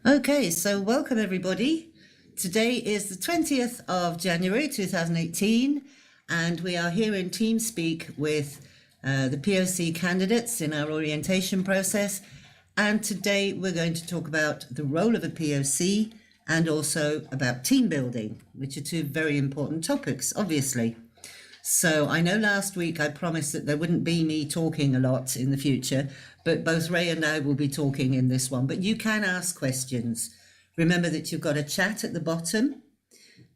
Okay, so welcome everybody. Today is the 20th of January 2018, and we are here in TeamSpeak with the POC candidates in our orientation process. And today we're going to talk about the role of a POC and also about team building, which are two very important topics, obviously. So I know last week I promised that there wouldn't be me talking a lot in the future, but both Ray and I will be talking in this one. But you can ask questions. Remember that you've got a chat at the bottom,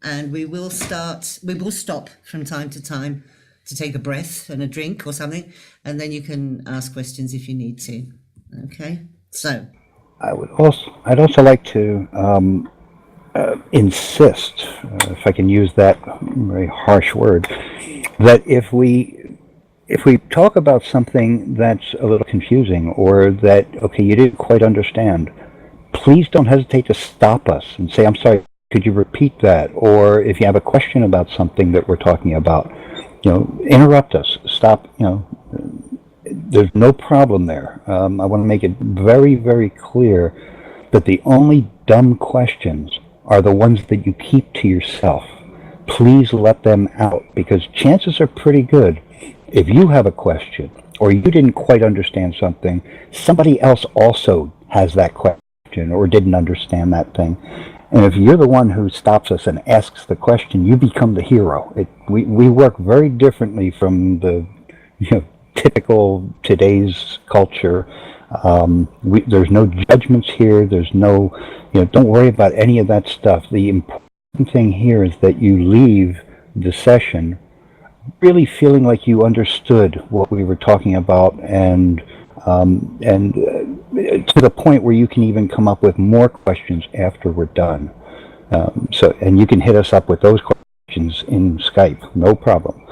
and we will stop from time to time to take a breath and a drink or something, and then you can ask questions if you need to. Okay, so I'd also like to insist, if I can use that very harsh word, that if we talk about something that's a little confusing or that you didn't quite understand, please don't hesitate to stop us and say, "I'm sorry, could you repeat that?" Or if you have a question about something that we're talking about, interrupt us. Stop. There's no problem there. I want to make it very, very clear that the only dumb questions are the ones that you keep to yourself. Please let them out, because chances are pretty good if you have a question or you didn't quite understand something, somebody else also has that question or didn't understand that thing. And if you're the one who stops us and asks the question, you become the hero. We work very differently from the typical today's culture. There's no judgments here. There's no, don't worry about any of that stuff. The important thing here is that you leave the session really feeling like you understood what we were talking about, and to the point where you can even come up with more questions after we're done. And you can hit us up with those questions in Skype, no problem.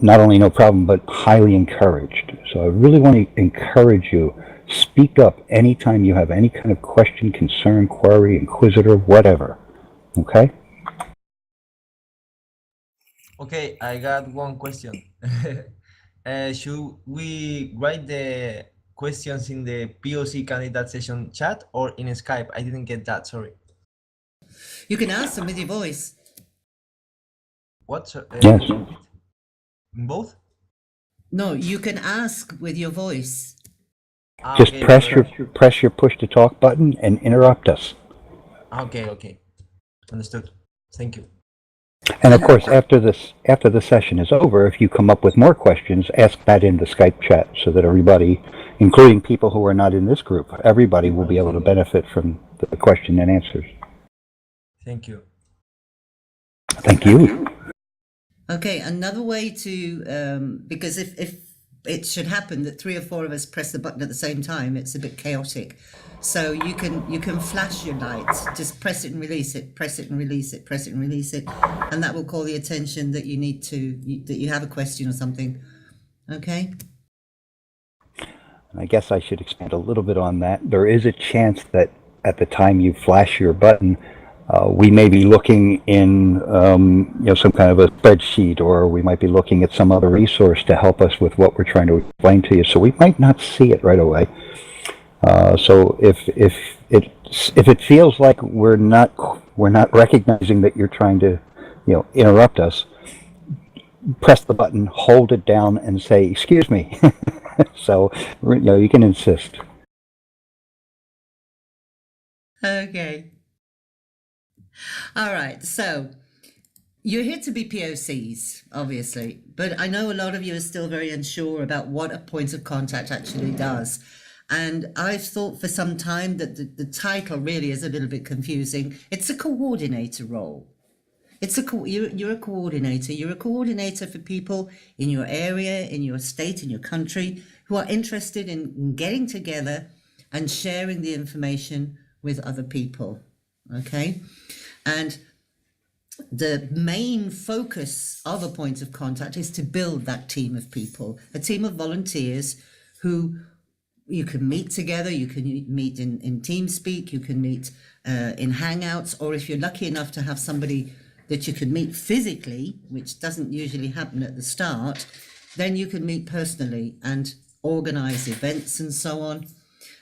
Not only no problem, but highly encouraged. So I really want to encourage you, speak up anytime you have any kind of question, concern, query, inquisitor, whatever. Okay? Okay, I got one question. Should we write the questions in the POC candidate session chat or in Skype? I didn't get that, sorry. you can ask them with your voice. What? Yes. Both? No, you can ask with your voice. Just Okay, press your push to talk button and interrupt us. Okay. Understood. Thank you. And of course, after the session is over, if you come up with more questions, ask that in the Skype chat so that everybody, including people who are not in this group, everybody will be able to benefit from the question and answers. Thank you. Thank you. Okay, another way to, because if it should happen that 3 or 4 of us press the button at the same time, it's a bit chaotic. So you can flash your lights, just press it and release it, press it and release it, press it and release it, and that will call the attention that that you have a question or something. Okay? I guess I should expand a little bit on that. There is a chance that at the time you flash your button, we may be looking in some kind of a spreadsheet, or we might be looking at some other resource to help us with what we're trying to explain to you. So we might not see it right away. So if it feels like we're not recognizing that you're trying to interrupt us, press the button, hold it down, and say, "Excuse me." So you can insist. Okay. All right, so you're here to be POCs, obviously, but I know a lot of you are still very unsure about what a point of contact actually does. And I've thought for some time that the title really is a little bit confusing. It's a coordinator role. You're a coordinator. You're a coordinator for people in your area, in your state, in your country, who are interested in getting together and sharing the information with other people. Okay? And the main focus of a point of contact is to build that team of people, a team of volunteers who you can meet together, you can meet in TeamSpeak, you can meet in Hangouts, or if you're lucky enough to have somebody that you can meet physically, which doesn't usually happen at the start, then you can meet personally and organize events and so on.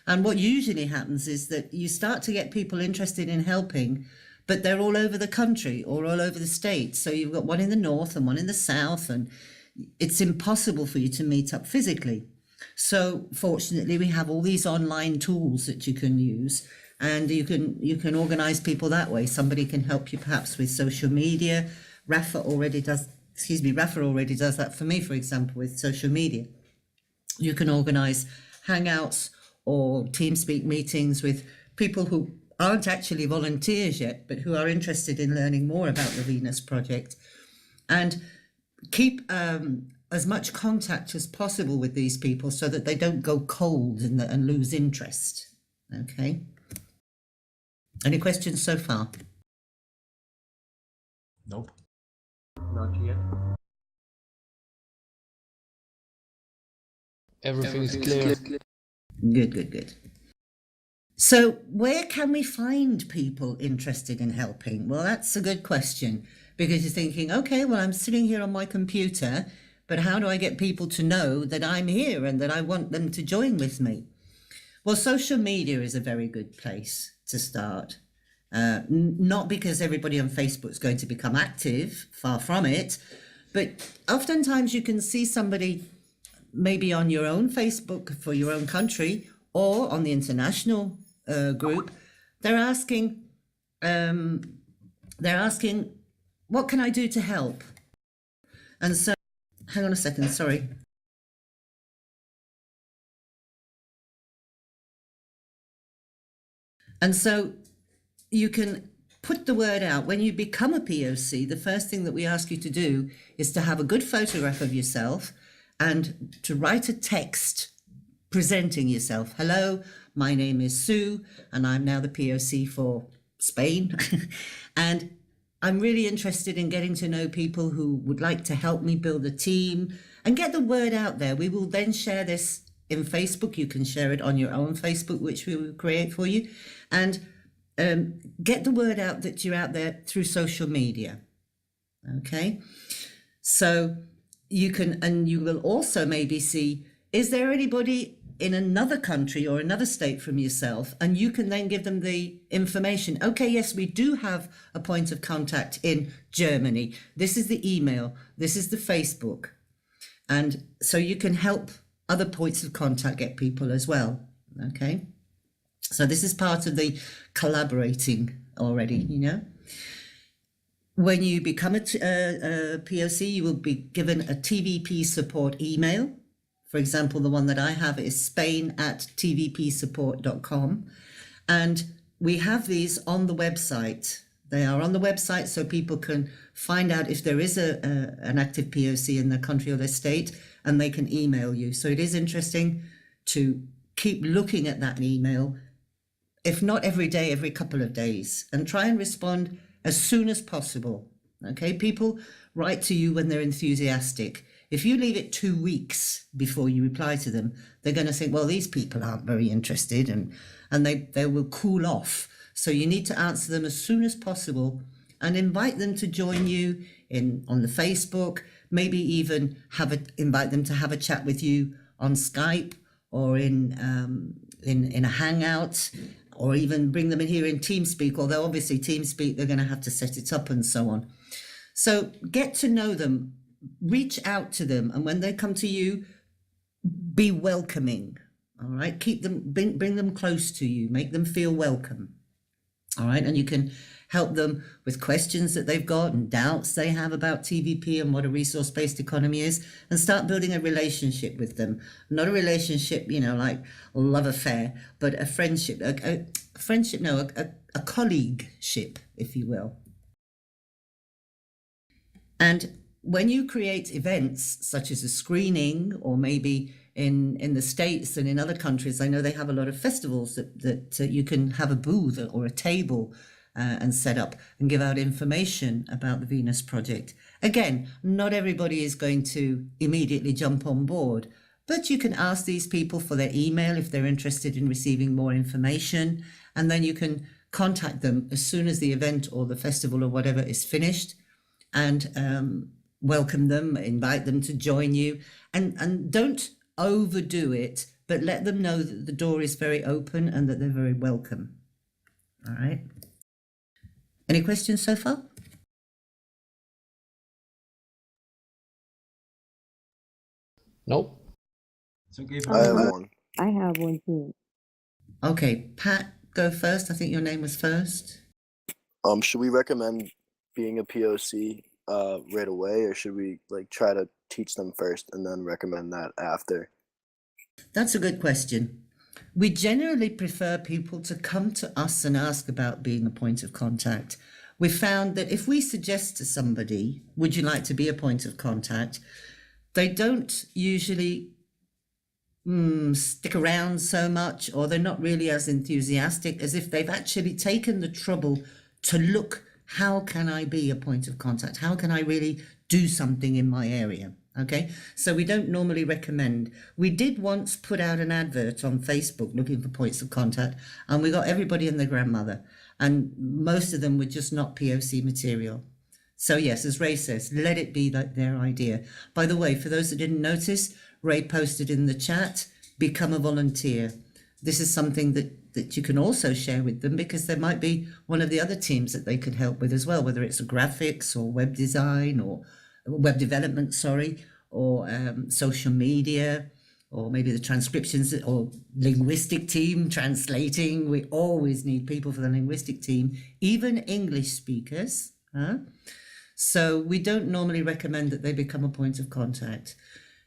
And what usually happens is that you start to get people interested in helping, but they're all over the country or all over the state. So you've got one in the north and one in the south, and it's impossible for you to meet up physically. So fortunately, we have all these online tools that you can use, and you can organize people that way. Somebody can help you perhaps with social media. Rafa already does that for me, for example, with social media. You can organize hangouts or TeamSpeak meetings with people who aren't actually volunteers yet, but who are interested in learning more about the Venus Project. And keep as much contact as possible with these people so that they don't go cold and lose interest. Okay. Any questions so far? Nope. Not yet. Everything is clear. Good. So where can we find people interested in helping? Well, that's a good question, because you're thinking, okay, well, I'm sitting here on my computer, but how do I get people to know that I'm here and that I want them to join with me? Well, social media is a very good place to start. Not because everybody on Facebook is going to become active, far from it, but oftentimes you can see somebody maybe on your own Facebook for your own country or on the international group. They're asking, what can I do to help? And so, hang on a second, sorry. And so you can put the word out. When you become a POC, the first thing that we ask you to do is to have a good photograph of yourself and to write a text presenting yourself. Hello, my name is Sue, and I'm now the POC for Spain. And I'm really interested in getting to know people who would like to help me build a team and get the word out there. We will then share this in Facebook. You can share it on your own Facebook, which we will create for you. And get the word out that you're out there through social media. Okay, so you can, and you will also maybe see, is there anybody in another country or another state from yourself? And you can then give them the information. Okay, yes, we do have a point of contact in Germany. This is the email, this is the Facebook. And so you can help other points of contact get people as well. Okay, so this is part of the collaborating already, you know. When you become a POC, you will be given a TVP support email. For example, the one that I have is spain@tvpsupport.com. And we have these on the website. They are on the website so people can find out if there is an active POC in their country or their state, and they can email you. So it is interesting to keep looking at that email, if not every day, every couple of days, and try and respond as soon as possible. Okay, people write to you when they're enthusiastic. If you leave it 2 weeks before you reply to them, they're going to think, well, these people aren't very interested, and they will cool off. So you need to answer them as soon as possible and invite them to join you on the Facebook, maybe even invite them to have a chat with you on Skype or in a Hangout, or even bring them in here in TeamSpeak, although obviously TeamSpeak, they're going to have to set it up and so on. So get to know them, reach out to them, and when they come to you, be welcoming, all right? Keep them, bring them close to you, make them feel welcome, all right? And you can help them with questions that they've got and doubts they have about TVP and what a resource-based economy is, and start building a relationship with them. Not a relationship, you know, like a love affair, but a friendship, a colleagueship, if you will. And when you create events such as a screening, or maybe in the States and in other countries, I know they have a lot of festivals that you can have a booth or a table and set up and give out information about the Venus Project. Again, not everybody is going to immediately jump on board, but you can ask these people for their email if they're interested in receiving more information, and then you can contact them as soon as the event or the festival or whatever is finished, and welcome them, invite them to join you, and don't overdo it but let them know that the door is very open and that they're very welcome. All right. Any questions so far? Nope. It's okay. I have one. I have one too. Okay, Pat, go first. I think your name was first. Should we recommend being a POC right away, or should we like try to teach them first and then recommend that after? That's a good question. We generally prefer people to come to us and ask about being a point of contact. We found that if we suggest to somebody, would you like to be a point of contact? They don't usually stick around so much, or they're not really as enthusiastic as if they've actually taken the trouble to look, how can I be a point of contact? How can I really do something in my area? Okay, so we don't normally recommend. We did once put out an advert on Facebook looking for points of contact, and we got everybody and their grandmother, and most of them were just not POC material. So yes, as Ray says, let it be like their idea. By the way, for those that didn't notice, Ray posted in the chat, become a volunteer. This is something that you can also share with them, because there might be one of the other teams that they could help with as well, whether it's a graphics or web design or web development, or social media, or maybe the transcriptions or linguistic team translating. We always need people for the linguistic team, even English speakers. So we don't normally recommend that they become a point of contact.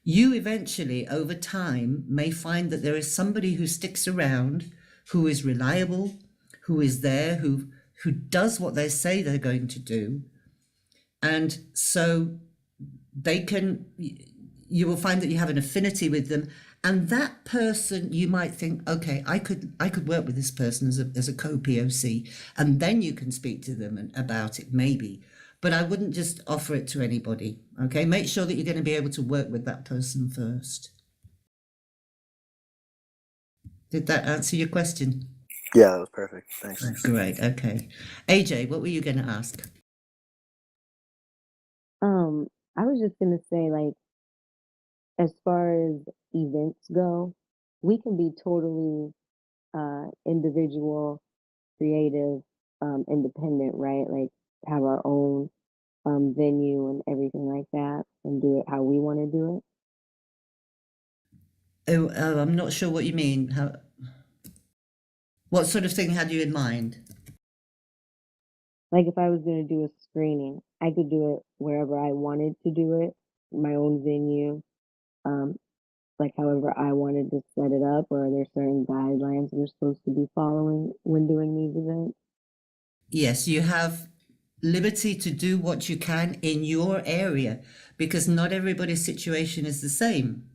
You eventually, over time, may find that there is somebody who sticks around, who is reliable, who is there, who does what they say they're going to do. And so you will find that you have an affinity with them. And that person, you might think, okay, I could work with this person as a co-POC, and then you can speak to them about it, maybe. But I wouldn't just offer it to anybody, okay? Make sure that you're going to be able to work with that person first. Did that answer your question? Yeah, that was perfect. Thanks. Great, okay. AJ, what were you going to ask? I was just gonna say, like, as far as events go, we can be totally individual, creative, independent, right? Like have our own venue and everything like that, and do it how we want to do it. I'm not sure what you mean. What sort of thing had you in mind? Like if I was going to do a screening, I could do it wherever I wanted to do it, my own venue, like however I wanted to set it up, or are there certain guidelines we're supposed to be following when doing these events? Yes, you have liberty to do what you can in your area, because not everybody's situation is the same,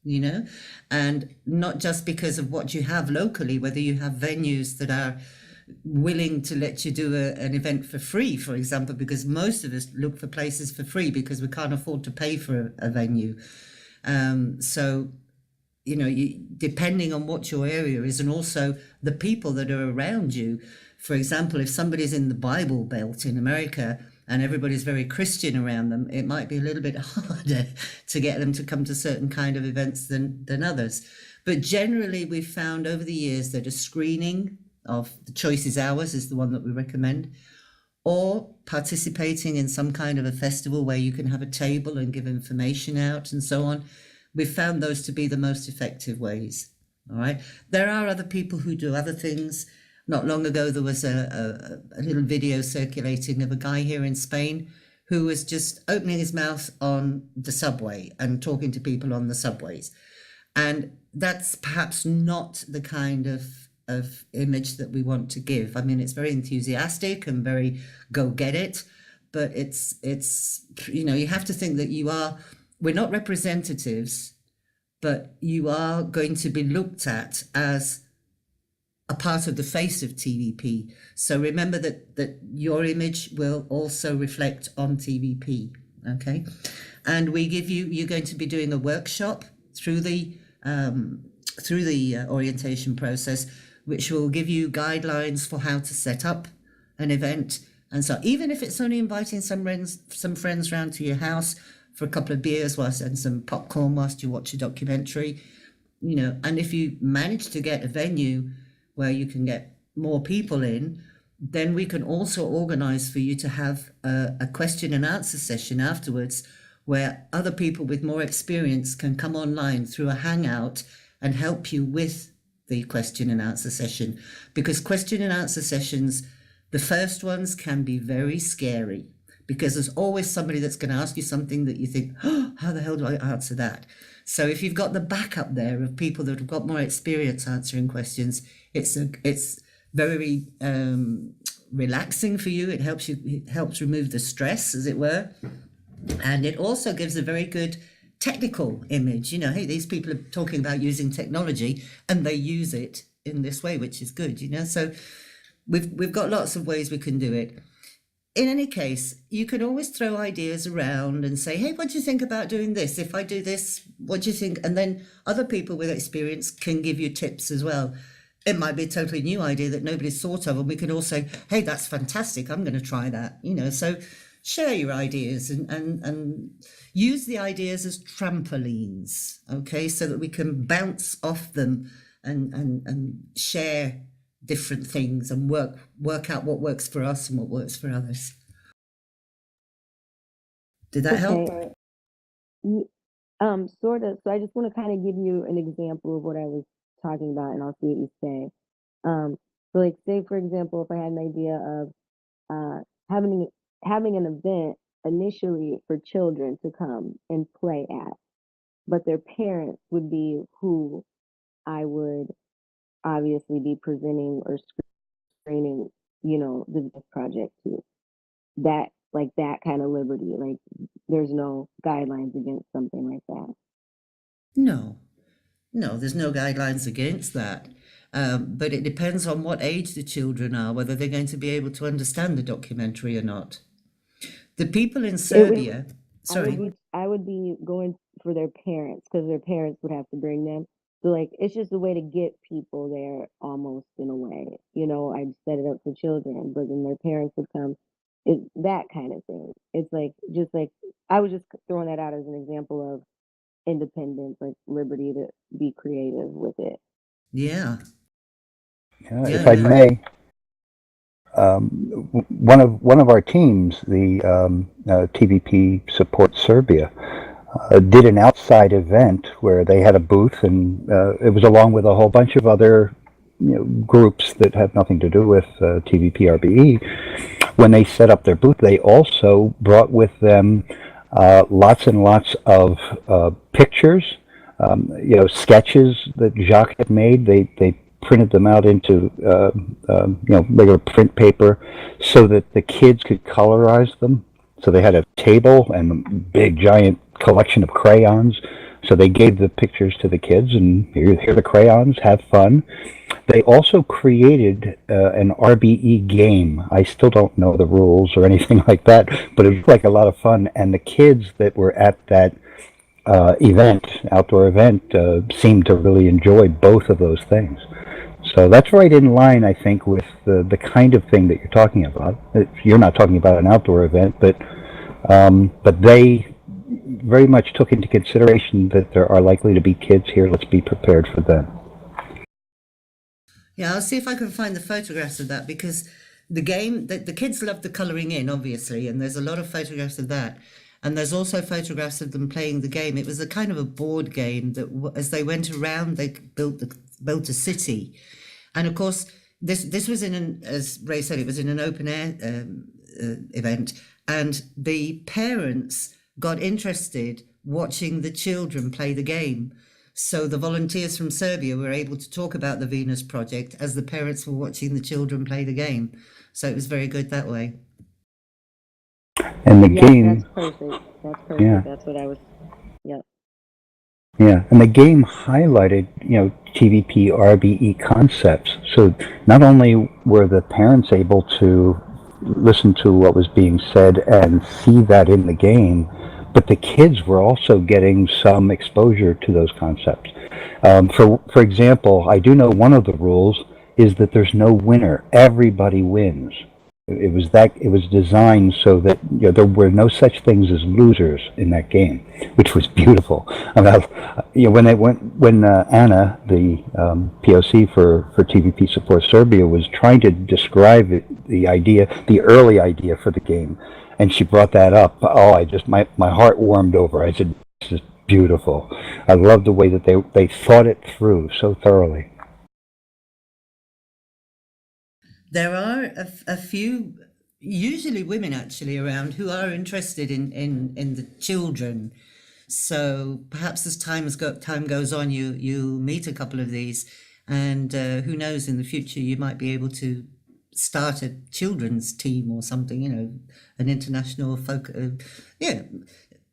you know, and not just because of what you have locally, whether you have venues that are willing to let you do an event for free, for example, because most of us look for places for free because we can't afford to pay for a venue. So, you know, depending on what your area is, and also the people that are around you. For example, if somebody's in the Bible Belt in America and everybody's very Christian around them, it might be a little bit harder to get them to come to certain kind of events than others. But generally, we've found over the years that a screening of The Choice Is Ours is the one that we recommend, or participating in some kind of a festival where you can have a table and give information out and so on. We've found those to be the most effective ways. All right. There are other people who do other things. Not long ago, there was a little video circulating of a guy here in Spain who was just opening his mouth on the subway and talking to people on the subways. And that's perhaps not the kind of image that we want to give. I mean, it's very enthusiastic and very go get it, but it's you know, you have to think that we're not representatives, but you are going to be looked at as a part of the face of TVP. So remember that your image will also reflect on TVP, okay? And you're going to be doing a workshop through the orientation process, which will give you guidelines for how to set up an event. And so even if it's only inviting some friends round to your house for a couple of beers and some popcorn whilst you watch a documentary, and if you manage to get a venue where you can get more people in, then we can also organize for you to have a question and answer session afterwards where other people with more experience can come online through a hangout and help you with the question and answer session. Because question and answer sessions, the first ones can be very scary because there's always somebody that's going to ask you something that you think, oh, how the hell do I answer that? So if you've got the backup there of people that have got more experience answering questions, it's very relaxing for you. It helps remove the stress, as it were. And it also gives a very good technical image. Hey, these people are talking about using technology and they use it in this way, which is good, So we've got lots of ways we can do it. In any case, you can always throw ideas around and say, hey, what do you think about doing this? If I do this, what do you think? And then other people with experience can give you tips as well. It might be a totally new idea that nobody's thought of, and we can all say, hey, that's fantastic, I'm going to try that. So share your ideas and use the ideas as trampolines, okay, so that we can bounce off them and share different things and work out what works for us and what works for others. Did that help? Sort of. So I just want to kind of give you an example of what I was talking about, and I'll see what you say. So like, say for example, if I had an idea of having an event initially for children to come and play at, but their parents would be who I would obviously be presenting or screening, this project to. That kind of liberty, like there's no guidelines against something like that. No, there's no guidelines against that. But it depends on what age the children are, whether they're going to be able to understand the documentary or not. The people in Serbia, I would be going for their parents, because their parents would have to bring them. So like, it's just a way to get people there almost in a way, I'd set it up for children, but then their parents would come. It's that kind of thing. It's like, just like, I was just throwing that out as an example of independence, like liberty to be creative with it. Yeah. If I may, one of our teams, the TVP Support Serbia, did an outside event where they had a booth, and it was along with a whole bunch of other groups that have nothing to do with TVP RBE. When they set up their booth, they also brought with them lots and lots of pictures, sketches that Jacques had made. They printed them out into regular print paper so that the kids could colorize them. So they had a table and a big giant collection of crayons. So they gave the pictures to the kids, and here are the crayons, have fun. They also created an RBE game. I still don't know the rules or anything like that, but it was like a lot of fun. And the kids that were at that outdoor event, seemed to really enjoy both of those things. So that's right in line, I think, with the kind of thing that you're talking about. You're not talking about an outdoor event, but they very much took into consideration that there are likely to be kids here. Let's be prepared for them. Yeah, I'll see if I can find the photographs of that, because the game, the kids love the colouring in, obviously, and there's a lot of photographs of that. And there's also photographs of them playing the game. It was a kind of a board game that, as they went around, they built a city. And of course, this was as Ray said, it was in an open air event, and the parents got interested watching the children play the game. So the volunteers from Serbia were able to talk about the Venus Project as the parents were watching the children play the game. So it was very good that way. And the game... That's perfect. That's perfect. Yeah. That's what I was... Yep. Yeah, and the game highlighted, TVP RBE concepts. So not only were the parents able to listen to what was being said and see that in the game, but the kids were also getting some exposure to those concepts. For example, I do know one of the rules is that there's no winner. Everybody wins. It was designed so that there were no such things as losers in that game, which was beautiful. About when Anna, the POC for TVP Support Serbia, was trying to describe the early idea for the game, and she brought that up. Oh, my heart warmed over. I said, "This is beautiful." I love the way that they thought it through so thoroughly. There are a few, usually women actually, around who are interested in the children. So perhaps as time goes on, you meet a couple of these, and who knows, in the future you might be able to start a children's team or something. An international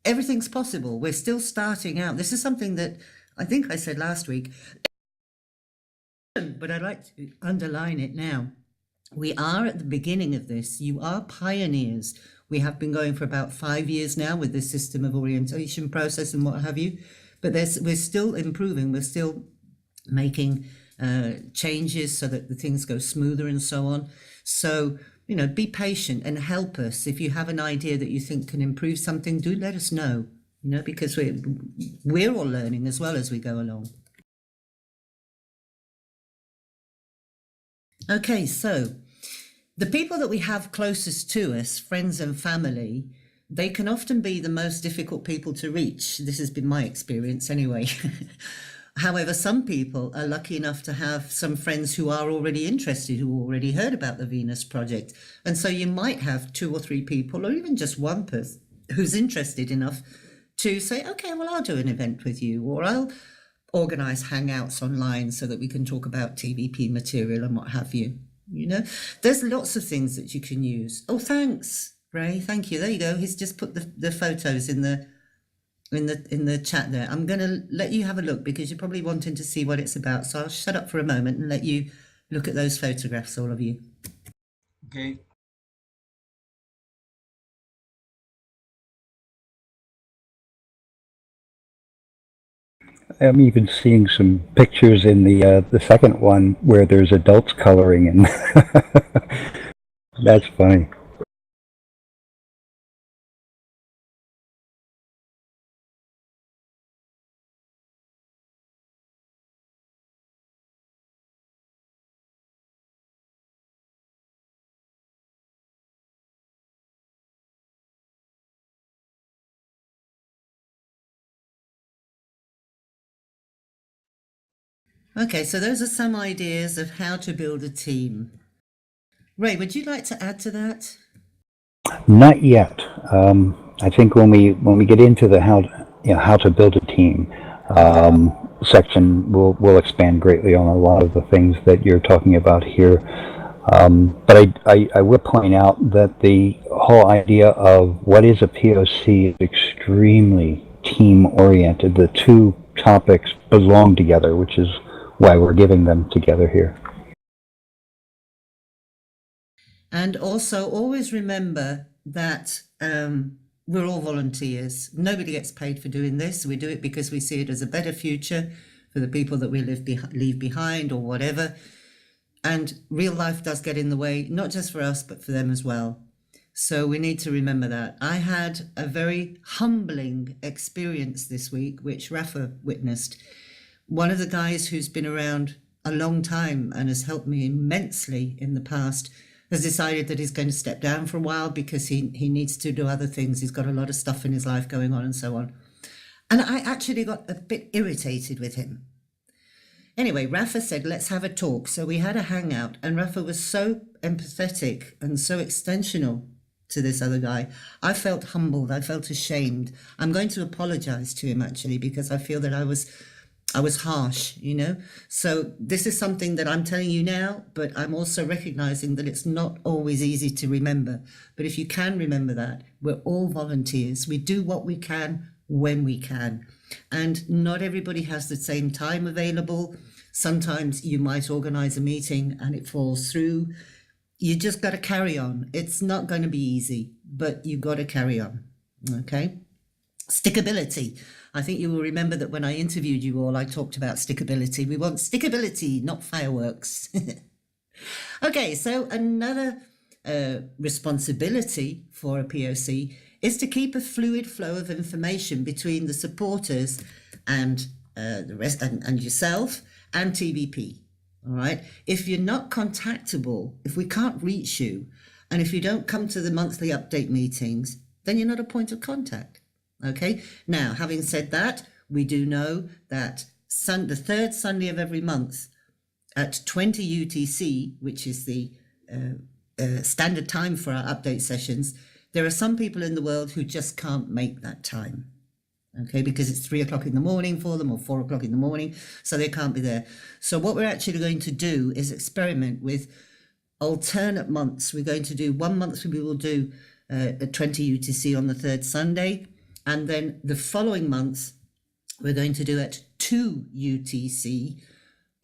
everything's possible. We're still starting out. This is something that I think I said last week, but I'd like to underline it now. We are at the beginning of this. You are pioneers. We have been going for about 5 years now with this system of orientation process and what have you, but we're still improving. We're still making changes so that the things go smoother and so on. So, be patient and help us. If you have an idea that you think can improve something, do let us know, because we're all learning as well as we go along. Okay, so the people that we have closest to us, friends and family, they can often be the most difficult people to reach. This has been my experience anyway. However, some people are lucky enough to have some friends who are already interested, who already heard about the Venus Project. And so you might have 2 or 3 people, or even just one person who's interested enough to say, okay, well, I'll do an event with you, or I'll organize hangouts online so that we can talk about TVP material and what have you. There's lots of things that you can use. Oh, thanks, Ray. Thank you. There you go. He's just put the photos in the chat there. I'm going to let you have a look because you're probably wanting to see what it's about. So I'll shut up for a moment and let you look at those photographs, all of you. Okay. I'm even seeing some pictures in the second one where there's adults coloring, and that's funny. Okay, so those are some ideas of how to build a team. Ray, would you like to add to that? Not yet. I think when we get into the how to build a team section, we'll expand greatly on a lot of the things that you're talking about here. But I will point out that the whole idea of what is a POC is extremely team oriented. The two topics belong together, which is why we're giving them together here. And also always remember that we're all volunteers. Nobody gets paid for doing this. We do it because we see it as a better future for the people that we leave behind or whatever. And real life does get in the way, not just for us, but for them as well. So we need to remember that. I had a very humbling experience this week, which Rafa witnessed. One of the guys who's been around a long time and has helped me immensely in the past has decided that he's going to step down for a while because he needs to do other things. He's got a lot of stuff in his life going on and so on. And I actually got a bit irritated with him. Anyway, Rafa said, let's have a talk. So we had a hangout, and Rafa was so empathetic and so extensional to this other guy. I felt humbled. I felt ashamed. I'm going to apologize to him, actually, because I feel that I was harsh, So this is something that I'm telling you now, but I'm also recognizing that it's not always easy to remember. But if you can remember that, we're all volunteers. We do what we can when we can. And not everybody has the same time available. Sometimes you might organize a meeting and it falls through. You just got to carry on. It's not going to be easy, but you got to carry on. Okay. Stickability. I think you will remember that when I interviewed you all, I talked about stickability. We want stickability, not fireworks. Okay, so another responsibility for a POC is to keep a fluid flow of information between the supporters and the rest, and yourself and TVP. All right. If you're not contactable, if we can't reach you, and if you don't come to the monthly update meetings, then you're not a point of contact. Okay. Now, having said that, we do know that the third Sunday of every month at 20 UTC, which is the standard time for our update sessions, there are some people in the world who just can't make that time. Okay, because it's 3 o'clock in the morning for them or 4 o'clock in the morning, so they can't be there. So what we're actually going to do is experiment with alternate months. We're going to do 1 month we will do at 20 UTC on the third Sunday, and then the following month we're going to do at 2 UTC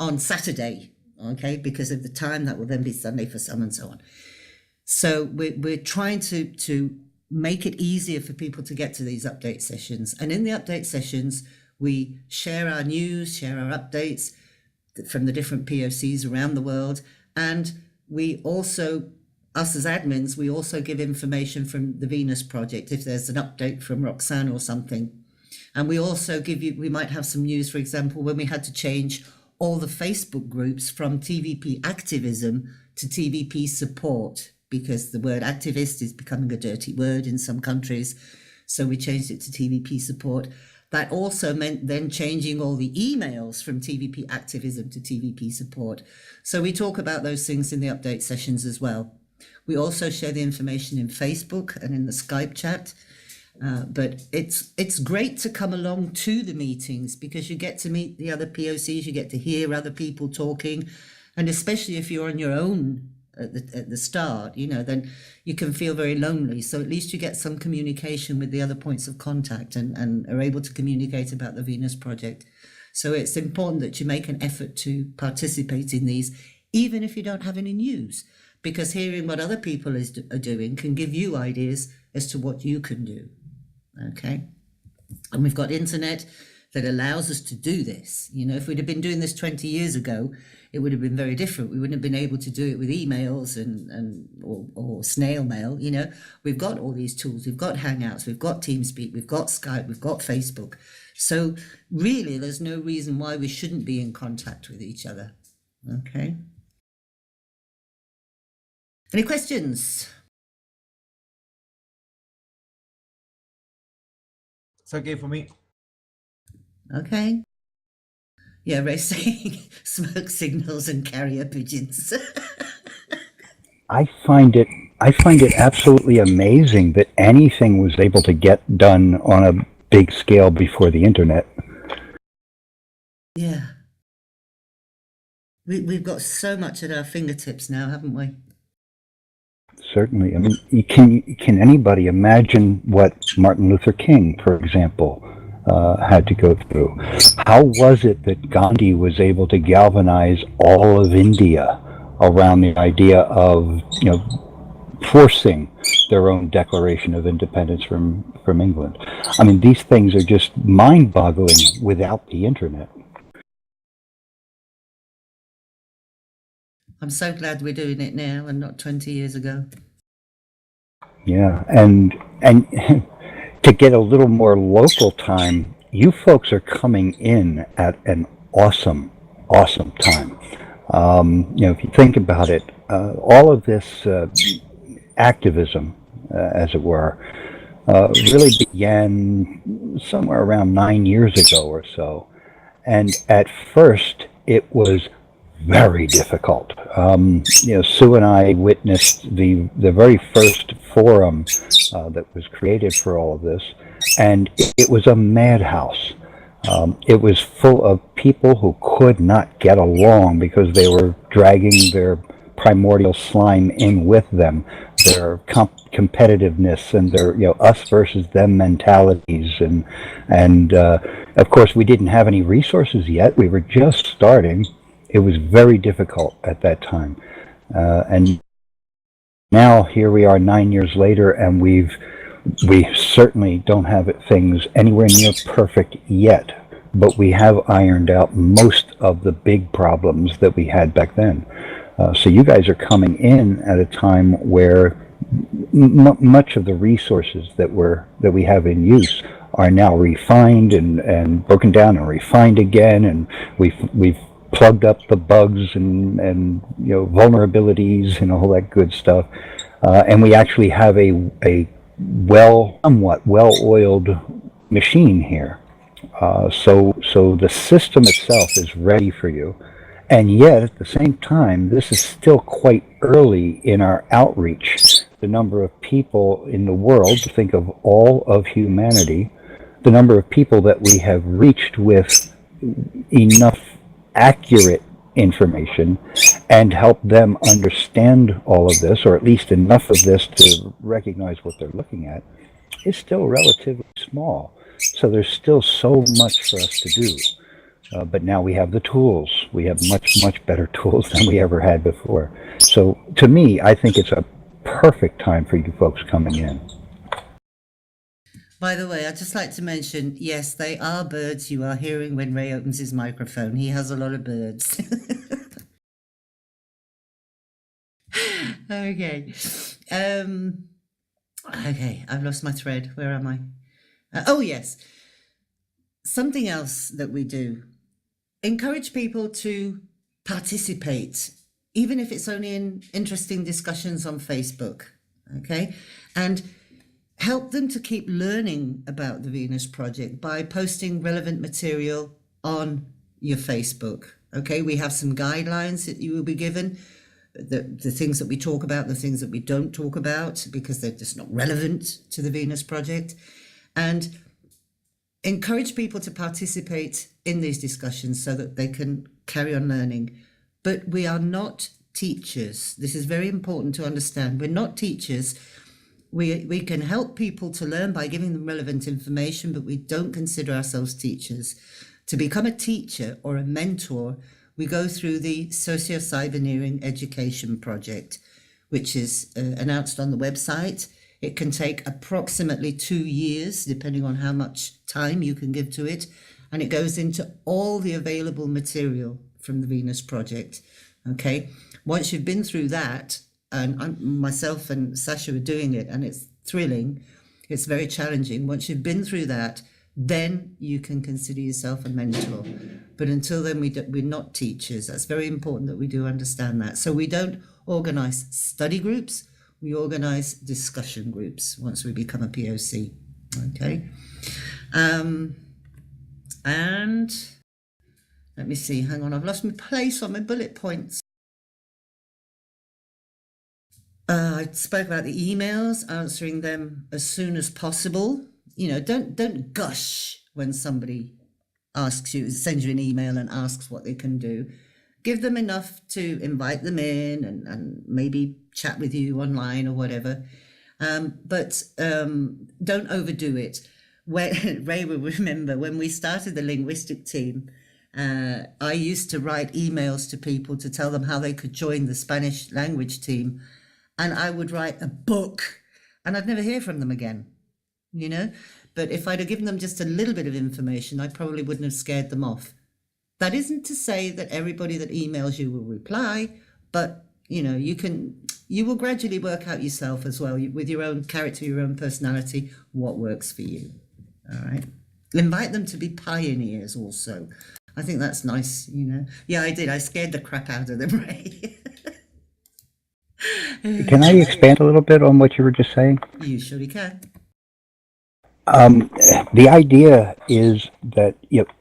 on Saturday, okay, because of the time that will then be Sunday for some and so on. So we're trying to make it easier for people to get to these update sessions. And in the update sessions, we share our news, share our updates from the different POCs around the world. And we also, us as admins, we also give information from the Venus Project, if there's an update from Roxanne or something. And we also give you, we might have some news, for example, when we had to change all the Facebook groups from TVP activism to TVP support, because the word activist is becoming a dirty word in some countries. So we changed it to TVP support. That also meant then changing all the emails from TVP activism to TVP support. So we talk about those things in the update sessions as well. We also share the information in Facebook and in the Skype chat. But it's great to come along to the meetings because you get to meet the other POCs, you get to hear other people talking. And especially if you're on your own at the start, you know, then you can feel very lonely. So at least you get some communication with the other points of contact and are able to communicate about the Venus Project. So it's important that you make an effort to participate in these, even if you don't have any news, because hearing what other people are doing can give you ideas as to what you can do. Okay. And we've got internet that allows us to do this. You know, if we'd have been doing this 20 years ago, it would have been very different. We wouldn't have been able to do it with emails or snail mail. You know, we've got all these tools. We've got Hangouts, we've got TeamSpeak, we've got Skype, we've got Facebook. So really, there's no reason why we shouldn't be in contact with each other. Okay. Any questions? It's okay for me. Okay. Yeah, Ray's saying smoke signals and carrier pigeons. I find it absolutely amazing that anything was able to get done on a big scale before the internet. Yeah. We've got so much at our fingertips now, haven't we? Certainly. I mean, can anybody imagine what Martin Luther King, for example, had to go through? How was it that Gandhi was able to galvanize all of India around the idea of, you know, forcing their own declaration of independence from England? I mean, these things are just mind-boggling without the internet. I'm so glad we're doing it now and not 20 years ago. Yeah, and to get a little more local time, you folks are coming in at an awesome time. You know, if you think about it, all of this activism, as it were, really began somewhere around 9 years ago or so. And at first, it was very difficult. You know, Sue and I witnessed the very first forum that was created for all of this, and it was a madhouse. It was full of people who could not get along because they were dragging their primordial slime in with them, their competitiveness and their, you know, us versus them mentalities, and of course we didn't have any resources yet. We were just starting. It was very difficult at that time, and now here we are 9 years later, and we certainly don't have things anywhere near perfect yet, but we have ironed out most of the big problems that we had back then. So you guys are coming in at a time where much of the resources that we have in use are now refined and broken down and refined again, and we've plugged up the bugs and vulnerabilities and all that good stuff, and we actually have a somewhat well-oiled machine here. So the system itself is ready for you. And yet, at the same time, this is still quite early in our outreach. The number of people in the world, think of all of humanity, the number of people that we have reached with enough accurate information and help them understand all of this, or at least enough of this to recognize what they're looking at, is still relatively small. So there's still so much for us to do. But now we have the tools. We have much better tools than we ever had before. So to me, I think it's a perfect time for you folks coming in. By the way, I'd just like to mention, yes, they are birds you are hearing when Ray opens his microphone. He has a lot of birds. Okay. Okay, I've lost my thread. Where am I? Oh, yes. Something else that we do. Encourage people to participate, even if it's only in interesting discussions on Facebook, okay? And help them to keep learning about the Venus Project by posting relevant material on your Facebook, okay? We have some guidelines that you will be given, the things that we talk about, the things that we don't talk about, because they're just not relevant to the Venus Project. And encourage people to participate in these discussions so that they can carry on learning. But we are not teachers. This is very important to understand. We're not teachers. We can help people to learn by giving them relevant information, but we don't consider ourselves teachers. To become a teacher or a mentor, we go through the Socio-Cyberneering Education Project, which is announced on the website. It can take approximately 2 years, depending on how much time you can give to it. And it goes into all the available material from the Venus Project. Okay. Once you've been through that, and myself and Sasha are doing it, and it's thrilling. It's very challenging. Once you've been through that, then you can consider yourself a mentor. But until then, we're not teachers. That's very important that we do understand that. So we don't organize study groups. We organize discussion groups once we become a POC, okay? And let me see, hang on, I've lost my place on my bullet points. I spoke about the emails, answering them as soon as possible. Don't gush when somebody sends you an email and asks what they can do. Give them enough to invite them in and maybe chat with you online or whatever. But don't overdo it. Ray will remember when we started the linguistic team, I used to write emails to people to tell them how they could join the Spanish language team. And I would write a book and I'd never hear from them again, But if I'd have given them just a little bit of information, I probably wouldn't have scared them off. That isn't to say that everybody that emails you will reply, but you will gradually work out yourself as well, with your own character, your own personality, what works for you. All right. Invite them to be pioneers also. I think that's nice, Yeah, I did. I scared the crap out of them, Ray. Can I expand a little bit on what you were just saying? You surely can. The idea is that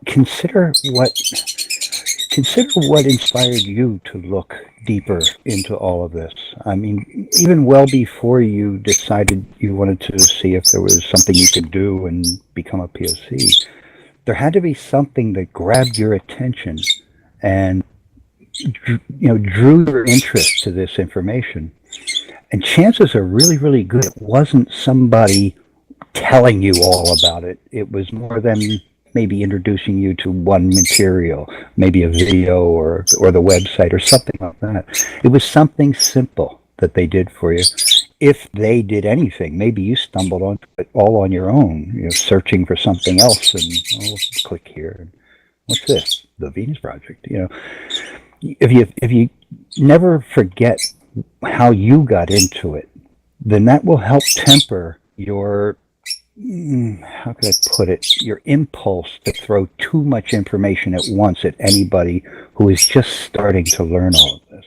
consider what inspired you to look deeper into all of this. I mean, even well before you decided you wanted to see if there was something you could do and become a POC, there had to be something that grabbed your attention and drew your interest to this information. And chances are really, really good it wasn't somebody telling you all about it. It was more than maybe introducing you to one material, maybe a video or the website or something like that. It was something simple that they did for you. If they did anything, maybe you stumbled onto it all on your own, searching for something else and click here. What's this? The Venus Project. If you never forget how you got into it, then that will help temper your, how could I put it, your impulse to throw too much information at once at anybody who is just starting to learn all of this.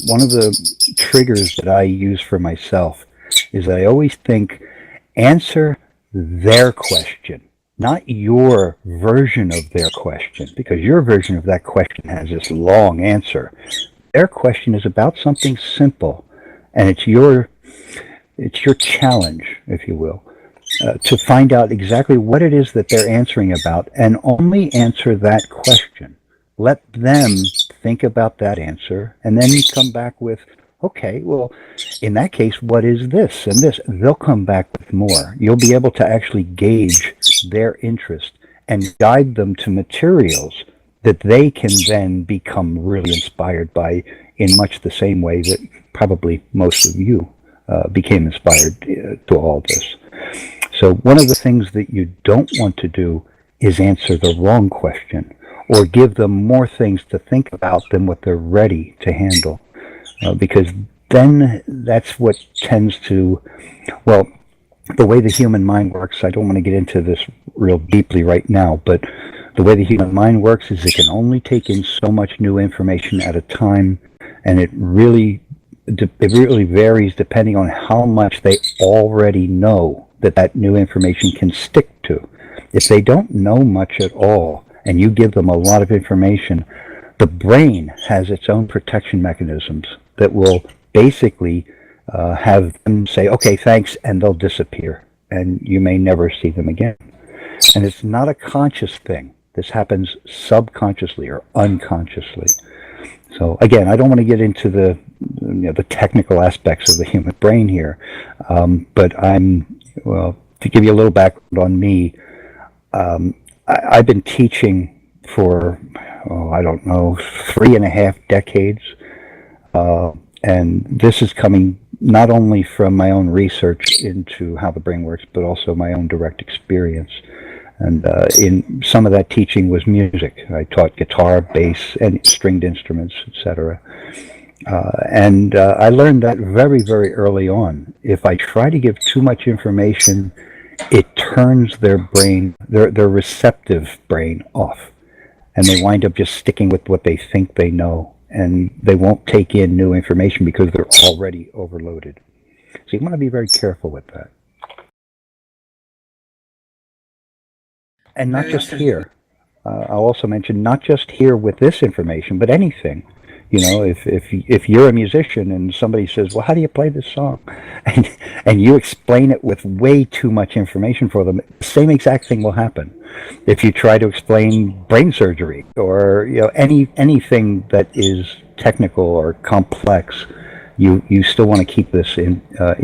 One of the triggers that I use for myself is that I always think, answer their question, not your version of their question, because your version of that question has this long answer. Their question is about something simple, and it's your challenge, if you will, to find out exactly what it is that they're answering about, and only answer that question. Let them think about that answer, and then you come back with, okay, well, in that case, what is this and this? They'll come back with more. You'll be able to actually gauge their interest and guide them to materials that they can then become really inspired by, in much the same way that probably most of you became inspired to all this. So one of the things that you don't want to do is answer the wrong question, or give them more things to think about than what they're ready to handle. Because then that's what tends to, well, the way the human mind works, I don't want to get into this real deeply right now, but the way the human mind works is it can only take in so much new information at a time, and it really varies depending on how much they already know that new information can stick to. If they don't know much at all, and you give them a lot of information, the brain has its own protection mechanisms that will basically have them say, okay, thanks, and they'll disappear, and you may never see them again. And it's not a conscious thing. This happens subconsciously or unconsciously. So again, I don't want to get into the technical aspects of the human brain here, but to give you a little background on me, I've been teaching for, 3.5 decades. And this is coming not only from my own research into how the brain works, but also my own direct experience. And in some of that teaching was music. I taught guitar, bass, and stringed instruments, etc. And I learned that very, very early on. If I try to give too much information, it turns their brain, their receptive brain off. And they wind up just sticking with what they think they know. And they won't take in new information because they're already overloaded. So you want to be very careful with that. And not just here. I'll also mention not just here with this information, but anything. You know, if you're a musician and somebody says, well, how do you play this song? And you explain it with way too much information for them, the same exact thing will happen. If you try to explain brain surgery or anything that is technical or complex, you still want to keep this in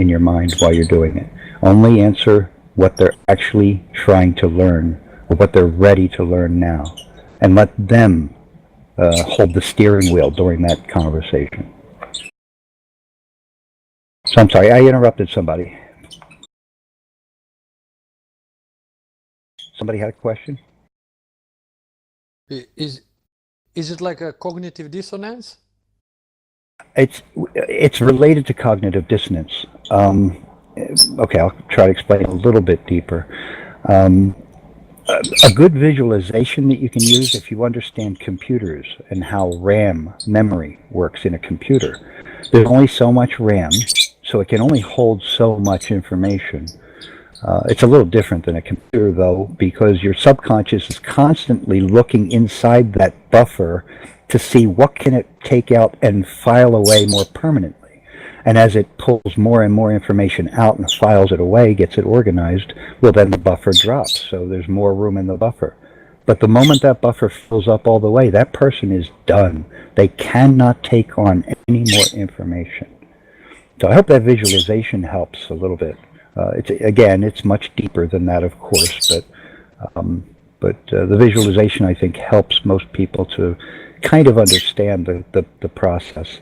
your mind while you're doing it. Only answer what they're actually trying to learn or what they're ready to learn now, and let them hold the steering wheel during that conversation. So I'm sorry, I interrupted somebody. Somebody had a question? Is it like a cognitive dissonance? It's related to cognitive dissonance. Okay, I'll try to explain a little bit deeper. A good visualization that you can use if you understand computers and how RAM, memory, works in a computer. There's only so much RAM, so it can only hold so much information. It's a little different than a computer, though, because your subconscious is constantly looking inside that buffer to see what can it take out and file away more permanently. And as it pulls more and more information out and files it away, gets it organized, well, then the buffer drops, so there's more room in the buffer. But the moment that buffer fills up all the way, that person is done. They cannot take on any more information. So I hope that visualization helps a little bit. It's much deeper than that, of course, but the visualization, I think, helps most people to kind of understand the process.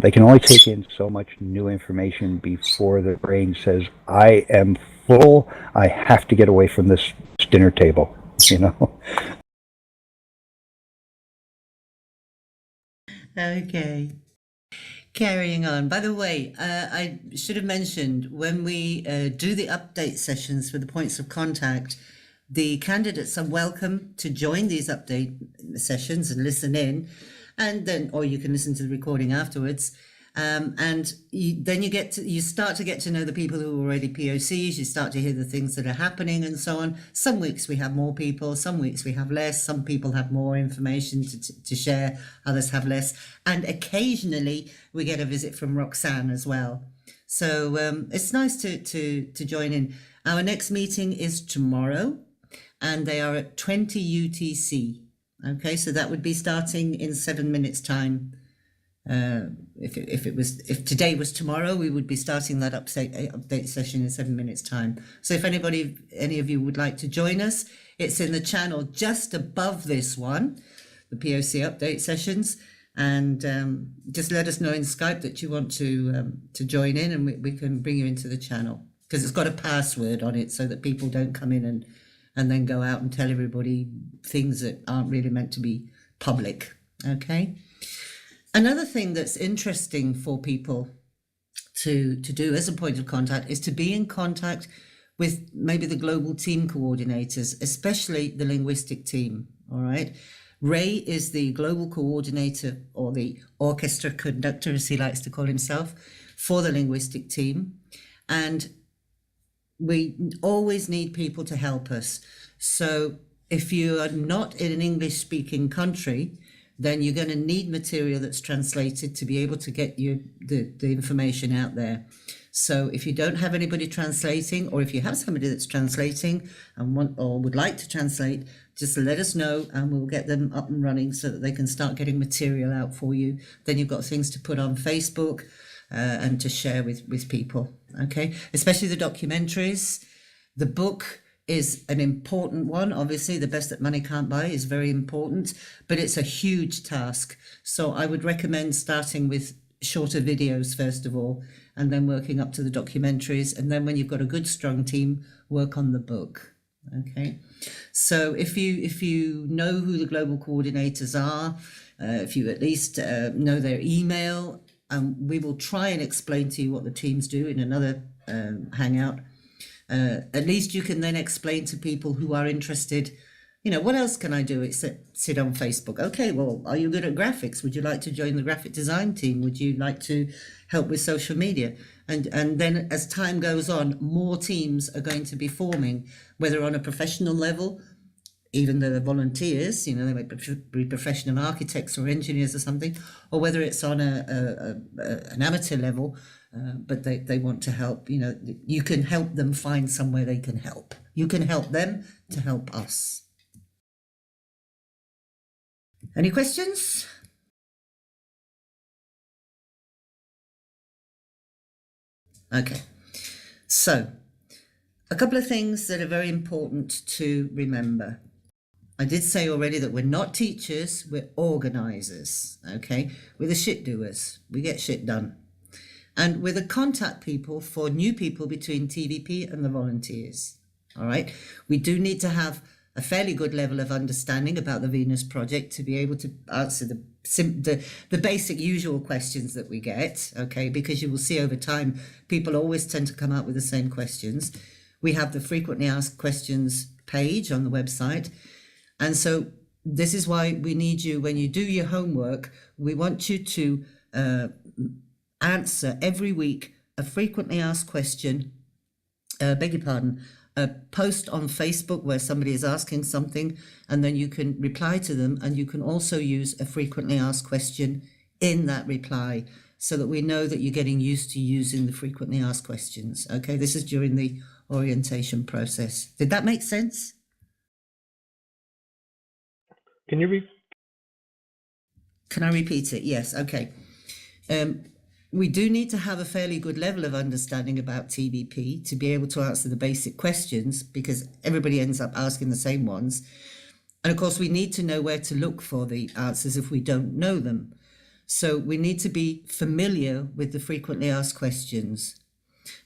They can only take in so much new information before the brain says, I am full, I have to get away from this dinner table, you know? Okay. Carrying on. By the way, I should have mentioned when we do the update sessions for the points of contact, the candidates are welcome to join these update sessions and listen in, and then, or you can listen to the recording afterwards. And then you start to get to know the people who are already POCs. You start to hear the things that are happening and so on. Some weeks we have more people, some weeks we have less. Some people have more information to share, others have less. And occasionally we get a visit from Roxanne as well. So it's nice to join in. Our next meeting is tomorrow, and they are at 20 UTC. Okay, so that would be starting in 7 minutes time. If today was tomorrow, we would be starting that update session in 7 minutes time. So if any of you would like to join us, it's in the channel just above this one, the POC update sessions, and just let us know in Skype that you want to join in, and we can bring you into the channel, because it's got a password on it so that people don't come in and then go out and tell everybody things that aren't really meant to be public. Okay. Another thing that's interesting for people to do as a point of contact is to be in contact with maybe the global team coordinators, especially the linguistic team. All right. Ray is the global coordinator, or the orchestra conductor, as he likes to call himself, for the linguistic team. And we always need people to help us. So if you are not in an English speaking country, then you're going to need material that's translated to be able to get you the information out there. So if you don't have anybody translating, or if you have somebody that's translating and would like to translate, just let us know and we'll get them up and running so that they can start getting material out for you. Then you've got things to put on Facebook and to share with people, okay? Especially the documentaries. The book is an important one. Obviously, The Best That Money Can't Buy is very important, but it's a huge task. So I would recommend starting with shorter videos first of all, and then working up to the documentaries. And then when you've got a good, strong team, work on the book. Okay. So if you know who the global coordinators are, if you at least know their email, we will try and explain to you what the teams do in another hangout. At least you can then explain to people who are interested, you know, what else can I do except sit on Facebook? Okay, well, are you good at graphics? Would you like to join the graphic design team? Would you like to help with social media? And then as time goes on, more teams are going to be forming, whether on a professional level, even though they're volunteers, you know, they might be professional architects or engineers or something, or whether it's on an amateur level, but they want to help. You know, you can help them find somewhere they can help. You can help them to help us. Any questions? Okay, so a couple of things that are very important to remember. I did say already that we're not teachers, we're organisers, okay? We're the shit doers, we get shit done. And we're the contact people for new people between TVP and the volunteers, all right? We do need to have a fairly good level of understanding about the Venus Project to be able to answer the basic usual questions that we get, okay? Because you will see over time, people always tend to come out with the same questions. We have the frequently asked questions page on the website. And so this is why we need you, when you do your homework, we want you to answer every week a frequently asked question, beg your pardon, a post on Facebook where somebody is asking something, and then you can reply to them, and you can also use a frequently asked question in that reply so that we know that you're getting used to using the frequently asked questions. Okay, this is during the orientation process. Did that make sense? Can you Can I repeat it? Yes, okay. We do need to have a fairly good level of understanding about TVP to be able to answer the basic questions, because everybody ends up asking the same ones. And of course, we need to know where to look for the answers if we don't know them. So we need to be familiar with the frequently asked questions.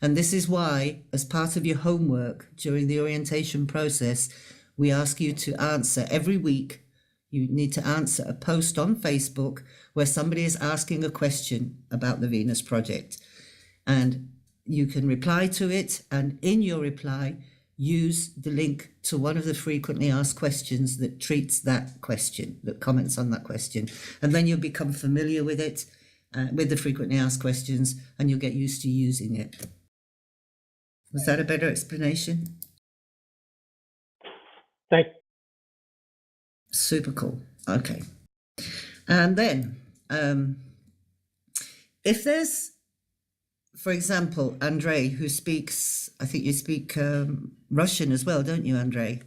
And this is why, as part of your homework during the orientation process, we ask you to answer every week You need to answer a post on Facebook where somebody is asking a question about the Venus Project. And you can reply to it, and in your reply, use the link to one of the frequently asked questions that treats that question, that comments on that question. And then you'll become familiar with it, with the frequently asked questions, and you'll get used to using it. Was that a better explanation? Thank Super cool. Okay. And then, if there's, for example, Andrei, who speaks, I think you speak Russian as well, don't you, Andrei?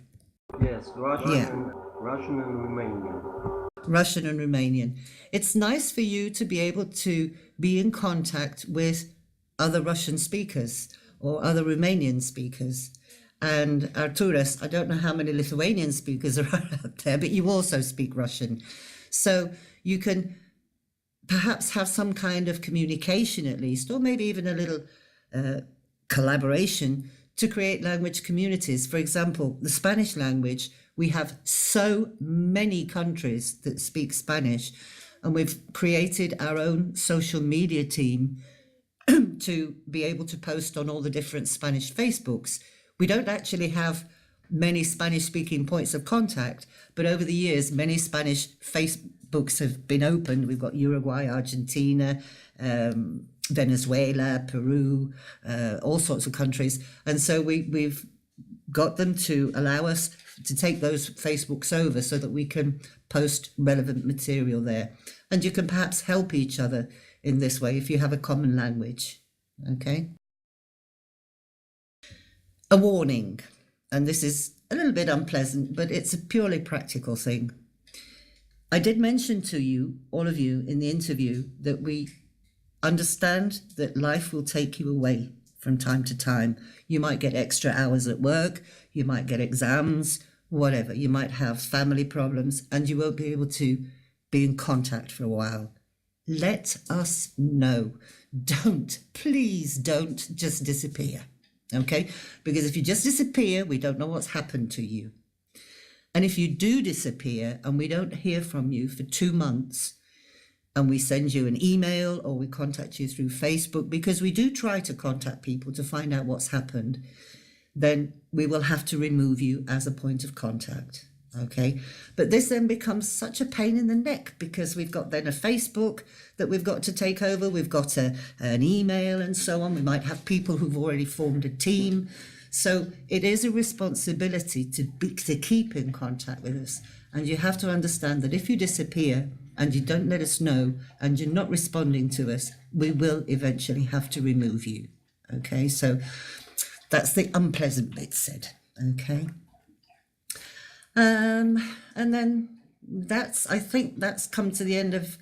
Yes, Russian, Yeah. Russian and Romanian. Russian and Romanian. It's nice for you to be able to be in contact with other Russian speakers or other Romanian speakers. And Arturas, I don't know how many Lithuanian speakers are out there, but you also speak Russian. So you can perhaps have some kind of communication at least, or maybe even a little collaboration to create language communities. For example, the Spanish language, we have so many countries that speak Spanish, and we've created our own social media team to be able to post on all the different Spanish Facebooks. We don't actually have many Spanish-speaking points of contact, but over the years, many Spanish Facebooks have been opened. We've got Uruguay, Argentina, Venezuela, Peru, all sorts of countries. And so we've got them to allow us to take those Facebooks over so that we can post relevant material there. And you can perhaps help each other in this way if you have a common language, okay? A warning, and this is a little bit unpleasant, but it's a purely practical thing. I did mention to you, all of you in the interview, that we understand that life will take you away from time to time. You might get extra hours at work, you might get exams, whatever. You might have family problems, and you won't be able to be in contact for a while. Let us know. Please don't just disappear. Okay, because if you just disappear, we don't know what's happened to you. And if you do disappear and we don't hear from you for 2 months, and we send you an email or we contact you through Facebook, because we do try to contact people to find out what's happened, then we will have to remove you as a point of contact. Okay, but this then becomes such a pain in the neck, because we've got then a Facebook that we've got to take over, we've got an email and so on. We might have people who've already formed a team. So it is a responsibility to keep in contact with us. And you have to understand that if you disappear and you don't let us know and you're not responding to us, we will eventually have to remove you. Okay, so that's the unpleasant bit said. Okay. And then I think that's come to the end of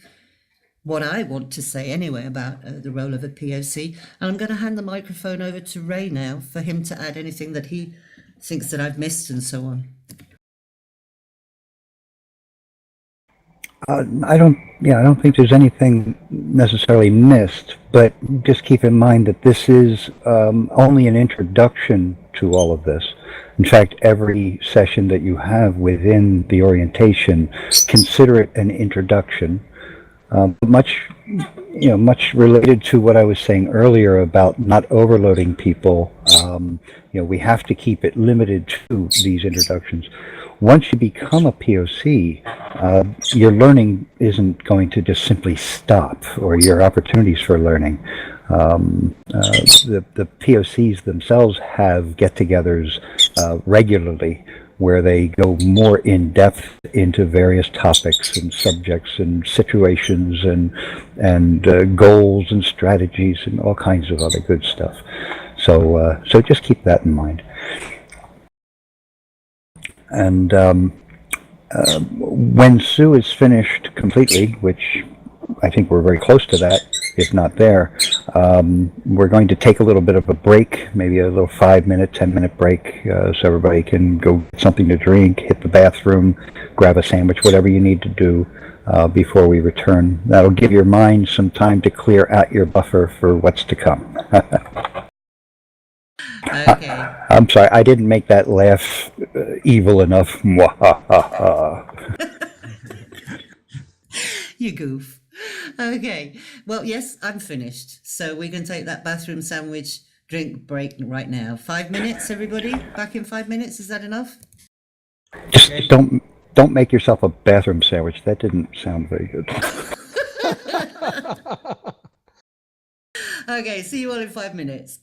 what I want to say anyway about the role of a POC. And I'm going to hand the microphone over to Ray now for him to add anything that he thinks that I've missed and so on. I don't think there's anything necessarily missed, but just keep in mind that this is only an introduction to all of this. In fact, every session that you have within the orientation, consider it an introduction. Much related to what I was saying earlier about not overloading people. We have to keep it limited to these introductions. Once you become a POC, your learning isn't going to just simply stop, or your opportunities for learning. The POCs themselves have get-togethers regularly where they go more in depth into various topics and subjects and situations and goals and strategies and all kinds of other good stuff. So just keep that in mind. And when Sue is finished completely, which I think we're very close to that, if not there, we're going to take a little bit of a break, maybe a little 5-minute, 10-minute break, so everybody can go get something to drink, hit the bathroom, grab a sandwich, whatever you need to do before we return. That'll give your mind some time to clear out your buffer for what's to come. Okay. I'm sorry, I didn't make that laugh evil enough. You goof. Okay. Well, yes, I'm finished. So we can take that bathroom sandwich drink break right now. 5 minutes, everybody? Back in 5 minutes. Is that enough? Just Okay. don't make yourself a bathroom sandwich. That didn't sound very good. Okay. See you all in 5 minutes.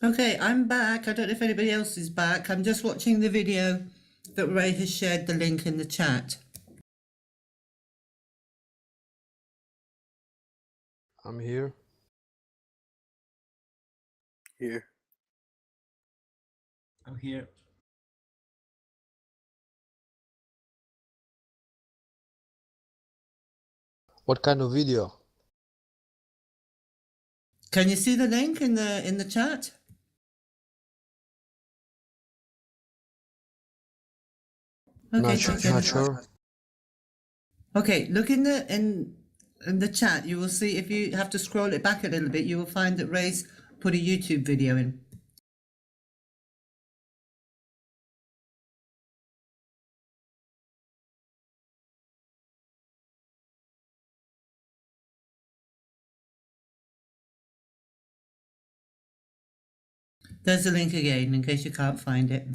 Okay, I'm back. I don't know if anybody else is back. I'm just watching the video that Ray has shared the link in the chat. I'm here. Here. I'm here. What kind of video? Can you see the link in the chat? Okay, Not sure. Okay, look in the chat. You will see if you have to scroll it back a little bit, you will find that Ray's put a YouTube video in. There's the link again in case you can't find it.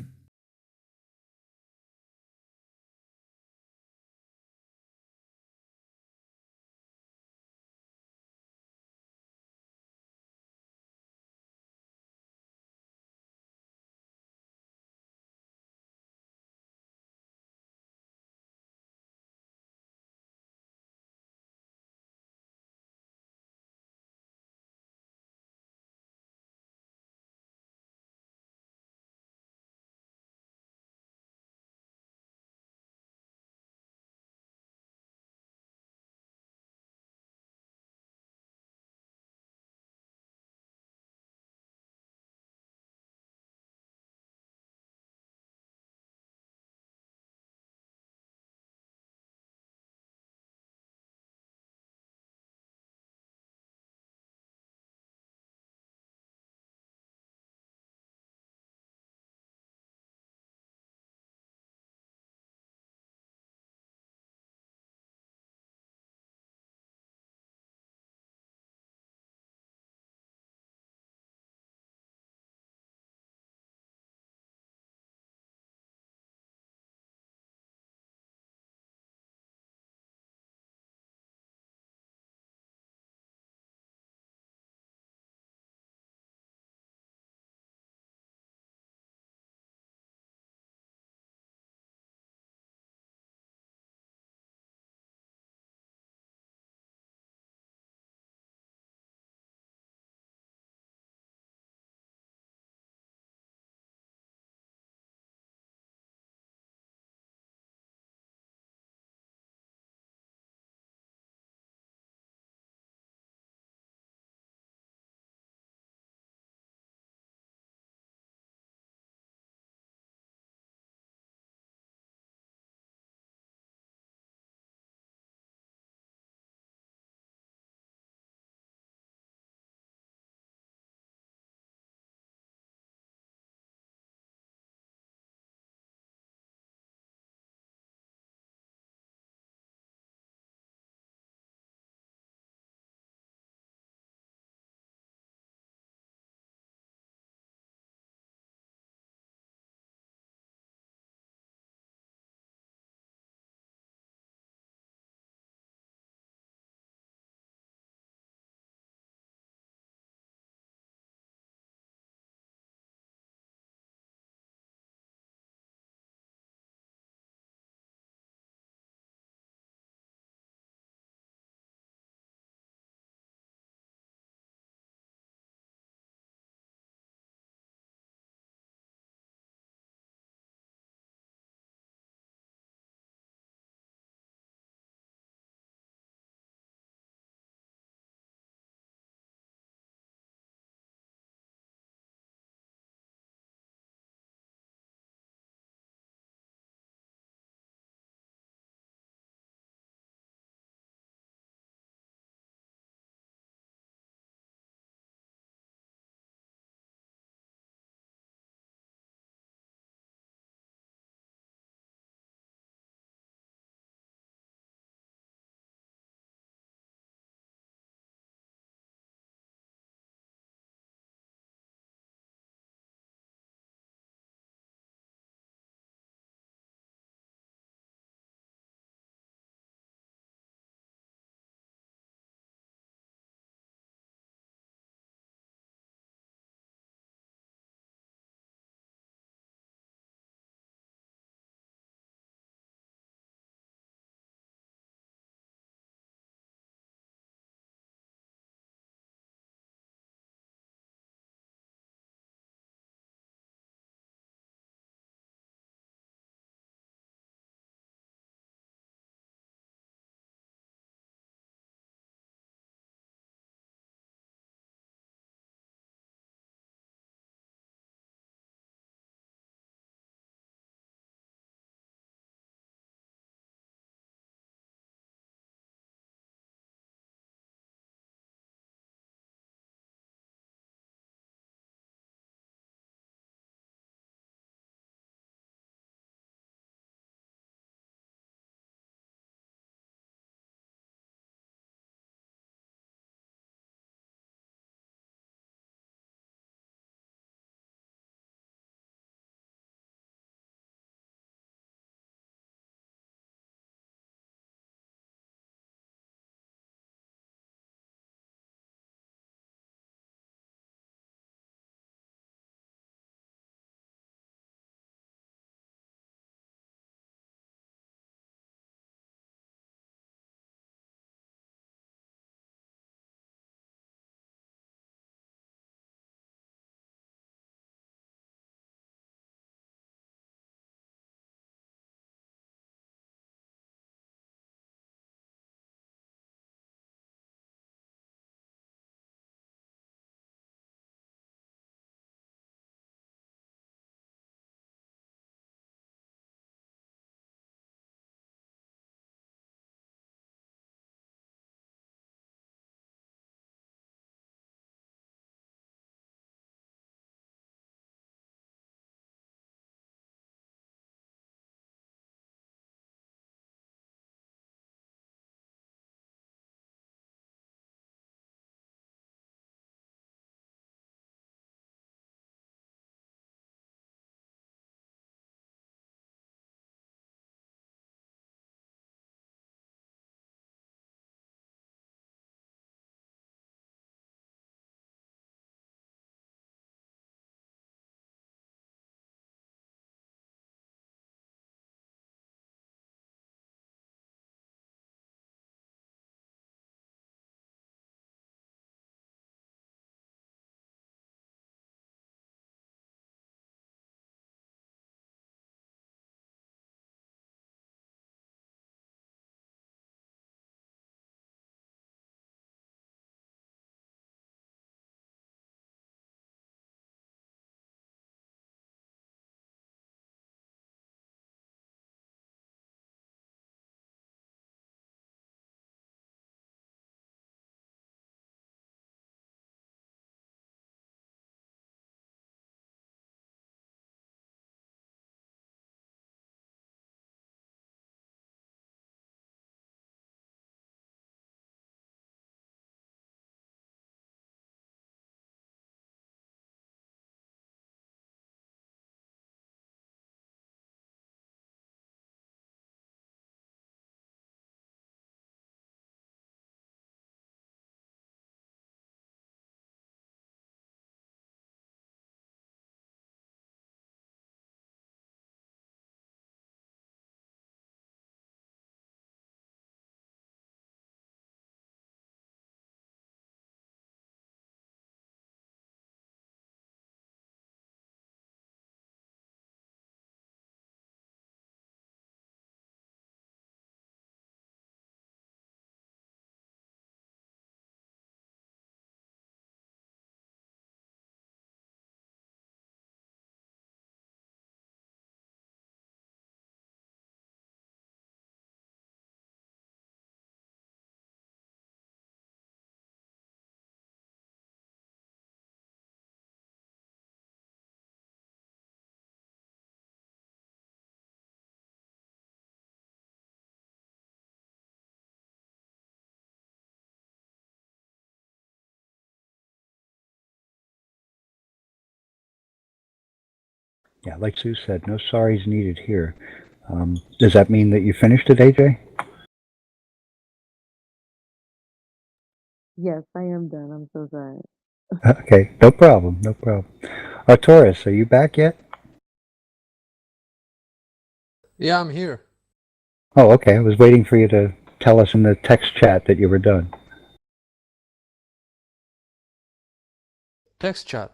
Yeah, like Sue said, no sorries needed here. Does that mean that you finished it, AJ? Yes, I am done. I'm so sorry. Okay, no problem, no problem. Arturus, are you back yet? Yeah, I'm here. Oh, okay. I was waiting for you to tell us in the text chat that you were done. Text chat.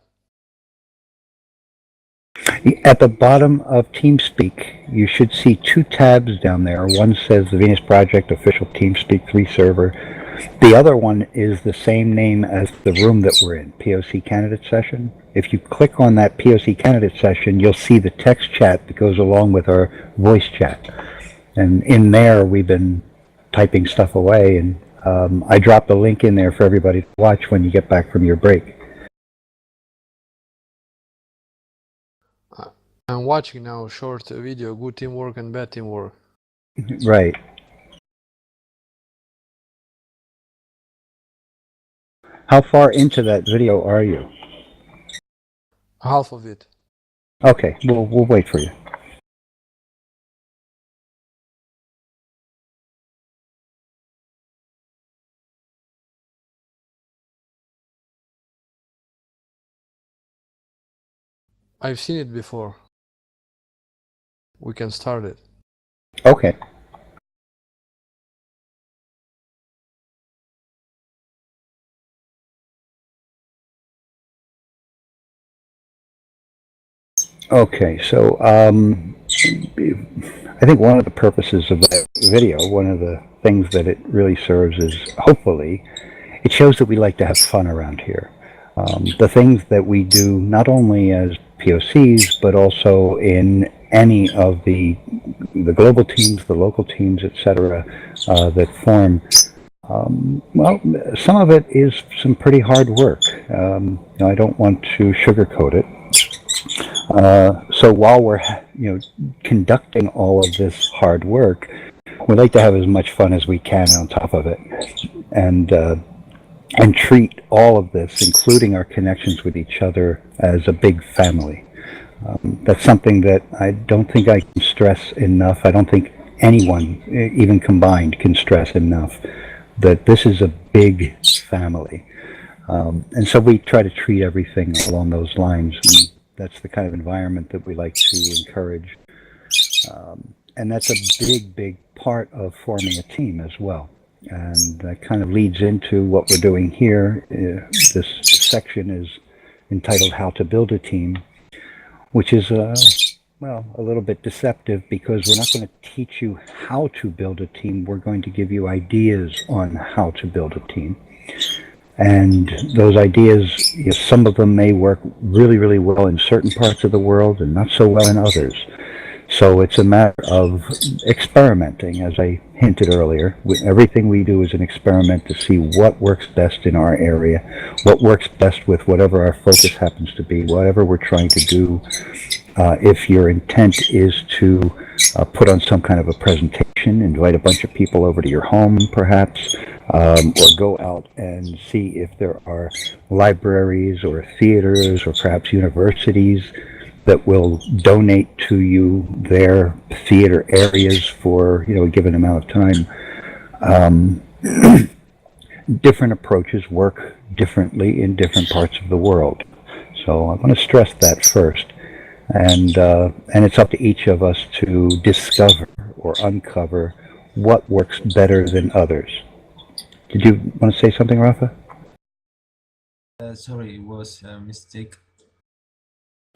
At the bottom of TeamSpeak, you should see two tabs down there. One says the Venus Project Official TeamSpeak 3 server. The other one is the same name as the room that we're in, POC Candidate Session. If you click on that POC Candidate Session, you'll see the text chat that goes along with our voice chat. And in there, we've been typing stuff away, and I dropped a link in there for everybody to watch when you get back from your break. I'm watching now a short video, good teamwork and bad teamwork. Right. How far into that video are you? Half of it. Okay, we'll wait for you. I've seen it before. We can start it. Okay. Okay, so I think one of the purposes of that video, one of the things that it really serves is, hopefully, it shows that we like to have fun around here. The things that we do, not only as POCs, but also in any of the global teams, the local teams, etc., that form. Well, some of it is some pretty hard work. I don't want to sugarcoat it. So while we're, conducting all of this hard work, we like to have as much fun as we can on top of it, and treat all of this, including our connections with each other, as a big family. That's something that I don't think I can stress enough. I don't think anyone, even combined, can stress enough that this is a big family. And so we try to treat everything along those lines. And that's the kind of environment that we like to encourage. And that's a big, big part of forming a team as well. And that kind of leads into what we're doing here. This section is entitled How to Build a Team, which is, a little bit deceptive, because we're not going to teach you how to build a team. We're going to give you ideas on how to build a team. And those ideas, some of them may work really, really well in certain parts of the world and not so well in others. So it's a matter of experimenting, as I hinted earlier. Everything we do is an experiment to see what works best in our area, what works best with whatever our focus happens to be, whatever we're trying to do. If your intent is to put on some kind of a presentation, invite a bunch of people over to your home, perhaps, or go out and see if there are libraries or theaters or perhaps universities that will donate to you their theater areas for a given amount of time. Different approaches work differently in different parts of the world. So I want to stress that first. And it's up to each of us to discover or uncover what works better than others. Did you want to say something, Rafa? Sorry, it was a mistake.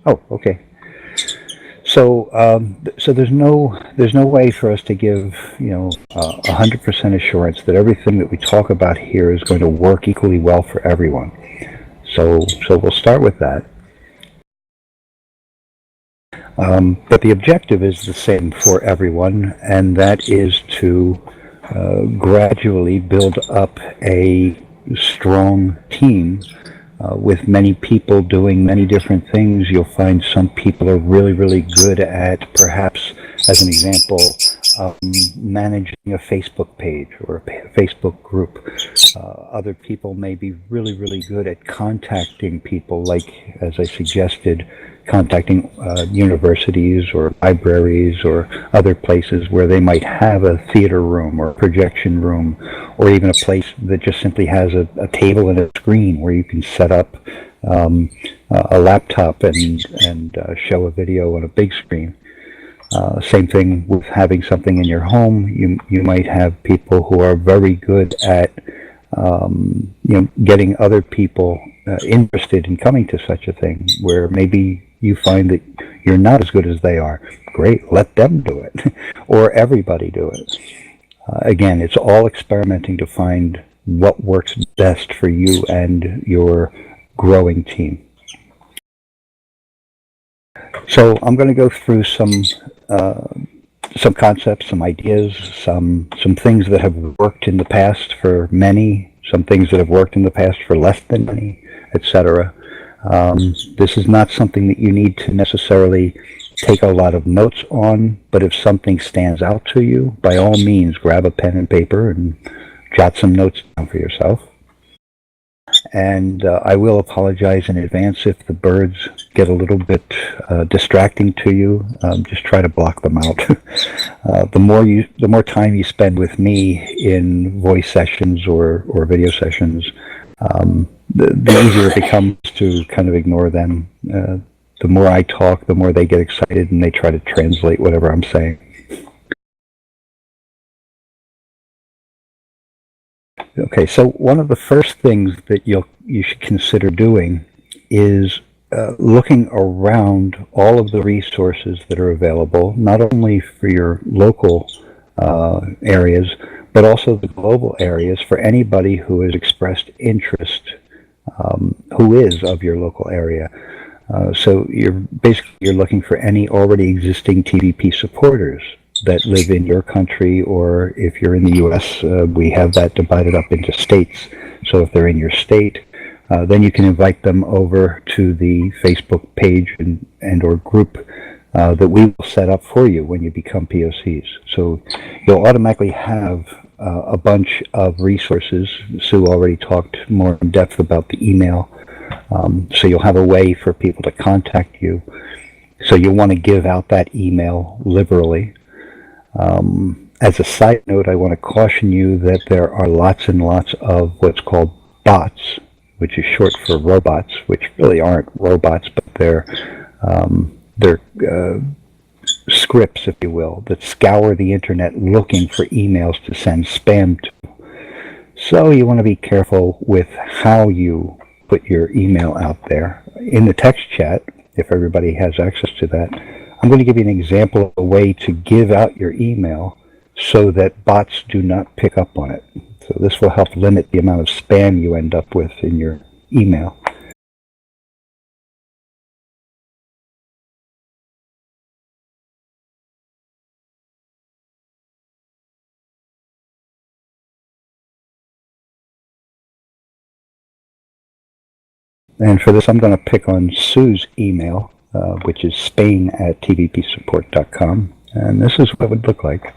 Oh, okay. So, so there's no way for us to give 100% assurance that everything that we talk about here is going to work equally well for everyone. So we'll start with that. But the objective is the same for everyone, and that is to gradually build up a strong team with many people doing many different things. You'll find some people are really, really good at, perhaps, as an example, managing a Facebook page or a Facebook group. Other people may be really, really good at contacting people, like, as I suggested, contacting universities or libraries or other places where they might have a theater room or a projection room, or even a place that just simply has a table and a screen where you can set up a laptop and show a video on a big screen. Same thing with having something in your home. You might have people who are very good at getting other people interested in coming to such a thing, where maybe you find that you're not as good as they are. Great, let them do it, or everybody do it. Again, it's all experimenting to find what works best for you and your growing team. So I'm going to go through some concepts, some ideas, some things that have worked in the past for many, some things that have worked in the past for less than many, etc. This is not something that you need to necessarily take a lot of notes on, but if something stands out to you, by all means, grab a pen and paper and jot some notes down for yourself. And I will apologize in advance if the birds get a little bit distracting to you. Just try to block them out. The more time you spend with me in voice sessions or video sessions, the easier it becomes to kind of ignore them. The more I talk, the more they get excited and they try to translate whatever I'm saying. Okay, so one of the first things that you should consider doing is looking around all of the resources that are available, not only for your local areas, but also the global areas for anybody who has expressed interest, who is of your local area. So you're looking for any already existing TVP supporters that live in your country, or if you're in the U.S., we have that divided up into states. So if they're in your state, then you can invite them over to the Facebook page and or group that we will set up for you when you become POCs. So you'll automatically have a bunch of resources. Sue already talked more in depth about the email. So you'll have a way for people to contact you. So you'll want to give out that email liberally. As a side note, I want to caution you that there are lots and lots of what's called bots, which is short for robots, which really aren't robots, but they're scripts, if you will, that scour the internet looking for emails to send spam to. So you want to be careful with how you put your email out there. In the text chat, if everybody has access to that, I'm going to give you an example of a way to give out your email so that bots do not pick up on it. So this will help limit the amount of spam you end up with in your email. And for this, I'm going to pick on Sue's email, which is spain@tvpsupport.com. And this is what it would look like.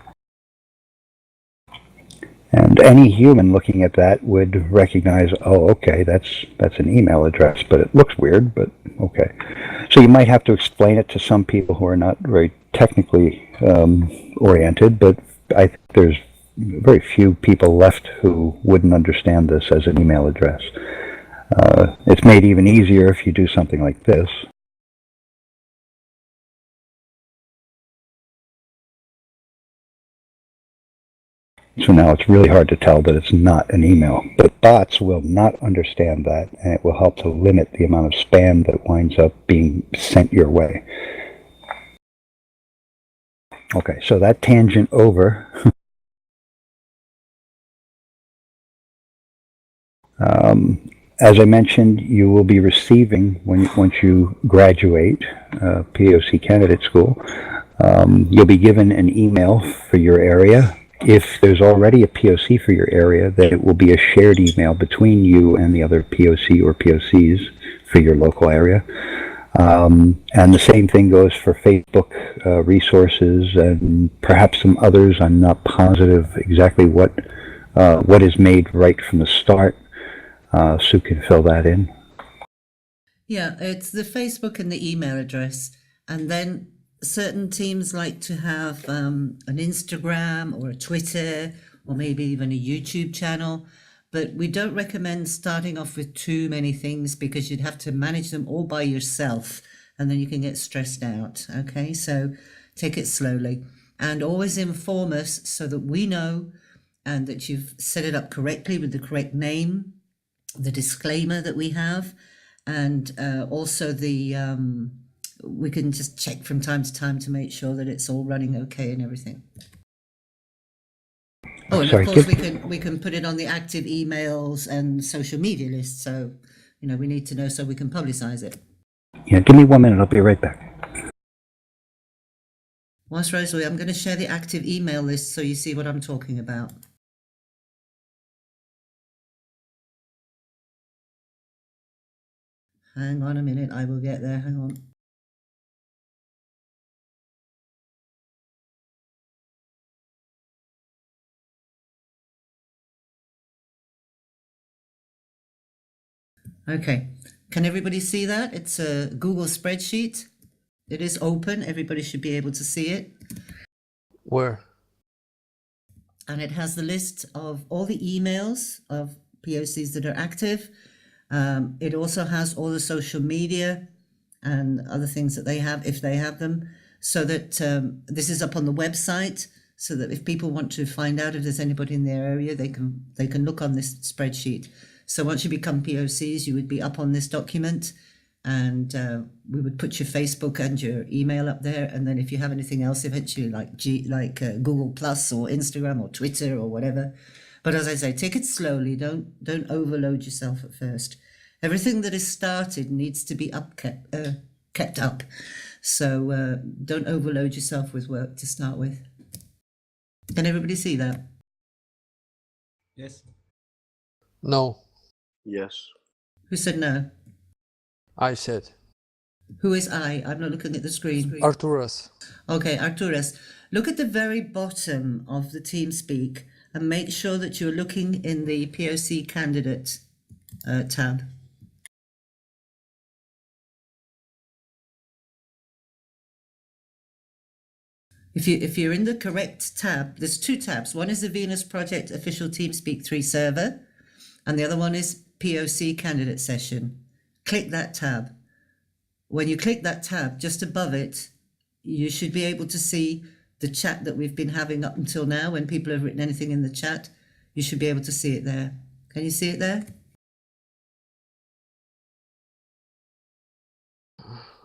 And any human looking at that would recognize, oh, okay, that's an email address, but it looks weird, but okay. So you might have to explain it to some people who are not very technically oriented, but I think there's very few people left who wouldn't understand this as an email address. It's made even easier if you do something like this. So now it's really hard to tell that it's not an email. But bots will not understand that, and it will help to limit the amount of spam that winds up being sent your way. Okay, so that tangent over. As I mentioned, you will be receiving, once you graduate POC candidate school, you'll be given an email for your area. If there's already a POC for your area, then it will be a shared email between you and the other POC or POCs for your local area. And the same thing goes for Facebook resources and perhaps some others. I'm not positive exactly what is made right from the start. Sue can fill that in. Yeah, it's the Facebook and the email address. And then certain teams like to have an Instagram or a Twitter or maybe even a YouTube channel. But we don't recommend starting off with too many things because you'd have to manage them all by yourself and then you can get stressed out. Okay, so take it slowly and always inform us so that we know and that you've set it up correctly with the correct name, the disclaimer that we have, and also the we can just check from time to time to make sure that it's all running okay and everything. Oh, and Sorry, of course we can put it on the active emails and social media list. So, you know, we need to know so we can publicize it. Yeah, give me 1 minute. I'll be right back. Whilst Rosalie, I'm going to share the active email list so you see what I'm talking about. Hang on a minute, I will get there. Hang on. Okay, can everybody see that? It's a Google spreadsheet. It is open, everybody should be able to see it. Where? And it has the list of all the emails of POCs that are active. It also has all the social media and other things that they have, if they have them, so that this is up on the website, so that if people want to find out if there's anybody in their area, they can look on this spreadsheet. So once you become POCs, you would be up on this document, and we would put your Facebook and your email up there. And then if you have anything else eventually, like Google Plus or Instagram or Twitter or whatever. But as I say, take it slowly. Don't overload yourself at first. Everything that is started needs to be kept up. So don't overload yourself with work to start with. Can everybody see that? Yes. No, Yes. Who said no? I said. Who is I? I'm not looking at the screen. Arturas. Okay, Arturas, look at the very bottom of the TeamSpeak and make sure that you're looking in the POC candidate tab. If you're in the correct tab, there's two tabs. One is the Venus Project Official TeamSpeak 3 server, and the other one is POC candidate session. Click that tab. When you click that tab, just above it, you should be able to see the chat that we've been having up until now. When people have written anything in the chat, you should be able to see it there. Can you see it there?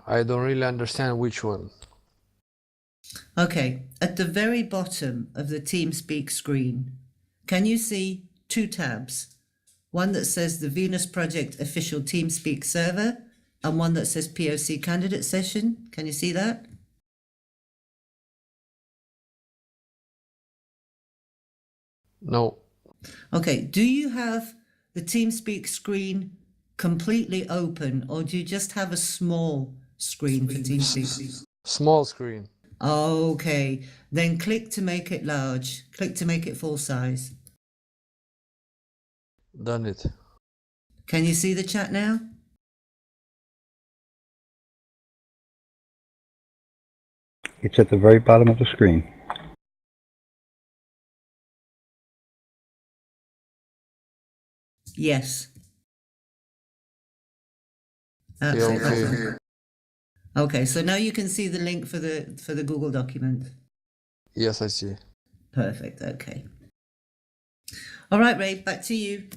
I don't really understand which one. Okay, at the very bottom of the TeamSpeak screen, can you see two tabs? One that says the Venus Project Official TeamSpeak server and one that says POC candidate session. Can you see that? No. Okay, do you have the TeamSpeak screen completely open or do you just have a small screen for TeamSpeak? Small screen. Okay, then click to make it large. Click to make it full size. Done it. Can you see the chat now? It's at the very bottom of the screen. Yes. Yeah, That's it. okay. Okay, so now you can see the link for the Google document. Yes, I see. Perfect. Okay. All right, Ray, back to you.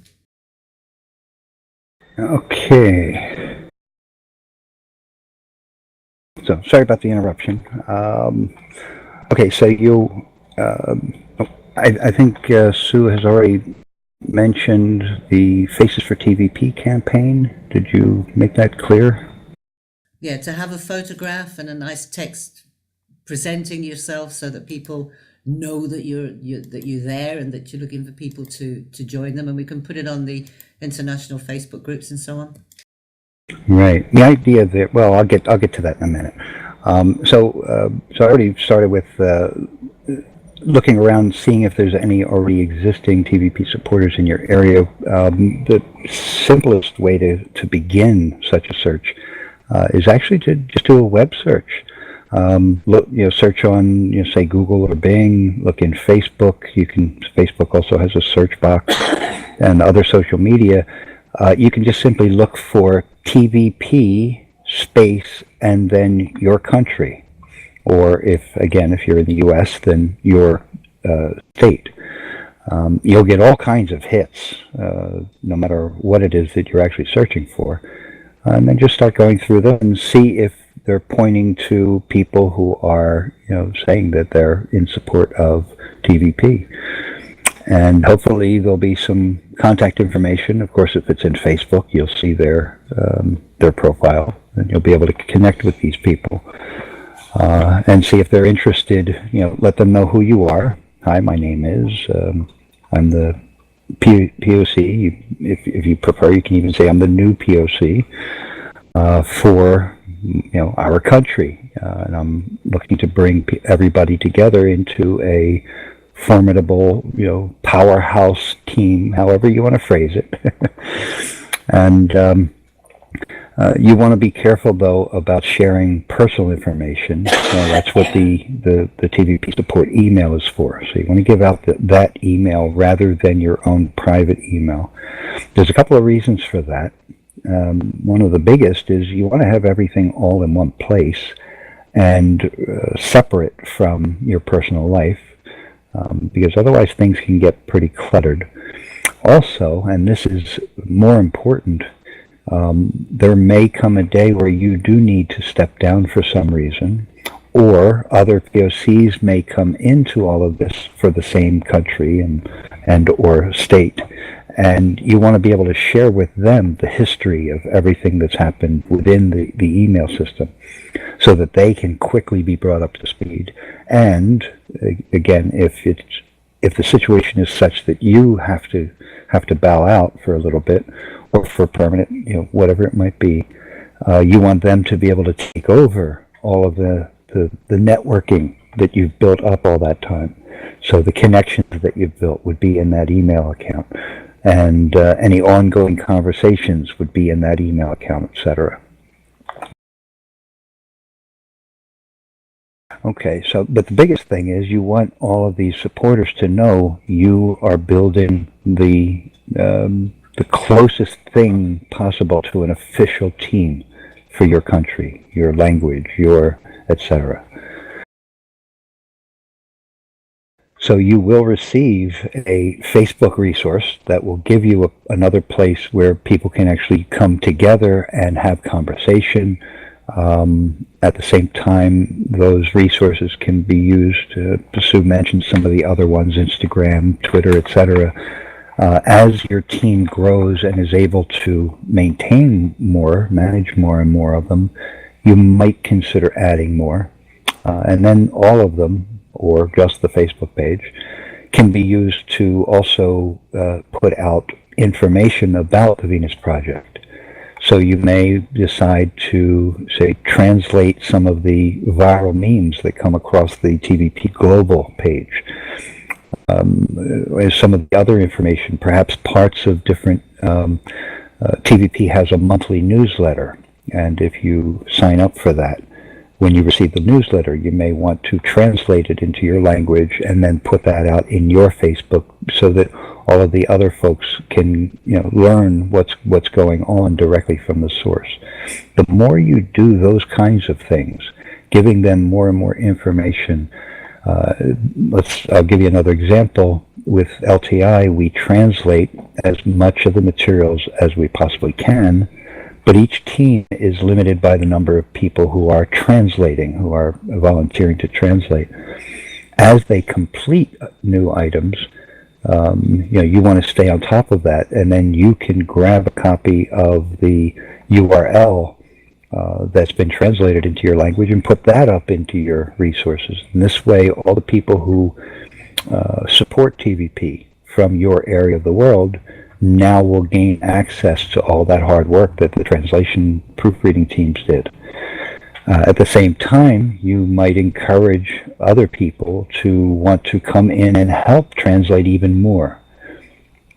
Okay. So sorry about the interruption. Okay, so I think Sue has already mentioned the Faces for TVP campaign. Did you make that clear? Yeah, to have a photograph and a nice text presenting yourself so that people know that you're there and that you're looking for people to join them, and we can put it on the international Facebook groups and so on. Right. The idea that, well, I'll get to that in a minute. So I already started with looking around, seeing if there's any already existing TVP supporters in your area. The simplest way to begin such a search is actually to just do a web search. Look, search on, say Google or Bing. Look in Facebook. Facebook also has a search box, and other social media. You can just simply look for TVP space and then your country, or if you're in the U.S., then your state. You'll get all kinds of hits, no matter what it is that you're actually searching for, and then just start going through them and see if they're pointing to people who are, saying that they're in support of TVP. And hopefully there'll be some contact information. Of course, if it's in Facebook, you'll see their profile, and you'll be able to connect with these people and see if they're interested. Let them know who you are. Hi, my name is. I'm the POC. If you prefer, you can even say I'm the new POC for our country, and I'm looking to bring everybody together into a formidable, powerhouse team, however you want to phrase it. And you want to be careful, though, about sharing personal information. That's what the TVP support email is for. So you want to give out that email rather than your own private email. There's a couple of reasons for that. One of the biggest is you want to have everything all in one place and separate from your personal life. Because otherwise things can get pretty cluttered. Also, and this is more important, there may come a day where you do need to step down for some reason, or other POCs may come into all of this for the same country and or state, and you want to be able to share with them the history of everything that's happened within the email system, so that they can quickly be brought up to speed. And again, if the situation is such that you have to bow out for a little bit, or for permanent, whatever it might be, you want them to be able to take over all of the networking that you've built up all that time. So the connections that you've built would be in that email account, and any ongoing conversations would be in that email account, etc. Okay, but the biggest thing is you want all of these supporters to know you are building the closest thing possible to an official team for your country, your language, your etc. So you will receive a Facebook resource that will give you another place where people can actually come together and have conversation. At the same time, those resources can be used, Sue mentioned some of the other ones, Instagram, Twitter, etc. As your team grows and is able to maintain more, manage more and more of them, you might consider adding more. And then all of them, or just the Facebook page, can be used to also put out information about the Venus Project. So you may decide to, say, translate some of the viral memes that come across the TVP Global page. Some of the other information, perhaps parts of different, TVP has a monthly newsletter, and if you sign up for that, when you receive the newsletter, you may want to translate it into your language and then put that out in your Facebook so that all of the other folks can, learn what's going on directly from the source. The more you do those kinds of things, giving them more and more information. I'll give you another example. With LTI, we translate as much of the materials as we possibly can, but each team is limited by the number of people who are translating, who are volunteering to translate. As they complete new items, you want to stay on top of that, and then you can grab a copy of the URL that's been translated into your language and put that up into your resources. And this way, all the people who support TVP from your area of the world, now will gain access to all that hard work that the translation proofreading teams did. At the same time, you might encourage other people to want to come in and help translate even more.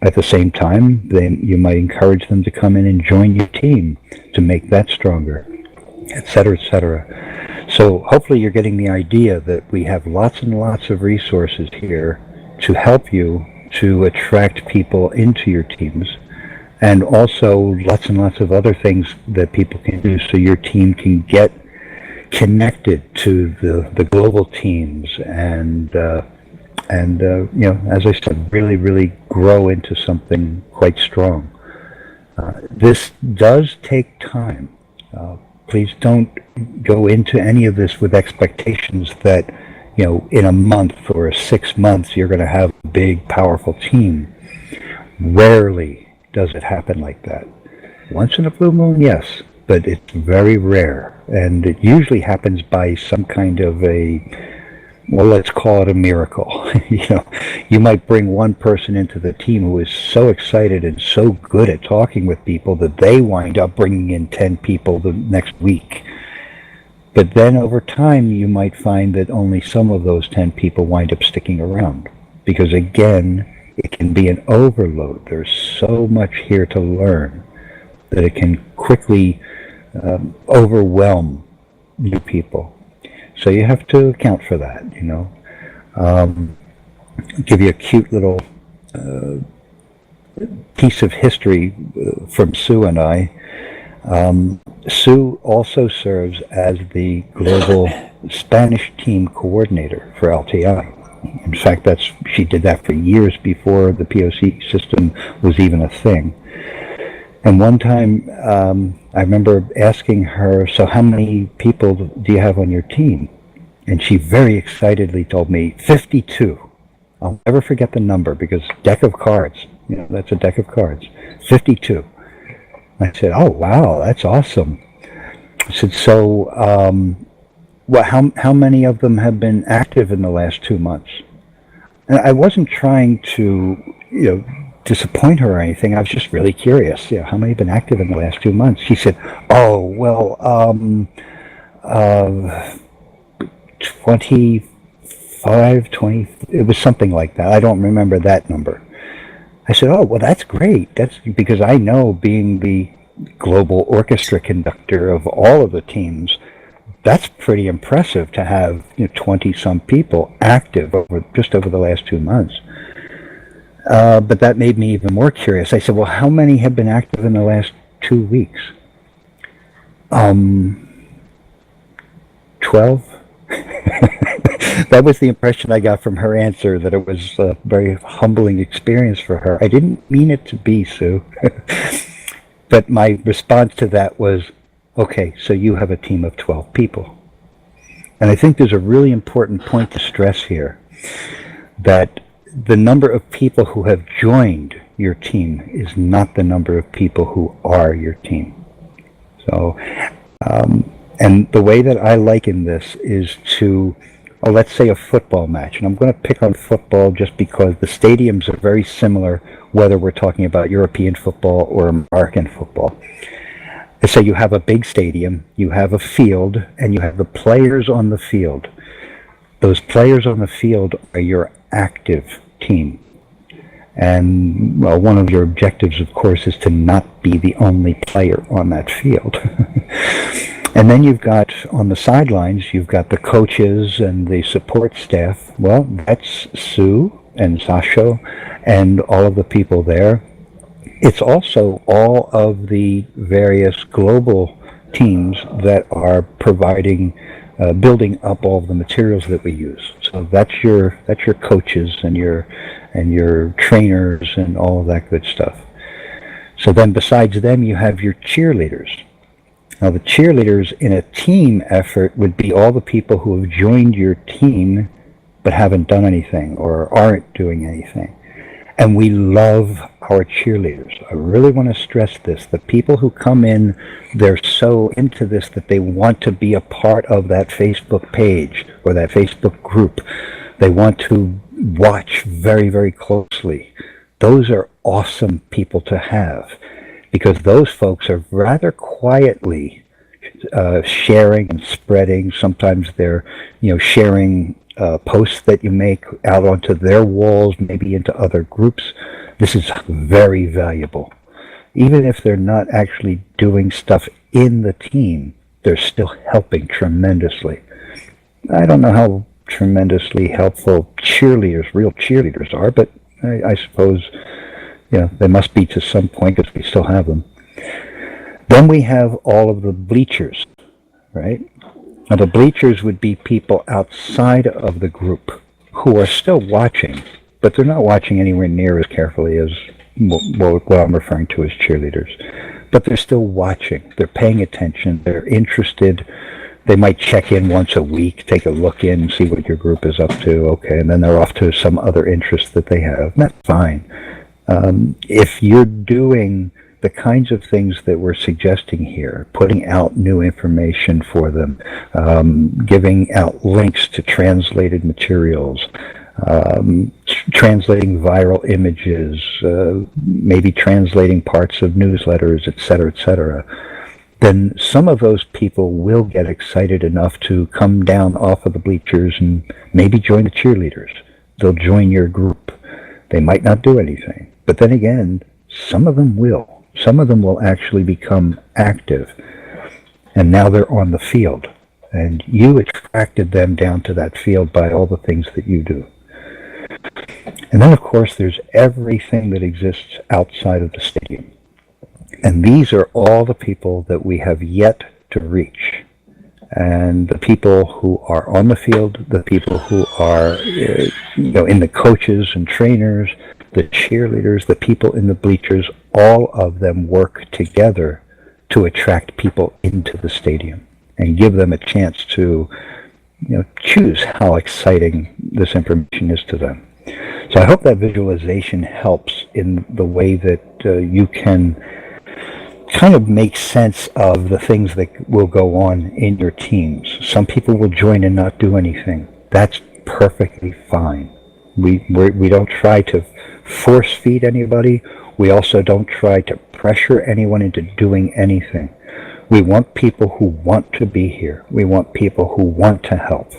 At the same time, then you might encourage them to come in and join your team to make that stronger, et cetera, et cetera. So hopefully you're getting the idea that we have lots and lots of resources here to help you to attract people into your teams, and also lots and lots of other things that people can do so your team can get connected to the global teams and you know, as I said, really grow into something quite strong. This does take time. Please don't go into any of this with expectations that, you know, in a month or 6 months you're going to have a big, powerful team. Rarely does it happen like that. Once in a blue moon, yes, but it's very rare, and it usually happens by some kind of a, well, let's call it a miracle. You know, you might bring one person into the team who is so excited and so good at talking with people that they wind up bringing in 10 people the next week. But then over time, you might find that only some of those 10 people wind up sticking around. Because again, it can be an overload. There's so much here to learn that it can quickly overwhelm new people. So you have to account for that, you know. Give you a cute little piece of history from Sue and I. Sue also serves as the global Spanish team coordinator for LTI. In fact, she did that for years before the POC system was even a thing. And one time, I remember asking her, so how many people do you have on your team? And she very excitedly told me, 52. I'll never forget the number because deck of cards, you know, that's a deck of cards, 52. I said, oh, wow, that's awesome. I said, so well, how many of them have been active in the last 2 months? And I wasn't trying to, you know, disappoint her or anything. I was just really curious, you know, how many have been active in the last 2 months? She said, oh, well, 25, 20, it was something like that. I don't remember that number. I said, oh, well, that's great. That's because I know, being the global orchestra conductor of all of the teams, that's pretty impressive to have, you know, 20-some people active just over the last 2 months. But that made me even more curious. I said, well, how many have been active in the last 2 weeks? 12? That was the impression I got from her answer, that it was a very humbling experience for her. I didn't mean it to be, Sue. But my response to that was, okay, so you have a team of 12 people. And I think there's a really important point to stress here, that the number of people who have joined your team is not the number of people who are your team. So, and the way that I liken this is to, let's say a football match. And I'm going to pick on football just because the stadiums are very similar, whether we're talking about European football or American football. So you have a big stadium, you have a field, and you have the players on the field. Those players on the field are your active team. And, well, one of your objectives, of course, is to not be the only player on that field. And then you've got, on the sidelines, you've got the coaches and the support staff. Well, that's Sue and Sasho and all of the people there. It's also all of the various global teams that are providing, building up all of the materials that we use. So that's your coaches and your trainers and all of that good stuff. So then besides them, you have your cheerleaders. Now the cheerleaders in a team effort would be all the people who have joined your team but haven't done anything or aren't doing anything. And we love our cheerleaders. I really want to stress this. The people who come in, they're so into this that they want to be a part of that Facebook page or that Facebook group. They want to watch very, very closely. those are awesome people to have, because those folks are rather quietly sharing and spreading. Sometimes they're, sharing posts that you make out onto their walls, maybe into other groups. This is very valuable. Even if they're not actually doing stuff in the team, they're still helping tremendously. I don't know how tremendously helpful real cheerleaders are, but I suppose, they must be to some point, because we still have them. Then we have all of the bleachers, right? Now, the bleachers would be people outside of the group who are still watching, but they're not watching anywhere near as carefully as what I'm referring to as cheerleaders. But they're still watching. They're paying attention. They're interested. They might check in once a week, take a look in, and see what your group is up to. Okay, and then they're off to some other interest that they have. And that's fine. If you're doing the kinds of things that we're suggesting here, putting out new information for them, giving out links to translated materials, translating viral images, maybe translating parts of newsletters, etc., then some of those people will get excited enough to come down off of the bleachers and maybe join the cheerleaders. They'll join your group. They might not do anything. But then again, some of them will. Some of them will actually become active. And now they're on the field. And you attracted them down to that field by all the things that you do. And then, of course, there's everything that exists outside of the stadium. And these are all the people that we have yet to reach. And the people who are on the field, the people who are in the coaches and trainers, the cheerleaders, the people in the bleachers, all of them work together to attract people into the stadium and give them a chance to choose how exciting this information is to them. So I hope that visualization helps in the way that you can kind of make sense of the things that will go on in your teams. Some people will join and not do anything. That's perfectly fine. We don't try to force feed anybody. We also don't try to pressure anyone into doing anything. We want people who want to be here. We want people who want to help.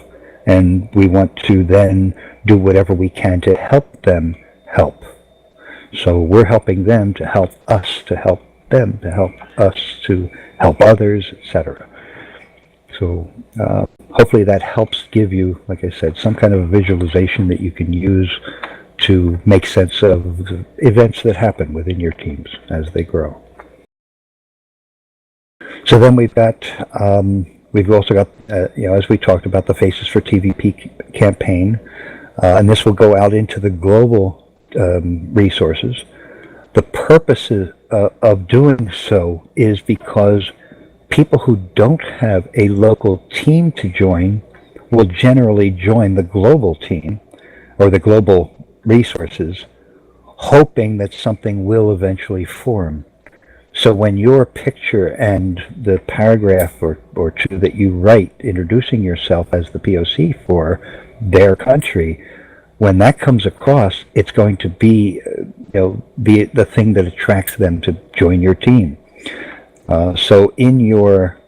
And we want to then do whatever we can to help them help. So we're helping them to help us to help them, to help us to help others, etc. So hopefully that helps give you, like I said, some kind of a visualization that you can use to make sense of the events that happen within your teams as they grow. So then we've also got, as we talked about, the Faces for TVP campaign, and this will go out into the global resources. The purpose of doing so is because people who don't have a local team to join will generally join the global team or the global resources, hoping that something will eventually form. So when your picture and the paragraph or two that you write introducing yourself as the POC for their country, when that comes across, it's going to be the thing that attracts them to join your team. So in your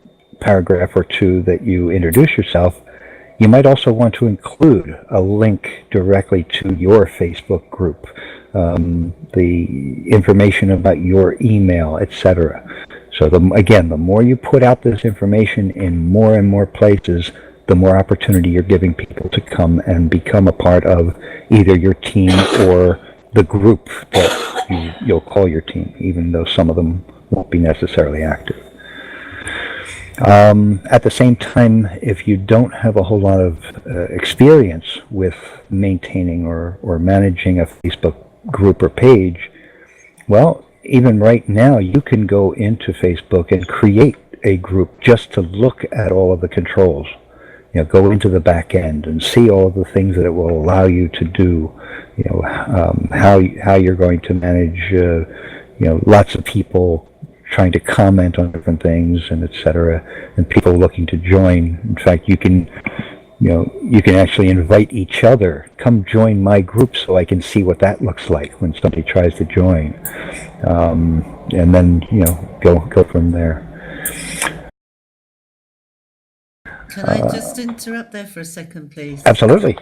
paragraph or two that you introduce yourself, you might also want to include a link directly to your Facebook group, the information about your email, etc. So again, the more you put out this information in more and more places, the more opportunity you're giving people to come and become a part of either your team or the group that you'll call your team, even though some of them won't be necessarily active. At the same time, if you don't have a whole lot of experience with maintaining or managing a Facebook group or page, well, even right now, you can go into Facebook and create a group just to look at all of the controls. Go into the back end and see all of the things that it will allow you to do. How you're going to manage, lots of people trying to comment on different things and etc. and people looking to join. In fact, you can you can actually invite each other. Come join my group so I can see what that looks like when somebody tries to join. And then, go from there. Can I just interrupt there for a second, please? Absolutely.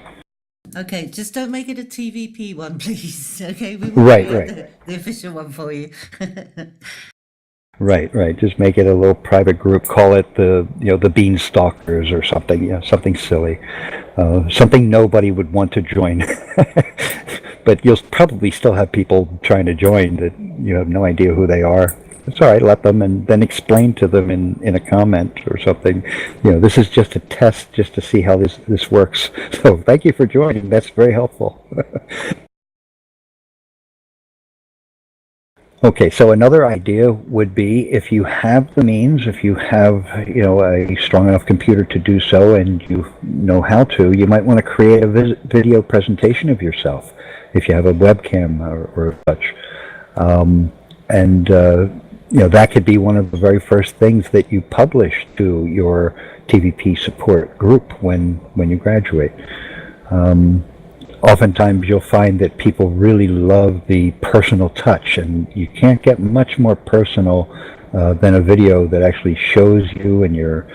Okay, just don't make it a TVP one, please. Okay, we will Right, create right. the official one for you. Right. Just make it a little private group. Call it the Beanstalkers or something. Something silly, something nobody would want to join. But you'll probably still have people trying to join that you have no idea who they are. It's all right. Let them, and then explain to them in a comment or something. This is just a test, just to see how this works. So thank you for joining. That's very helpful. Okay, so another idea would be, if you have the means, if you have, a strong enough computer to do so, and you know how to, you might want to create a video presentation of yourself, if you have a webcam or such. That could be one of the very first things that you publish to your TVP support group when you graduate. Oftentimes you'll find that people really love the personal touch, and you can't get much more personal than a video that actually shows you and your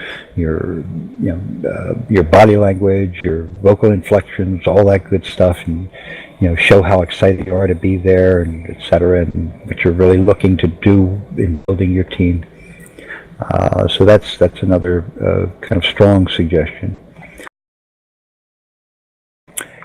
body language, your vocal inflections, all that good stuff, and show how excited you are to be there, and etc., and what you're really looking to do in building your team. So that's another kind of strong suggestion.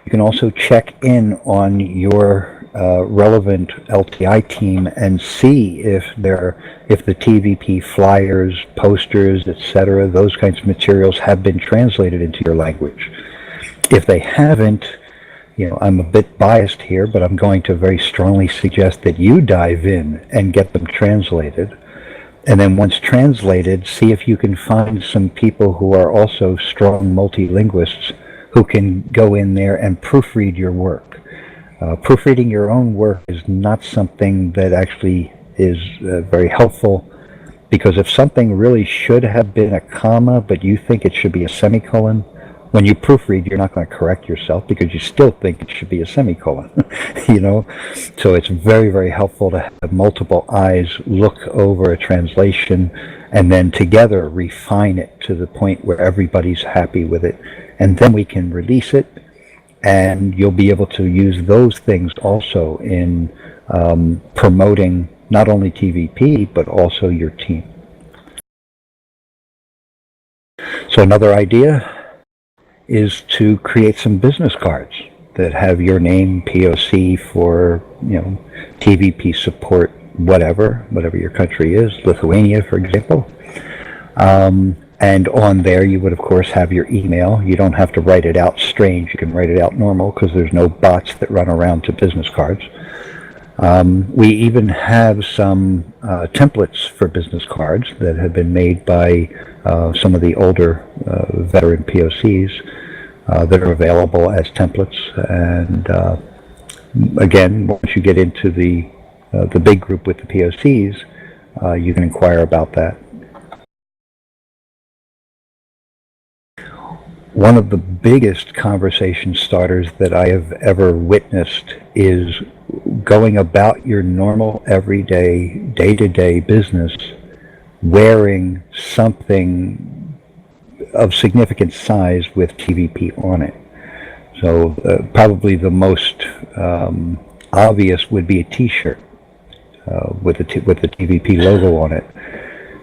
You can also check in on your relevant LTI team and see if the TVP flyers, posters, etc., those kinds of materials have been translated into your language. If they haven't, I'm a bit biased here, but I'm going to very strongly suggest that you dive in and get them translated. And then once translated, see if you can find some people who are also strong multilinguists who can go in there and proofread your work. Proofreading your own work is not something that actually is very helpful, because if something really should have been a comma, but you think it should be a semicolon, when you proofread, you're not going to correct yourself because you still think it should be a semicolon. So it's very, very helpful to have multiple eyes look over a translation and then together refine it to the point where everybody's happy with it. And then we can release it, and you'll be able to use those things also in promoting not only TVP, but also your team. So another idea is to create some business cards that have your name, POC for, TVP support, whatever your country is, Lithuania, for example. And on there, you would, of course, have your email. You don't have to write it out strange. You can write it out normal, because there's no bots that run around to business cards. We even have some templates for business cards that have been made by some of the older veteran POCs that are available as templates. And again, once you get into the big group with the POCs, you can inquire about that. One of the biggest conversation starters that I have ever witnessed is going about your normal, everyday, day-to-day business wearing something of significant size with TVP on it. So probably the most obvious would be a T-shirt with the TVP logo on it.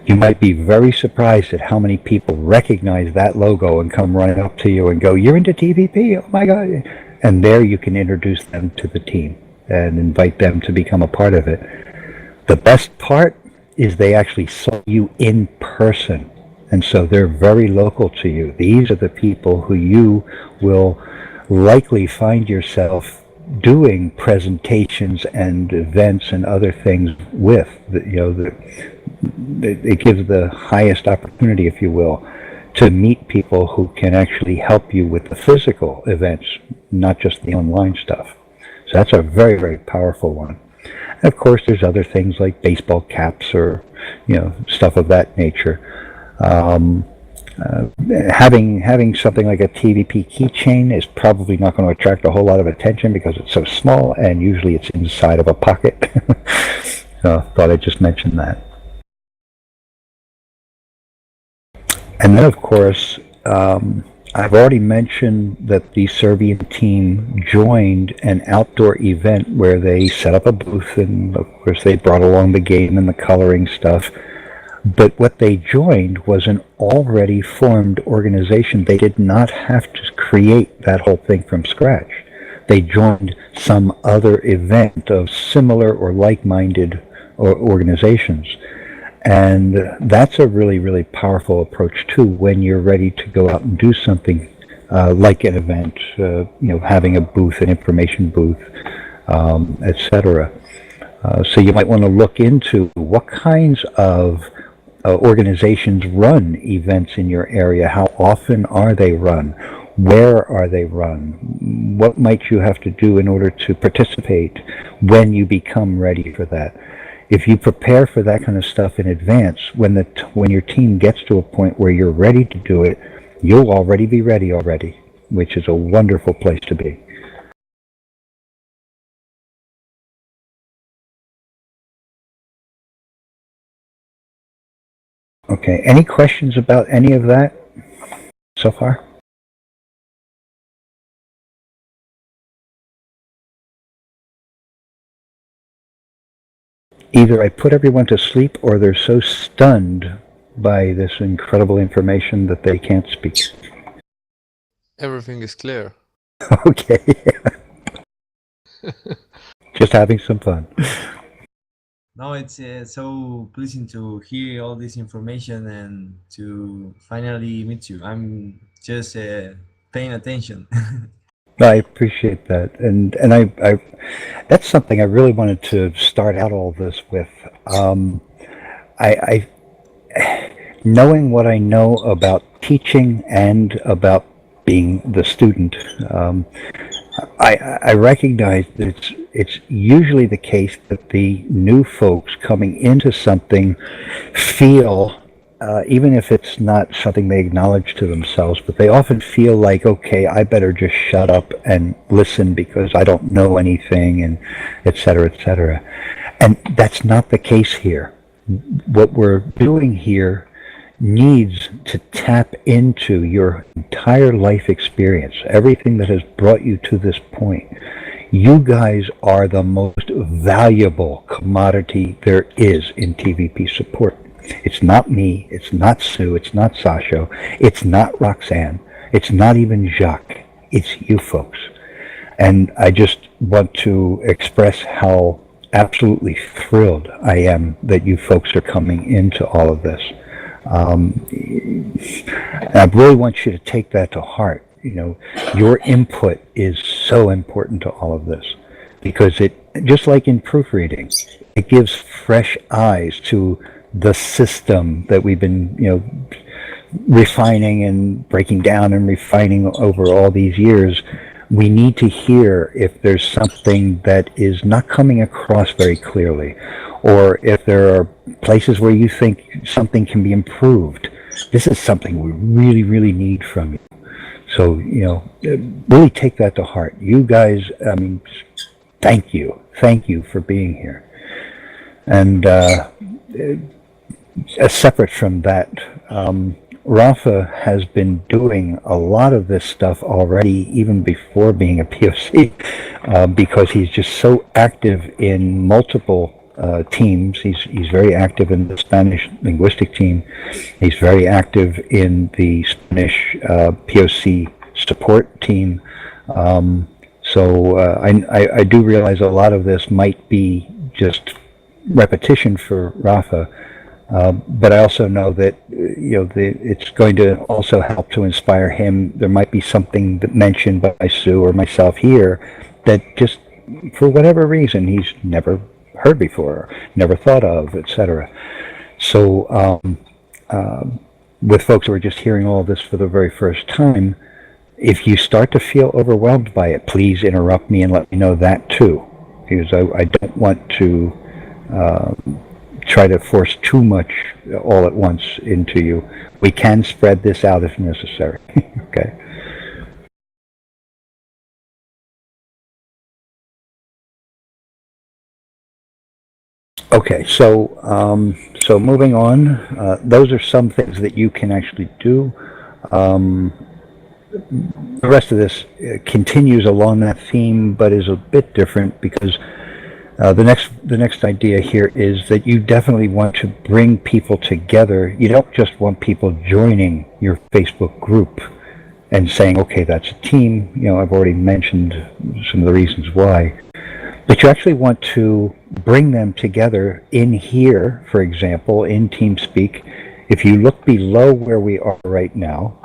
You might be very surprised at how many people recognize that logo and come running up to you and go, "You're into TVP? Oh my God." And there you can introduce them to the team and invite them to become a part of it. The best part is they actually saw you in person. And so they're very local to you. These are the people who you will likely find yourself doing presentations and events and other things with. It gives the highest opportunity, if you will, to meet people who can actually help you with the physical events, not just the online stuff. So that's a very, very powerful one. And of course, there's other things like baseball caps or stuff of that nature. having something like a TVP keychain is probably not going to attract a whole lot of attention because it's so small, and usually it's inside of a pocket. So thought I'd just mention that. And then, of course, I've already mentioned that the Serbian team joined an outdoor event where they set up a booth, and of course they brought along the game and the coloring stuff. But what they joined was an already formed organization. They did not have to create that whole thing from scratch. They joined some other event of similar or like-minded organizations. And that's a really, really powerful approach too when you're ready to go out and do something like an event, having a booth, an information booth, etc. So you might want to look into what kinds of organizations run events in your area. How often are they run? Where are they run? What might you have to do in order to participate when you become ready for that? If you prepare for that kind of stuff in advance, when your team gets to a point where you're ready to do it, you'll already be ready already, which is a wonderful place to be. Okay, any questions about any of that so far? Either I put everyone to sleep or they're so stunned by this incredible information that they can't speak. Everything is clear. Okay. Just having some fun. No, it's so pleasing to hear all this information and to finally meet you. I'm just paying attention. I appreciate that, and I that's something I really wanted to start out all this with. I knowing what I know about teaching and about being the student, I recognize that it's usually the case that the new folks coming into something feel, even if it's not something they acknowledge to themselves, but they often feel like, okay, I better just shut up and listen because I don't know anything, and et cetera, et cetera. And that's not the case here. What we're doing here needs to tap into your entire life experience, everything that has brought you to this point. You guys are the most valuable commodity there is in TVP support. It's not me, it's not Sue, it's not Sasha, it's not Roxanne, it's not even Jacques, it's you folks. And I just want to express how absolutely thrilled I am that you folks are coming into all of this. I really want you to take that to heart. Your input is so important to all of this, because it, just like in proofreading, it gives fresh eyes to the system that we've been, refining and breaking down and refining over all these years. We need to hear if there's something that is not coming across very clearly, or if there are places where you think something can be improved. This is something we really, really need from you. So, really take that to heart. You guys, thank you. Thank you for being here. And separate from that, Rafa has been doing a lot of this stuff already, even before being a POC, because he's just so active in multiple teams. He's very active in the Spanish linguistic team. He's very active in the Spanish POC support team. So I do realize a lot of this might be just repetition for Rafa. But I also know that it's going to also help to inspire him. There might be something that mentioned by Sue or myself here that just, for whatever reason, he's never heard before, never thought of, etc. So with folks who are just hearing all this for the very first time, if you start to feel overwhelmed by it, please interrupt me and let me know that too, because I don't want to try to force too much all at once into you. We can spread this out if necessary. Okay. Okay, so moving on, those are some things that you can actually do. The rest of this continues along that theme, but is a bit different because the next idea here is that you definitely want to bring people together. You don't just want people joining your Facebook group and saying, okay, that's a team. You know, I've already mentioned some of the reasons why. But you actually want to bring them together in here, for example, in TeamSpeak. If you look below where we are right now,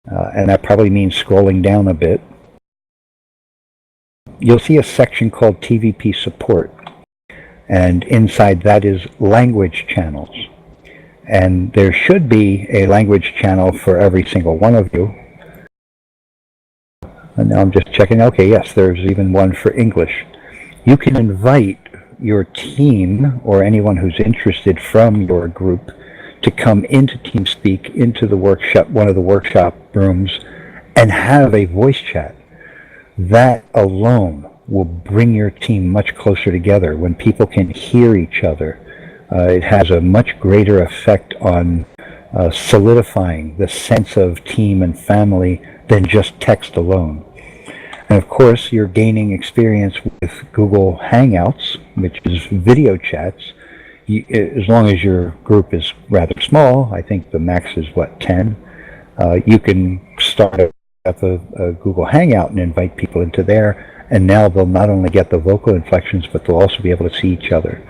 and that probably means scrolling down a bit, you'll see a section called TVP Support. And inside that is language channels. And there should be a language channel for every single one of you. And now I'm just checking. Okay, yes, there's even one for English. You can invite your team or anyone who's interested from your group to come into TeamSpeak, into the workshop, one of the workshop rooms, and have a voice chat. That alone will bring your team much closer together. When people can hear each other, it has a much greater effect on solidifying the sense of team and family than just text alone. And of course, you're gaining experience with Google Hangouts, which is video chats. As long as your group is rather small, I think the max is, 10? You can start up a Google Hangout and invite people into there, and now they'll not only get the vocal inflections, but they'll also be able to see each other.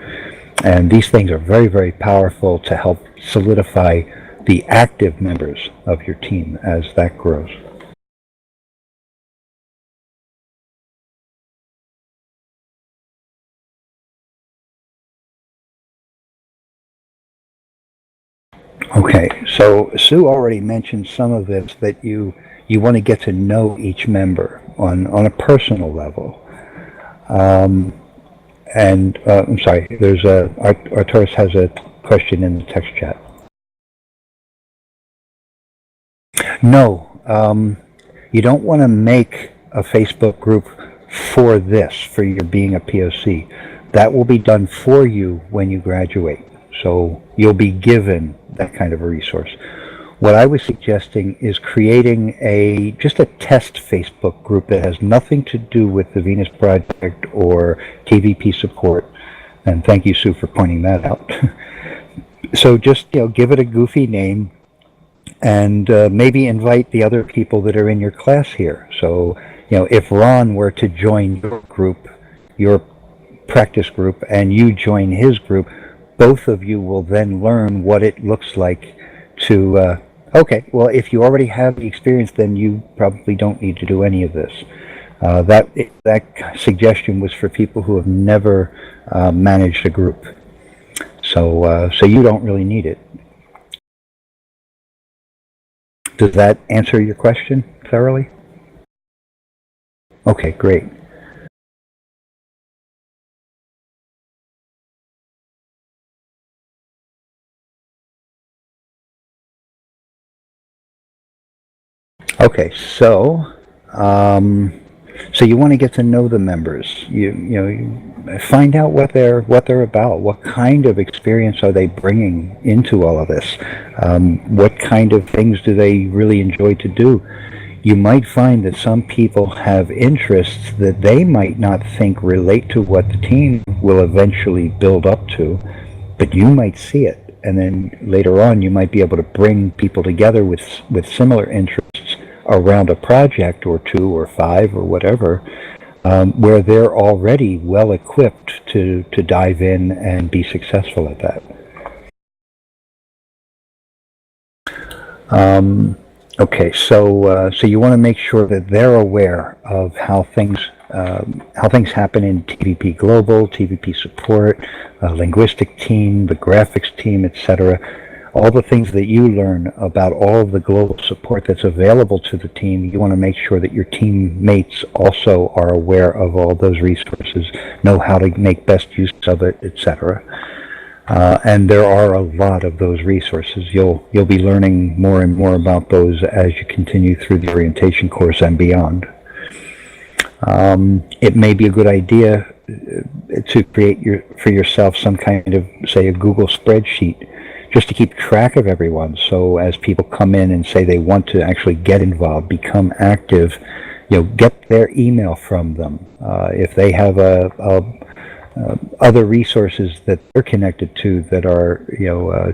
And these things are very, very powerful to help solidify the active members of your team as that grows. Okay, so Sue already mentioned some of this, that you want to get to know each member on a personal level. I'm sorry, there's Arturus has a question in the text chat. No, you don't want to make a Facebook group for this, for your being a POC. That will be done for you when you graduate. So you'll be given that kind of a resource. What I was suggesting is creating just a test Facebook group that has nothing to do with the Venus Project or TVP support. And thank you, Sue, for pointing that out. So just, give it a goofy name and maybe invite the other people that are in your class here. So, if Ron were to join your group, your practice group, and you join his group, both of you will then learn what it looks like to, okay, well, if you already have the experience, then you probably don't need to do any of this. That suggestion was for people who have never managed a group. So you don't really need it. Does that answer your question thoroughly? Okay, great. Okay, so you want to get to know the members. You find out what they're about. What kind of experience are they bringing into all of this? What kind of things do they really enjoy to do? You might find that some people have interests that they might not think relate to what the team will eventually build up to, but you might see it, and then later on you might be able to bring people together with similar interests around a project or 2 or 5 or whatever, where they're already well equipped to dive in and be successful at that. Okay, so you want to make sure that they're aware of how things happen in TVP Global, TVP Support, linguistic team, the graphics team, etc. All the things that you learn about all of the global support that's available to the team, you want to make sure that your teammates also are aware of all those resources, know how to make best use of it, etc. And there are a lot of those resources. You'll be learning more and more about those as you continue through the orientation course and beyond. It may be a good idea to create for yourself some kind of, say, a Google spreadsheet, just to keep track of everyone. So as people come in and say they want to actually get involved, become active, get their email from them. If they have other resources that they're connected to that are,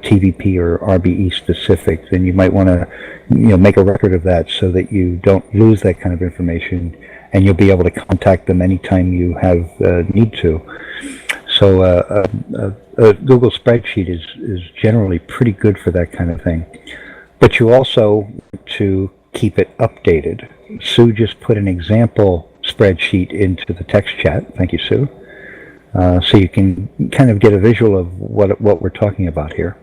TVP or RBE specific, then you might want to, make a record of that so that you don't lose that kind of information, and you'll be able to contact them anytime you have need to. So a Google spreadsheet is generally pretty good for that kind of thing. But you also want to keep it updated. Sue just put an example spreadsheet into the text chat. Thank you, Sue. So you can kind of get a visual of what we're talking about here.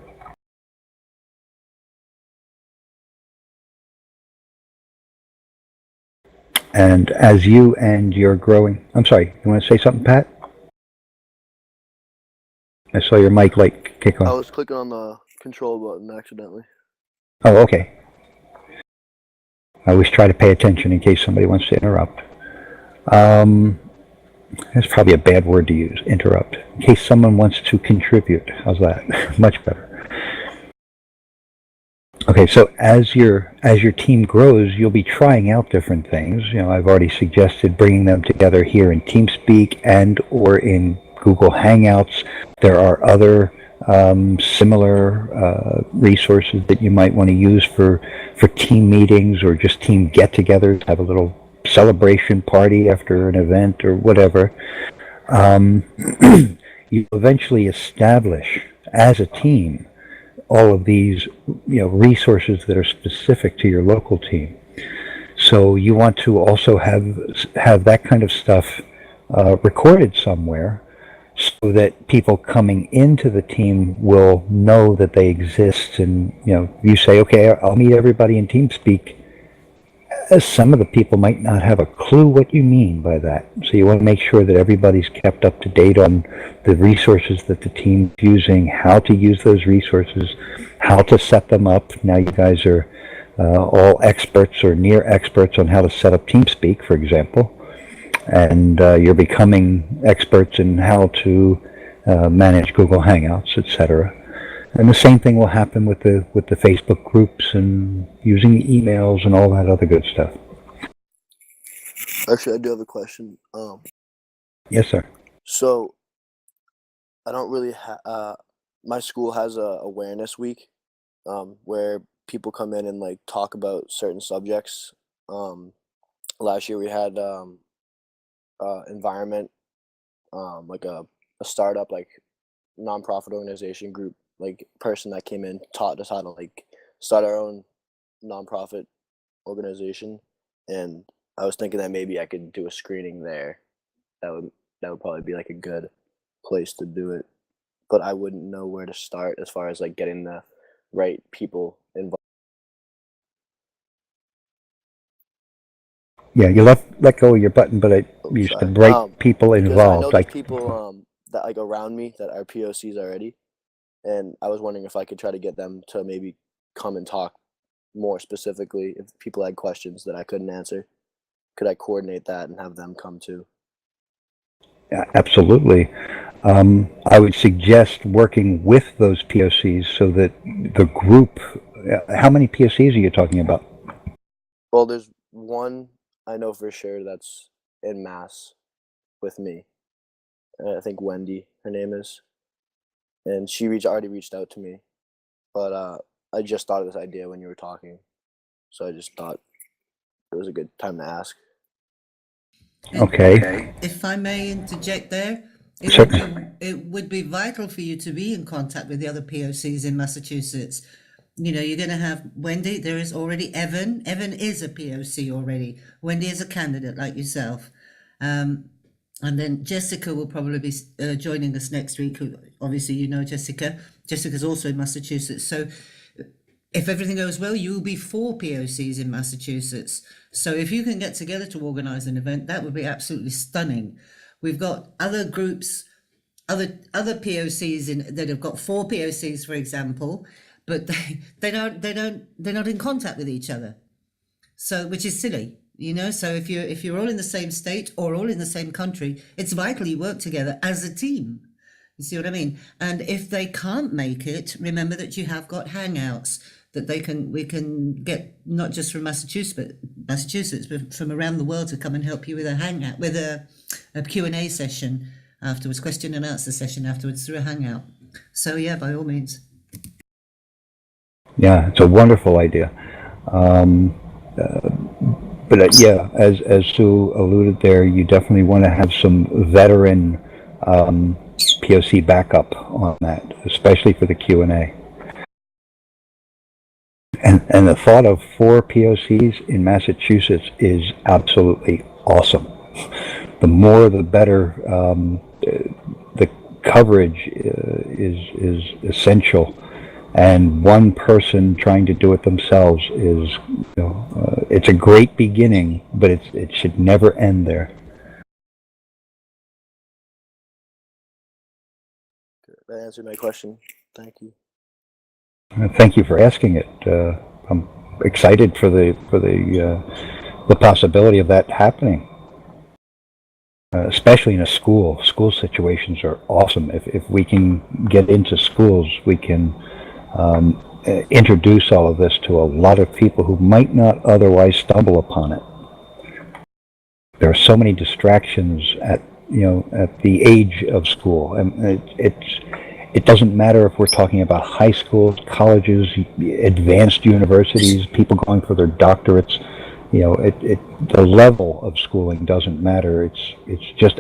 And as you and your growing, I'm sorry, you want to say something, Pat? I saw your mic light kick on. I was clicking on the control button accidentally. Oh, okay. I always try to pay attention in case somebody wants to interrupt. That's probably a bad word to use, interrupt. In case someone wants to contribute. How's that? Much better. Okay, so as your team grows, you'll be trying out different things. I've already suggested bringing them together here in TeamSpeak and or in Google Hangouts. There are other similar resources that you might want to use for team meetings or just team get-togethers. Have a little celebration party after an event or whatever. You eventually establish as a team all of these resources that are specific to your local team. So you want to also have that kind of stuff recorded somewhere, so that people coming into the team will know that they exist. And you say, okay, I'll meet everybody in TeamSpeak. Some of the people might not have a clue what you mean by that. So you want to make sure that everybody's kept up to date on the resources that the team's using, how to use those resources, how to set them up. Now you guys are all experts or near experts on how to set up TeamSpeak, for example. And you're becoming experts in how to manage Google Hangouts, etc. And the same thing will happen with the Facebook groups and using emails and all that other good stuff. Actually, I do have a question. Yes, sir. So I don't really my school has a awareness week, where people come in and like talk about certain subjects. Last year we had environment, like a startup, like nonprofit organization group, like person that came in taught us how to like start our own nonprofit organization. And I was thinking that maybe I could do a screening there. That would probably be like a good place to do it, but I wouldn't know where to start as far as like getting the right people involved. Yeah, you let go of your button, but you said right people Because I involved. know there's people that like around me that are POCs already, and I was wondering if I could try to get them to maybe come and talk more specifically. If people had questions that I couldn't answer, could I coordinate that and have them come too? Yeah, absolutely. I would suggest working with those POCs so that the group. How many POCs are you talking about? Well, there's one I know for sure that's in Mass with me. I think Wendy, her name is, and she already reached out to me, but I just thought of this idea when you were talking, so I just thought it was a good time to ask. Okay. If I may interject there, it would be vital for you to be in contact with the other POCs in Massachusetts. You're going to have Wendy. There is already Evan. Evan is a POC already. Wendy is a candidate like yourself. And then Jessica will probably be joining us next week. Who, obviously, Jessica. Jessica's also in Massachusetts. So if everything goes well, you'll be 4 POCs in Massachusetts. So if you can get together to organize an event, that would be absolutely stunning. We've got other groups other POCs that have got 4 POCs, for example, but they're not in contact with each other. So, which is silly, you know. So if you're all in the same state or all in the same country, it's vital you work together as a team. You see what I mean? And if they can't make it, remember that you have got Hangouts that we can get not just from Massachusetts, but from around the world to come and help you with a Hangout, with a Q&A session afterwards, question and answer session afterwards through a Hangout. So yeah, by all means. Yeah, it's a wonderful idea. But yeah, as Sue alluded there, you definitely want to have some veteran POC backup on that, especially for the Q&A. And the thought of 4 POCs in Massachusetts is absolutely awesome. The more, the better. The coverage is essential. And one person trying to do it themselves is, it's a great beginning, but it should never end there. That answered my question. Thank you. Thank you for asking it. I'm excited for the possibility of that happening. Especially in a school. School situations are awesome. If we can get into schools, we can introduce all of this to a lot of people who might not otherwise stumble upon it. There are so many distractions at the age of school, and it doesn't matter if we're talking about high schools, colleges, advanced universities, people going for their doctorates. The level of schooling doesn't matter. It's just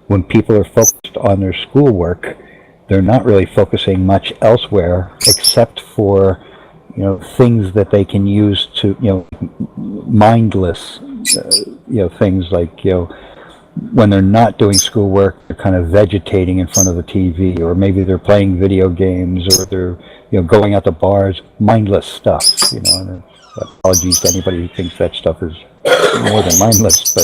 when people are focused on their schoolwork, they're not really focusing much elsewhere except for things that they can use to mindless things like when they're not doing schoolwork, they're kind of vegetating in front of the TV, or maybe they're playing video games, or they're going out to bars, mindless stuff. And apologies to anybody who thinks that stuff is more than mindless,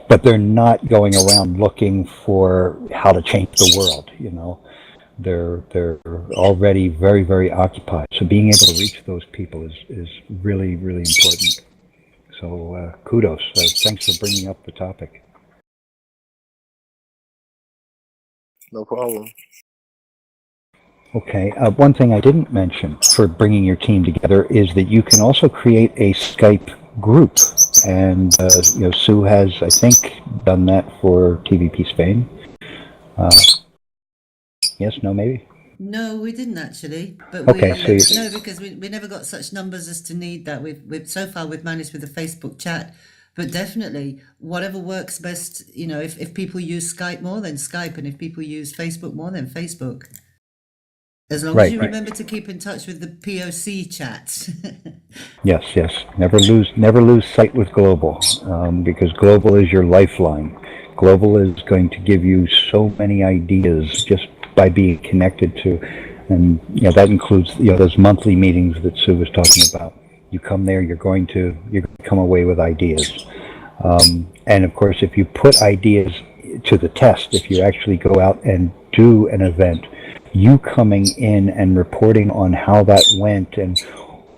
but they're not going around looking for how to change the world. They're already very, very occupied. So being able to reach those people is really, really important. So kudos. Thanks for bringing up the topic. No problem. Okay. One thing I didn't mention for bringing your team together is that you can also create a Skype group. And, Sue has, I think, done that for TVP Spain. Yes, no, maybe? No, we didn't actually, but okay, no, because we never got such numbers as to need that. We've so far we've managed with the Facebook chat, but definitely whatever works best. If people use Skype more, then Skype, and if people use Facebook more, then Facebook. As long as you remember to keep in touch with the POC chats. Yes. Never lose sight with Global, because Global is your lifeline. Global is going to give you so many ideas just by being connected to, and that includes those monthly meetings that Sue was talking about. You come there, you're going to come away with ideas, and of course, if you put ideas to the test, if you actually go out and do an event, you coming in and reporting on how that went and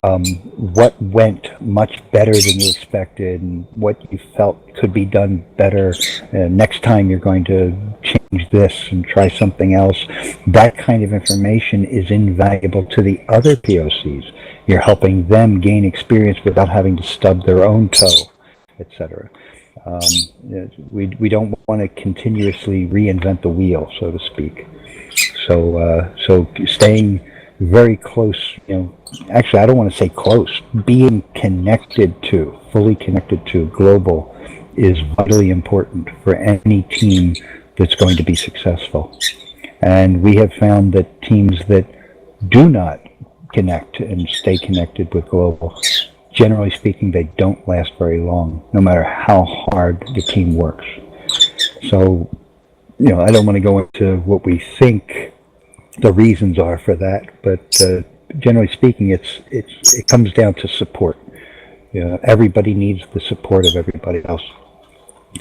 what went much better than you expected and what you felt could be done better. Next time you're going to change this and try something else. That kind of information is invaluable to the other POCs. You're helping them gain experience without having to stub their own toe, etc. We don't want to continuously reinvent the wheel, so to speak. So staying very close, actually I don't want to say close, being fully connected to Global is vitally important for any team that's going to be successful. And we have found that teams that do not connect and stay connected with Global, generally speaking, they don't last very long, no matter how hard the team works. So, I don't want to go into what we think the reasons are for that, but generally speaking, it comes down to support. Everybody needs the support of everybody else,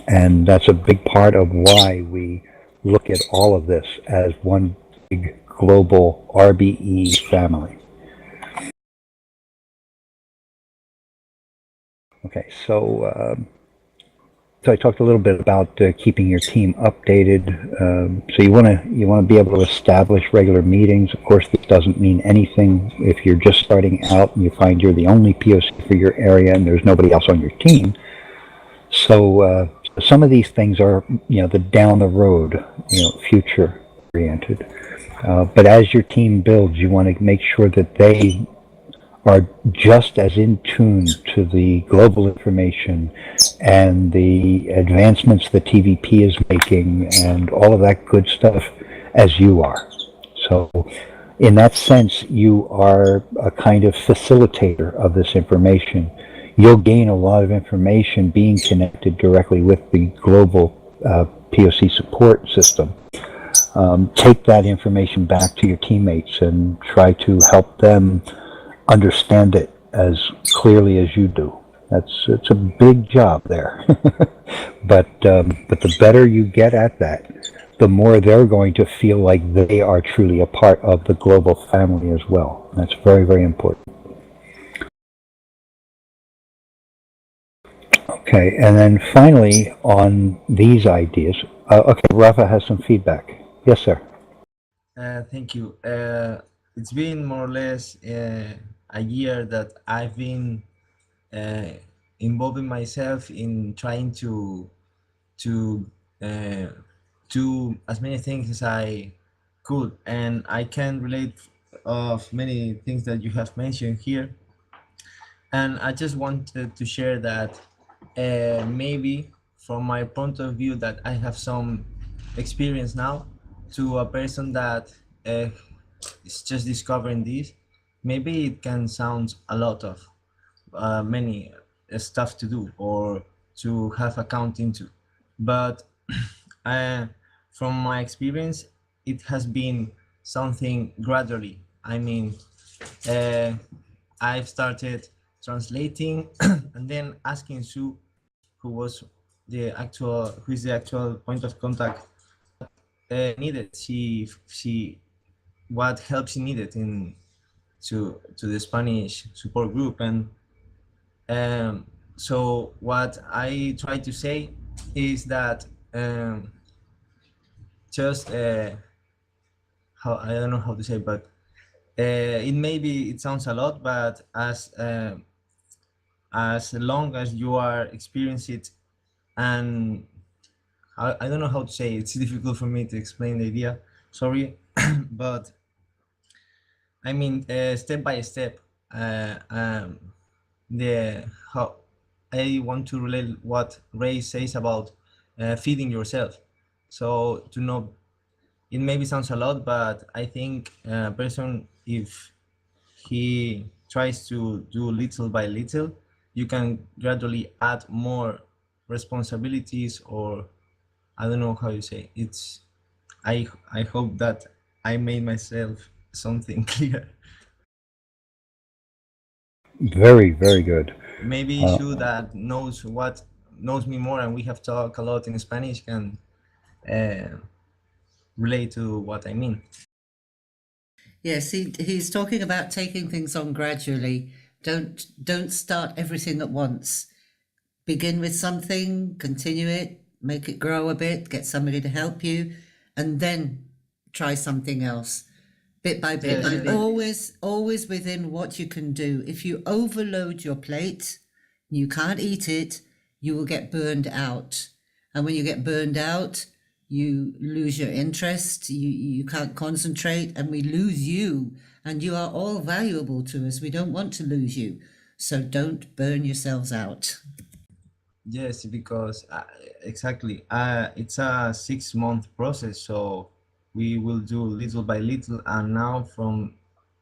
and that's a big part of why we look at all of this as one big global RBE family. Okay, so I talked a little bit about keeping your team updated. So you want to be able to establish regular meetings. Of course, this doesn't mean anything if you're just starting out and you find you're the only POC for your area and there's nobody else on your team. So some of these things are the down the road, future oriented. But as your team builds, you want to make sure that they are just as in tune to the global information and the advancements the TVP is making and all of that good stuff as you are. So in that sense, you are a kind of facilitator of this information. You'll gain a lot of information being connected directly with the global POC support system. Take that information back to your teammates and try to help them understand it as clearly as you do. It's a big job there, but the better you get at that, the more they're going to feel like they are truly a part of the global family as well. That's very, very important. Okay, and then finally on these ideas, okay, Rafa has some feedback. Yes, sir. Thank you. It's been more or less a year that I've been involving myself in trying to do as many things as I could, and I can relate of many things that you have mentioned here. And I just wanted to share that maybe from my point of view that I have some experience now to a person that is just discovering this, maybe it can sound a lot of many stuff to do or to have accounting to, but from my experience, it has been something gradually. I mean, I've started translating and then asking Sue, who is the actual point of contact, needed. She what help she needed in to the Spanish support group, and so what I try to say is that just how I don't know how to say, but it maybe it sounds a lot, but as long as you are experiencing it, and I don't know how to say, it's difficult for me to explain the idea, sorry, but I mean step by step, the how I want to relate what Ray says about feeding yourself. So to know, it maybe sounds a lot, but I think a person, if he tries to do little by little, you can gradually add more responsibilities, or I don't know how you say. It's I hope that I made myself something clear. Very, very good. Maybe Shu that knows me more and we have talked a lot in Spanish can relate to what I mean. Yes, he's talking about taking things on gradually. Don't start everything at once. Begin with something, continue it, make it grow a bit, get somebody to help you, and then try something else, bit by bit. Yes, And yes. always within what you can do. If you overload your plate, you can't eat it, you will get burned out. And when you get burned out, you lose your interest, you can't concentrate, and we lose you. And you are all valuable to us. We don't want to lose you. So don't burn yourselves out. Yes, because exactly, it's a 6 month process, so we will do little by little. And now from,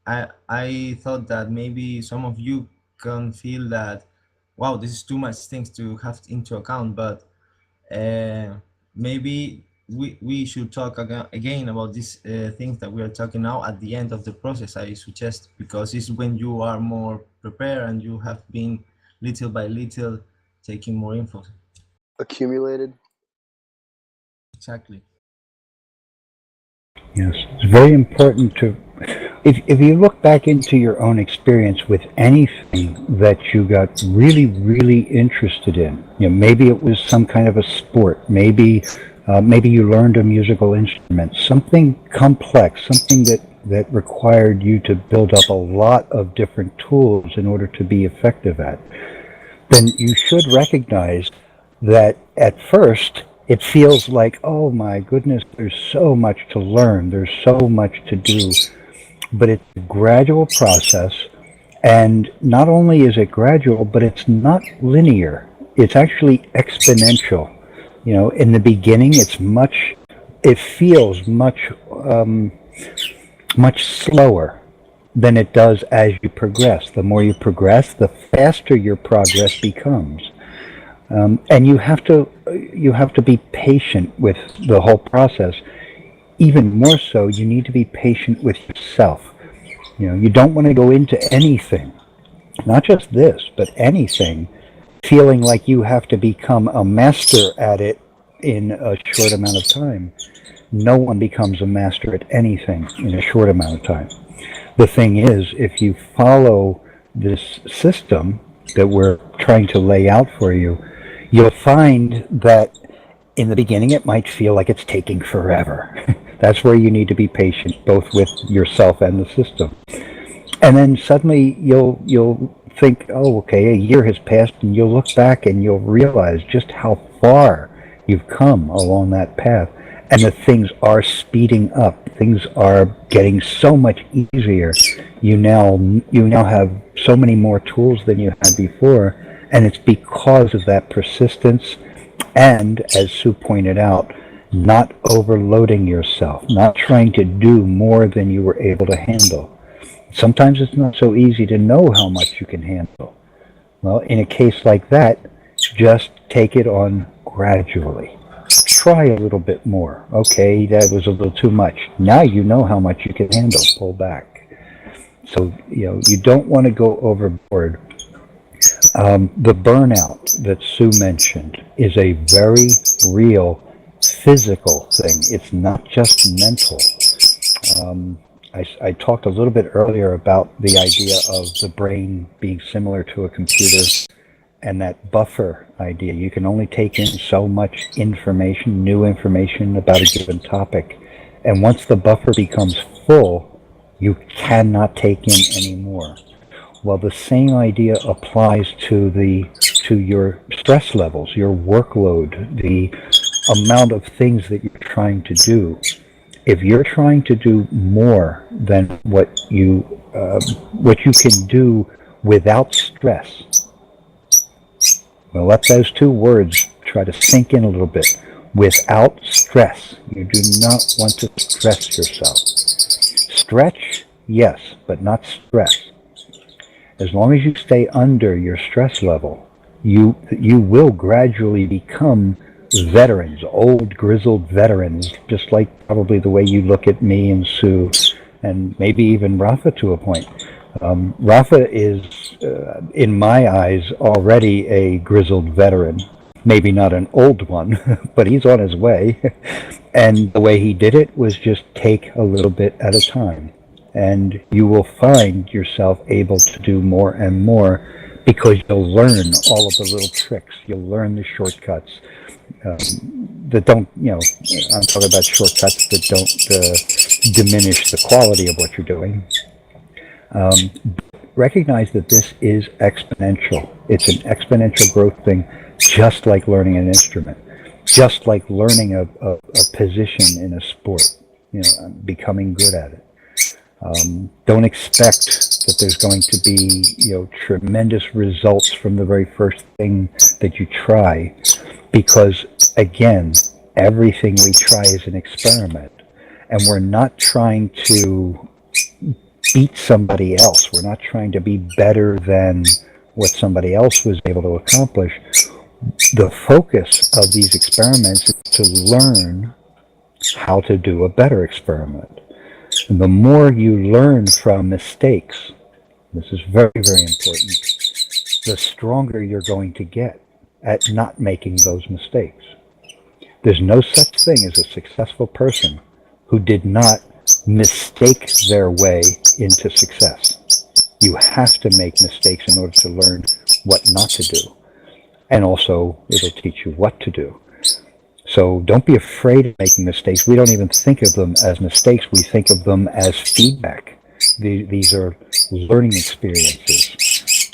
I thought that maybe some of you can feel that, wow, this is too much things to have into account, but maybe we should talk again about these things that we are talking now at the end of the process, I suggest, because it's when you are more prepared and you have been little by little taking more info. Accumulated. Exactly. Yes, it's very important to, if you look back into your own experience with anything that you got really, really interested in, maybe it was some kind of a sport, maybe you learned a musical instrument, something complex, something that required you to build up a lot of different tools in order to be effective at, then you should recognize that at first it feels like, oh my goodness, there's so much to learn, there's so much to do, but it's a gradual process, and not only is it gradual, but it's not linear, it's actually exponential. In the beginning, it feels much slower than it does as you progress. The more you progress, the faster your progress becomes. And you have to be patient with the whole process. Even more so, you need to be patient with yourself. You don't want to go into anything, not just this, but anything, feeling like you have to become a master at it in a short amount of time. No one becomes a master at anything in a short amount of time. The thing is, if you follow this system that we're trying to lay out for you, you'll find that in the beginning it might feel like it's taking forever. That's where you need to be patient, both with yourself and the system. And then suddenly you'll think, oh, okay, a year has passed, and you'll look back and you'll realize just how far you've come along that path. And the things are speeding up. Things are getting so much easier. You now have so many more tools than you had before, and it's because of that persistence and, as Sue pointed out, not overloading yourself, not trying to do more than you were able to handle. Sometimes it's not so easy to know how much you can handle. Well, in a case like that, just take it on gradually. Try a little bit more. Okay, that was a little too much. Now you know how much you can handle. Pull back. So, you don't want to go overboard. The burnout that Sue mentioned is a very real physical thing. It's not just mental. I talked a little bit earlier about the idea of the brain being similar to a computer, and that buffer idea. You can only take in so much information, new information about a given topic. And once the buffer becomes full, you cannot take in any more. Well, the same idea applies to your stress levels, your workload, the amount of things that you're trying to do. If you're trying to do more than what you can do without stress, well, let those two words try to sink in a little bit. Without stress. You do not want to stress yourself. Stretch, yes, but not stress. As long as you stay under your stress level, you will gradually become veterans, old grizzled veterans, just like probably the way you look at me and Sue, and maybe even Rafa to a point. Rafa is, in my eyes, already a grizzled veteran. Maybe not an old one, but he's on his way. And the way he did it was just take a little bit at a time. And you will find yourself able to do more and more, because you'll learn all of the little tricks. You'll learn the shortcuts that don't, I'm talking about shortcuts that don't diminish the quality of what you're doing. Recognize that this is exponential. It's an exponential growth thing, just like learning an instrument, just like learning a position in a sport, becoming good at it. Don't expect that there's going to be, tremendous results from the very first thing that you try, because, again, everything we try is an experiment, and we're not trying to beat somebody else. We're not trying to be better than what somebody else was able to accomplish. The focus of these experiments is to learn how to do a better experiment. And the more you learn from mistakes, this is very, very important, the stronger you're going to get at not making those mistakes. There's no such thing as a successful person who did not mistake their way into success. You have to make mistakes in order to learn what not to do. And also, it'll teach you what to do. So don't be afraid of making mistakes. We don't even think of them as mistakes. We think of them as feedback. These are learning experiences.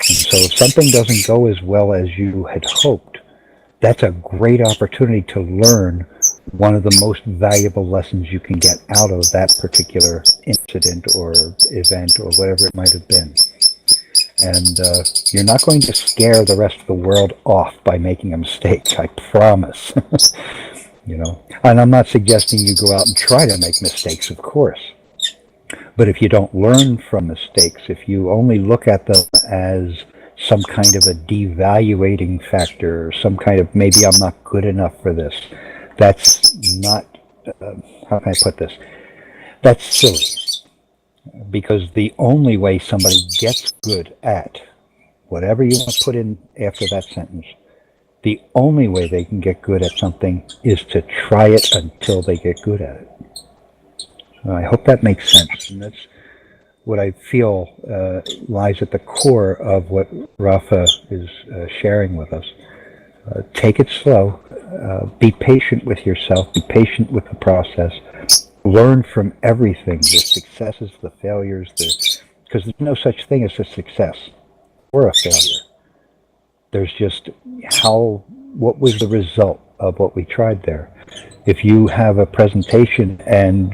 And so if something doesn't go as well as you had hoped, that's a great opportunity to learn one of the most valuable lessons you can get out of that particular incident or event or whatever it might have been. And you're not going to scare the rest of the world off by making a mistake, I promise. You know, and I'm not suggesting you go out and try to make mistakes, of course. But if you don't learn from mistakes, if you only look at them as some kind of a devaluating factor, or some kind of maybe I'm not good enough for this, that's not, how can I put this? That's silly. Because the only way somebody gets good at whatever you want to put in after that sentence, the only way they can get good at something is to try it until they get good at it. So I hope that makes sense. And that's what I feel lies at the core of what Rafa is sharing with us. Take it slow. Be patient with yourself. Be patient with the process. Learn from everything, the successes, the failures, because there's no such thing as a success or a failure. There's just what was the result of what we tried there. If you have a presentation and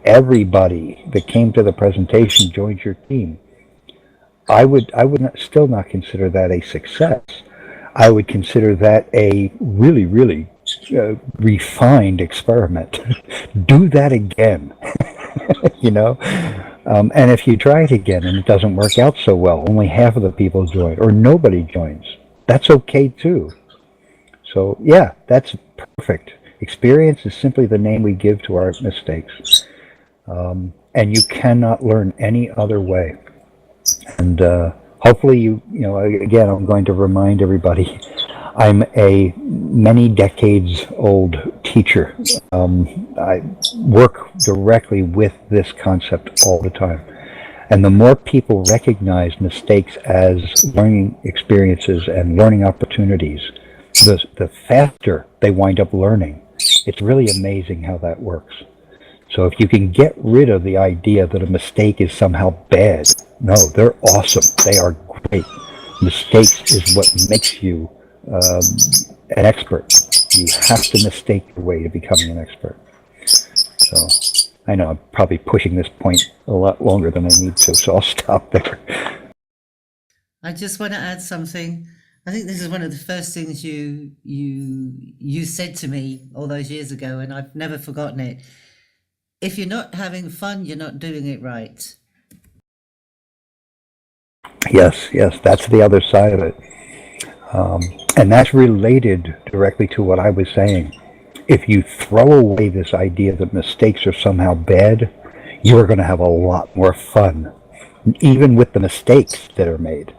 everybody that came to the presentation joined your team, I would still not consider that a success. I would consider that a really, really refined experiment. Do that again. And if you try it again and it doesn't work out so well, only half of the people join or nobody joins, that's okay too. So yeah, that's perfect. Experience is simply the name we give to our mistakes. And you cannot learn any other way. And hopefully again, I'm going to remind everybody, I'm a many decades old teacher. I work directly with this concept all the time. And the more people recognize mistakes as learning experiences and learning opportunities, the faster they wind up learning. It's really amazing how that works. So if you can get rid of the idea that a mistake is somehow bad, no, they're awesome. They are great. Mistakes is what makes you an expert. You have to mistake your way to becoming an expert. So I know I'm probably pushing this point a lot longer than I need to, so I'll stop there. I just want to add something. I think this is one of the first things you said to me all those years ago, and I've never forgotten it. If you're not having fun, you're not doing it right. Yes, that's the other side of it. And that's related directly to what I was saying. If you throw away this idea that mistakes are somehow bad, you're going to have a lot more fun, even with the mistakes that are made,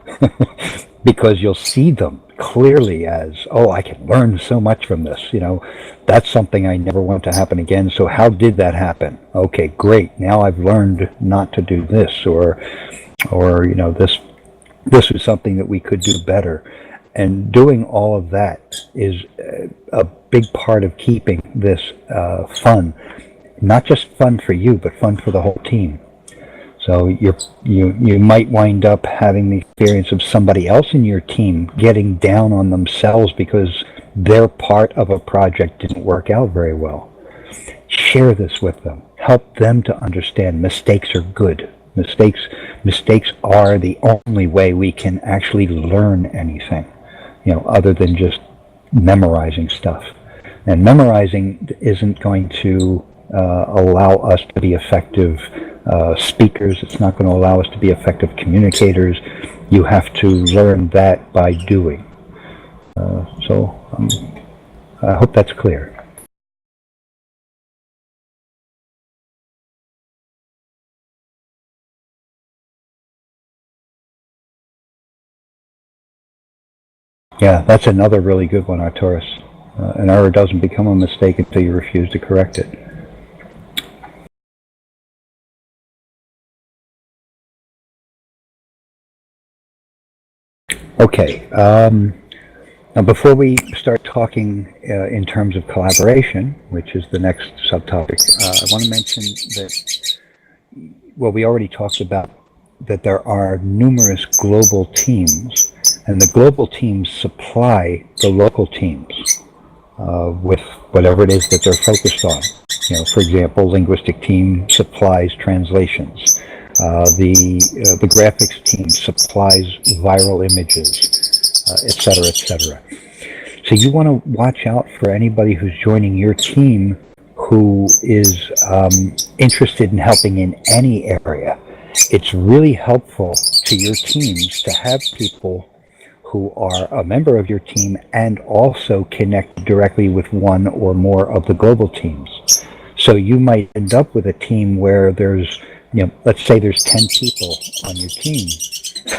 because you'll see them clearly as, oh, I can learn so much from this. That's something I never want to happen again. So how did that happen? Okay, great. Now I've learned not to do this, or this was something that we could do better. And doing all of that is a big part of keeping this fun. Not just fun for you, but fun for the whole team. So you might wind up having the experience of somebody else in your team getting down on themselves because their part of a project didn't work out very well. Share this with them. Help them to understand mistakes are good. Mistakes are the only way we can actually learn anything, other than just memorizing stuff. And memorizing isn't going to allow us to be effective speakers. It's not going to allow us to be effective communicators. You have to learn that by doing. So I hope that's clear. Yeah, that's another really good one, Arturus. An error doesn't become a mistake until you refuse to correct it. Okay. Now, before we start talking in terms of collaboration, which is the next subtopic, I want to mention that, well, we already talked about that there are numerous global teams, and the global teams supply the local teams with whatever it is that they're focused on. You know, for example, linguistic team supplies translations. The graphics team supplies viral images, et cetera, et cetera. So you want to watch out for anybody who's joining your team who is interested in helping in any area. It's really helpful to your teams to have people who are a member of your team and also connect directly with one or more of the global teams. So you might end up with a team where there's, you know, let's say there's 10 people on your team,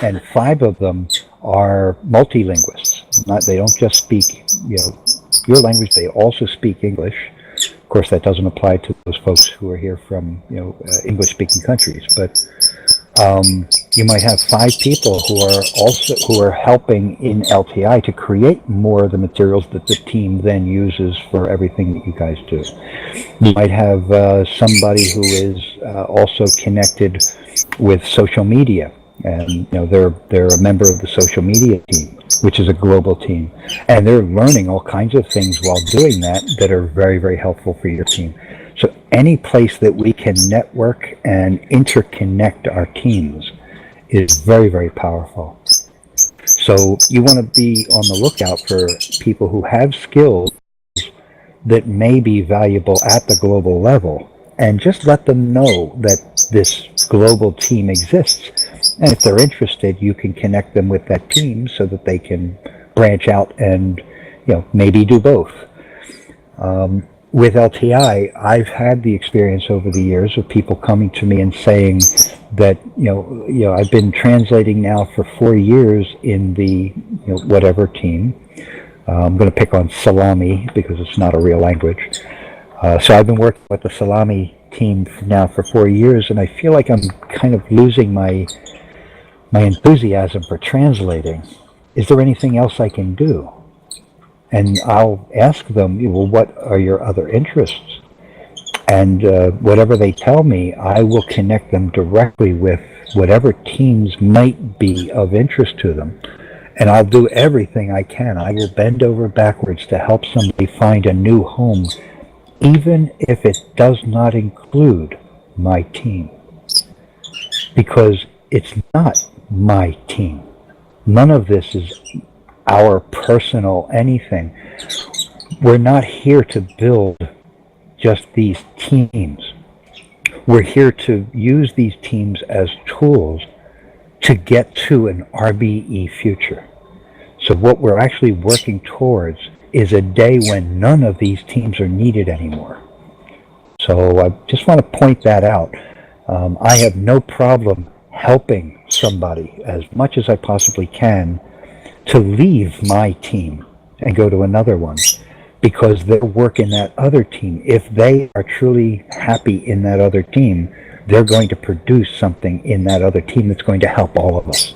and 5 of them are multilinguists. They don't just speak, you know, your language, they also speak English. Of course, that doesn't apply to those folks who are here from, you know, English-speaking countries, but you might have 5 people who are helping in LTI to create more of the materials that the team then uses for everything that you guys do. You might have somebody who is also connected with social media, and you know they're a member of the social media team, which is a global team, and they're learning all kinds of things while doing that are very, very helpful for your team. So any place that we can network and interconnect our teams is very, very powerful. So you want to be on the lookout for people who have skills that may be valuable at the global level, and just let them know that this global team exists. And if they're interested, you can connect them with that team so that they can branch out and, you know, maybe do both. With LTI, I've had the experience over the years of people coming to me and saying that, you know, I've been translating now for 4 years in the, you know, whatever team. I'm going to pick on Salami because it's not a real language. So I've been working with the Salami team now for 4 years, and I feel like I'm kind of losing my enthusiasm for translating. Is there anything else I can do? And I'll ask them, well, what are your other interests? And whatever they tell me, I will connect them directly with whatever teams might be of interest to them. And I'll do everything I can. I will bend over backwards to help somebody find a new home, even if it does not include my team. Because it's not my team. None of this is our personal anything. We're not here to build just these teams. We're here to use these teams as tools to get to an RBE future. So what we're actually working towards is a day when none of these teams are needed anymore. So I just want to point that out. I have no problem helping somebody as much as I possibly can to leave my team and go to another one, because their work in that other team, if they are truly happy in that other team, they're going to produce something in that other team that's going to help all of us.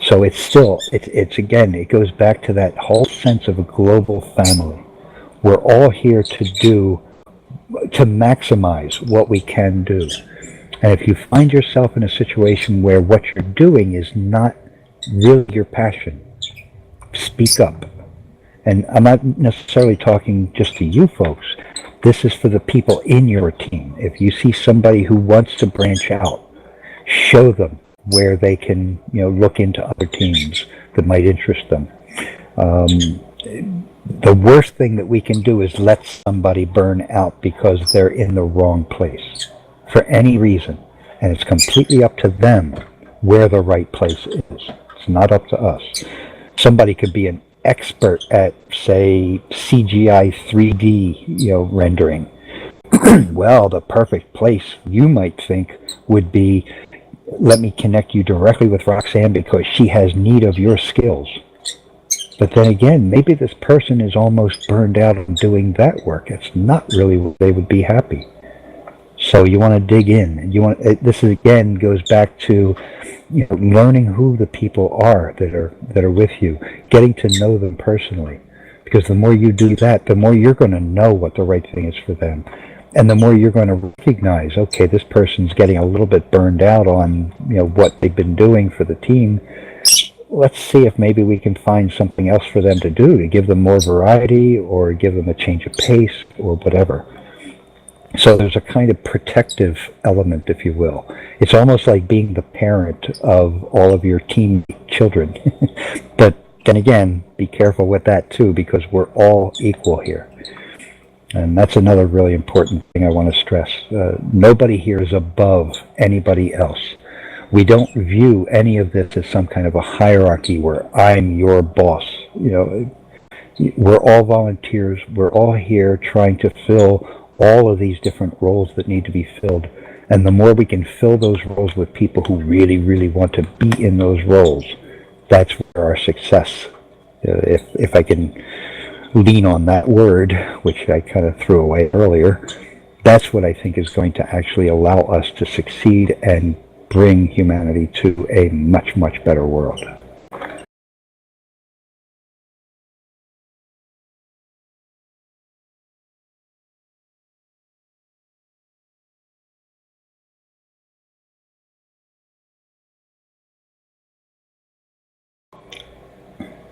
So it's again, it goes back to that whole sense of a global family. We're all here to maximize what we can do. And if you find yourself in a situation where what you're doing is not really your passion, speak up. And I'm not necessarily talking just to you folks. This is for the people in your team. If you see somebody who wants to branch out, show them where they can, you know, look into other teams that might interest them. The worst thing that we can do is let somebody burn out because they're in the wrong place for any reason. And it's completely up to them where the right place is. It's not up to us. Somebody could be an expert at, say, CGI 3D, you know, rendering. Well, the perfect place, you might think, would be, let me connect you directly with Roxanne because she has need of your skills. But then again, maybe this person is almost burned out on doing that work. It's not really where they would be happy. So you want to dig in, and this again goes back to, learning who the people are that are with you, getting to know them personally, because the more you do that, the more you're going to know what the right thing is for them, and the more you're going to recognize, okay, this person's getting a little bit burned out on what they've been doing for the team. Let's see if maybe we can find something else for them to do, to give them more variety or give them a change of pace or whatever. So there's a kind of protective element, if you will. It's almost like being the parent of all of your teen children. But then again, be careful with that too, because we're all equal here. And that's another really important thing I want to stress. Nobody here is above anybody else. We don't view any of this as some kind of a hierarchy where I'm your boss. We're all volunteers. We're all here trying to fill all of these different roles that need to be filled. And the more we can fill those roles with people who really, really want to be in those roles, that's where our success, if I can lean on that word, which I kind of threw away earlier, that's what I think is going to actually allow us to succeed and bring humanity to a much, much better world.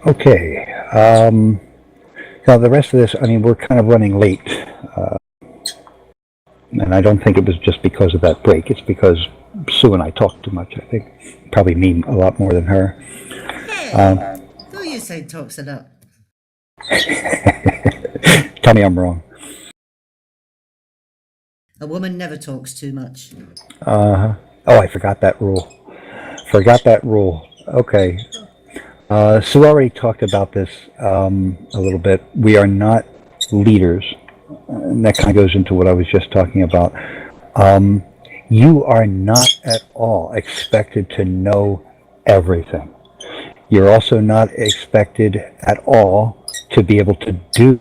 Okay. Now the rest of this, we're kind of running late. And I don't think it was just because of that break. It's because Sue and I talked too much, I think. Probably me a lot more than her. Hey, who you say talks a lot? Tell me I'm wrong. A woman never talks too much. Oh, I forgot that rule. Okay. Sue already talked about this a little bit. We are not leaders. And that kind of goes into what I was just talking about. You are not at all expected to know everything. You're also not expected at all to be able to do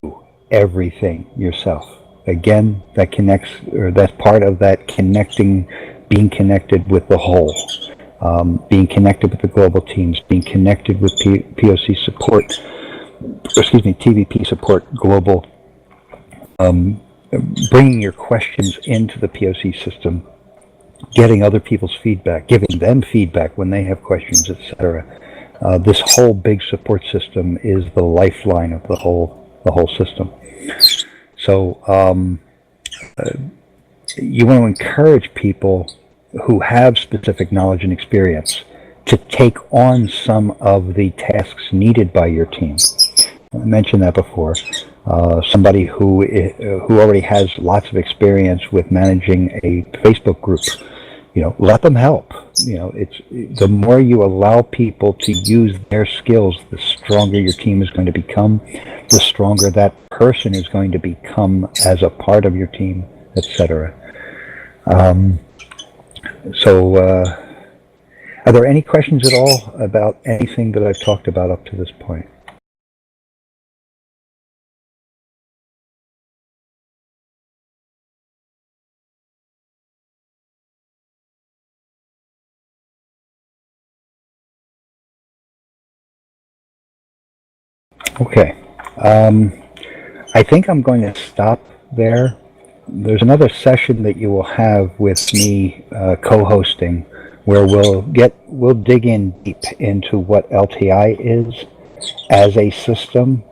everything yourself. Again, that connects, or that's part of that connecting, being connected with the whole. Being connected with the global teams, being connected with POC support, TVP support, global, bringing your questions into the POC system, getting other people's feedback, giving them feedback when they have questions, etc. This whole big support system is the lifeline of the whole system. So you want to encourage people who have specific knowledge and experience to take on some of the tasks needed by your team. I mentioned that before. Somebody who already has lots of experience with managing a Facebook group, let them help. It's the more you allow people to use their skills, the stronger your team is going to become, the stronger that person is going to become as a part of your team, etc. So, are there any questions at all about anything that I've talked about up to this point? Okay. I think I'm going to stop there. There's another session that you will have with me co-hosting, where we'll dig in deep into what LTI is as a system,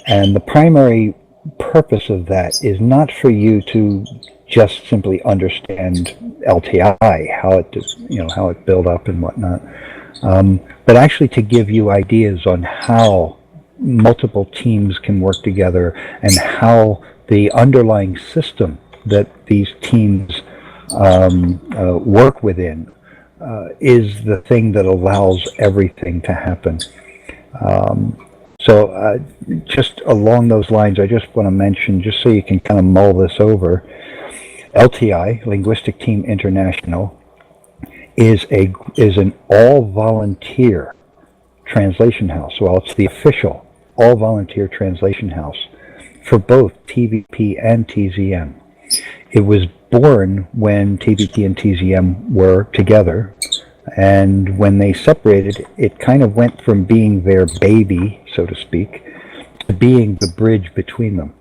and the primary purpose of that is not for you to just simply understand LTI, how it built up and whatnot, but actually to give you ideas on how multiple teams can work together and how the underlying system that these teams work within is the thing that allows everything to happen. So just along those lines, I just want to mention, just so you can kind of mull this over, LTI, Linguistic Team International, is an all-volunteer translation house. Well, it's the official all-volunteer translation house for both TVP and TZM. It was born when TBT and TZM were together. And when they separated, it kind of went from being their baby, so to speak, to being the bridge between them.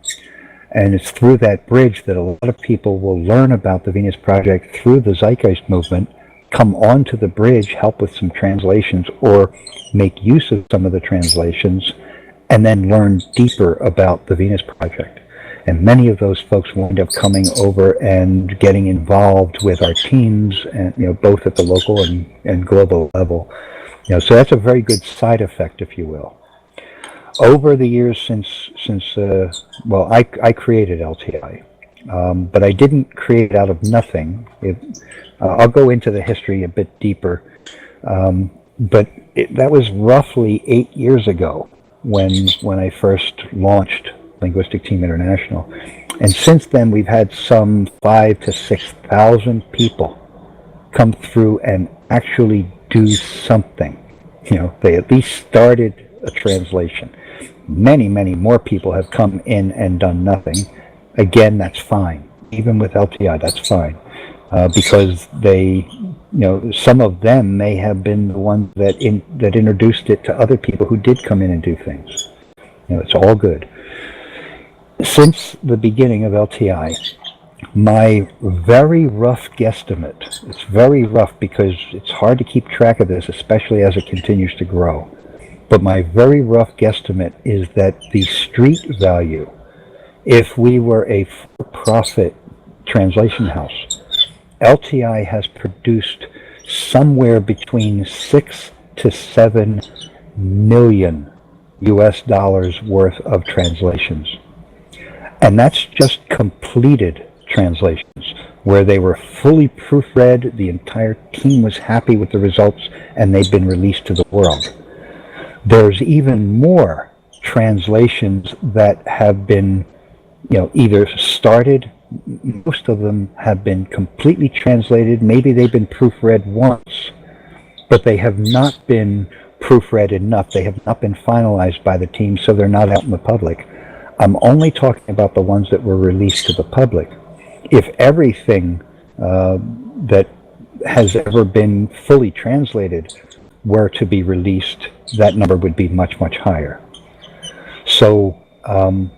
And it's through that bridge that a lot of people will learn about the Venus Project through the Zeitgeist movement, come onto the bridge, help with some translations, or make use of some of the translations, and then learn deeper about the Venus Project. And many of those folks wind up coming over and getting involved with our teams, and both at the local and global level. So that's a very good side effect, if you will. Over the years since I created LTI, but I didn't create it out of nothing. I'll go into the history a bit deeper, but that was roughly 8 years ago when I first launched Linguistic Team International, and since then we've had some 5,000 to 6,000 people come through and actually do something. They at least started a translation. Many more people have come in and done nothing. Again, that's fine. Even with LTI, that's fine, because they, some of them may have been the ones that introduced it to other people who did come in and do things. It's all good. Since the beginning of LTI, my very rough guesstimate, it's very rough because it's hard to keep track of this, especially as it continues to grow, but my very rough guesstimate is that the street value, if we were a for-profit translation house, LTI has produced somewhere between 6 to 7 million US dollars worth of translations. And that's just completed translations, where they were fully proofread, the entire team was happy with the results, and they've been released to the world. There's even more translations that have been, either started, most of them have been completely translated, maybe they've been proofread once, but they have not been proofread enough, they have not been finalized by the team, so they're not out in the public. I'm only talking about the ones that were released to the public. If everything that has ever been fully translated were to be released, that number would be much higher. So I'm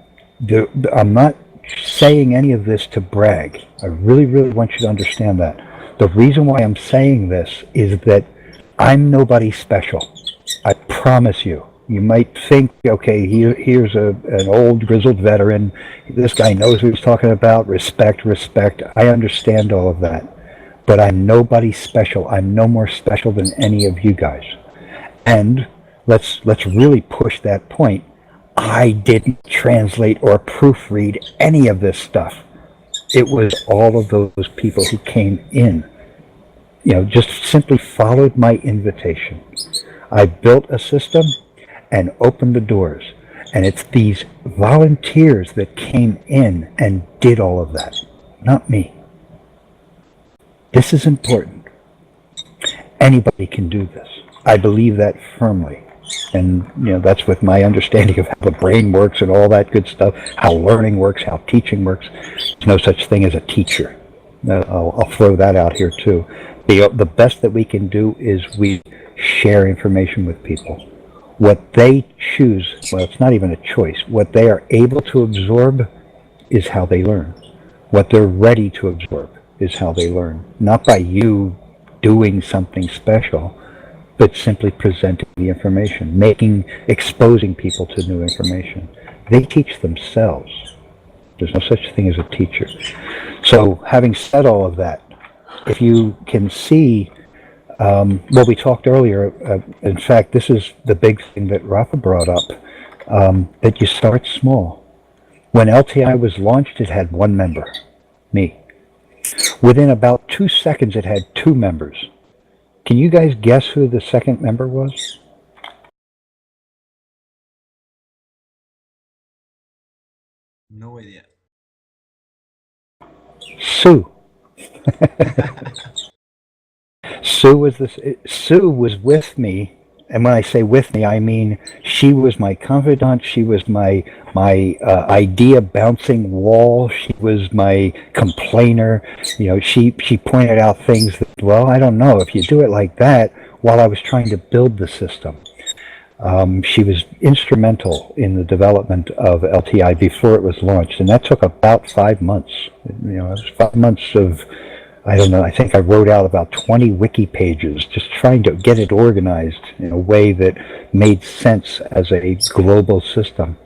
not saying any of this to brag. I really want you to understand that. The reason why I'm saying this is that I'm nobody special. I promise you. You might think, okay, here's an old grizzled veteran. This guy knows what he's talking about. Respect. I understand all of that. But I'm nobody special. I'm no more special than any of you guys. And let's really push that point. I didn't translate or proofread any of this stuff. It was all of those people who came in, just simply followed my invitation. I built a system and opened the doors. And it's these volunteers that came in and did all of that, not me. This is important. Anybody can do this. I believe that firmly. And, that's with my understanding of how the brain works and all that good stuff, how learning works, how teaching works. There's no such thing as a teacher. I'll throw that out here too. The best that we can do is we share information with people. What they choose, well, it's not even a choice. What they are able to absorb is how they learn. What they're ready to absorb is how they learn. Not by you doing something special, but simply presenting the information, exposing people to new information. They teach themselves. There's no such thing as a teacher. So having said all of that, if you can see, we talked earlier, in fact, this is the big thing that Rafa brought up, that you start small. When LTI was launched, it had one member, me. Within about 2 seconds, it had 2 members. Can you guys guess who the second member was? No idea. Sue. Sue was with me And when I say with me, I mean she was my confidant. She was my idea bouncing wall. She was my complainer. You know, she pointed out things that, well, I don't know if you do it like that. While I was trying to build the system, she was instrumental in the development of LTI before it was launched, and that took about 5 months. You know, it was 5 months of, I don't know, I think I wrote out about 20 wiki pages just trying to get it organized in a way that made sense as a global system.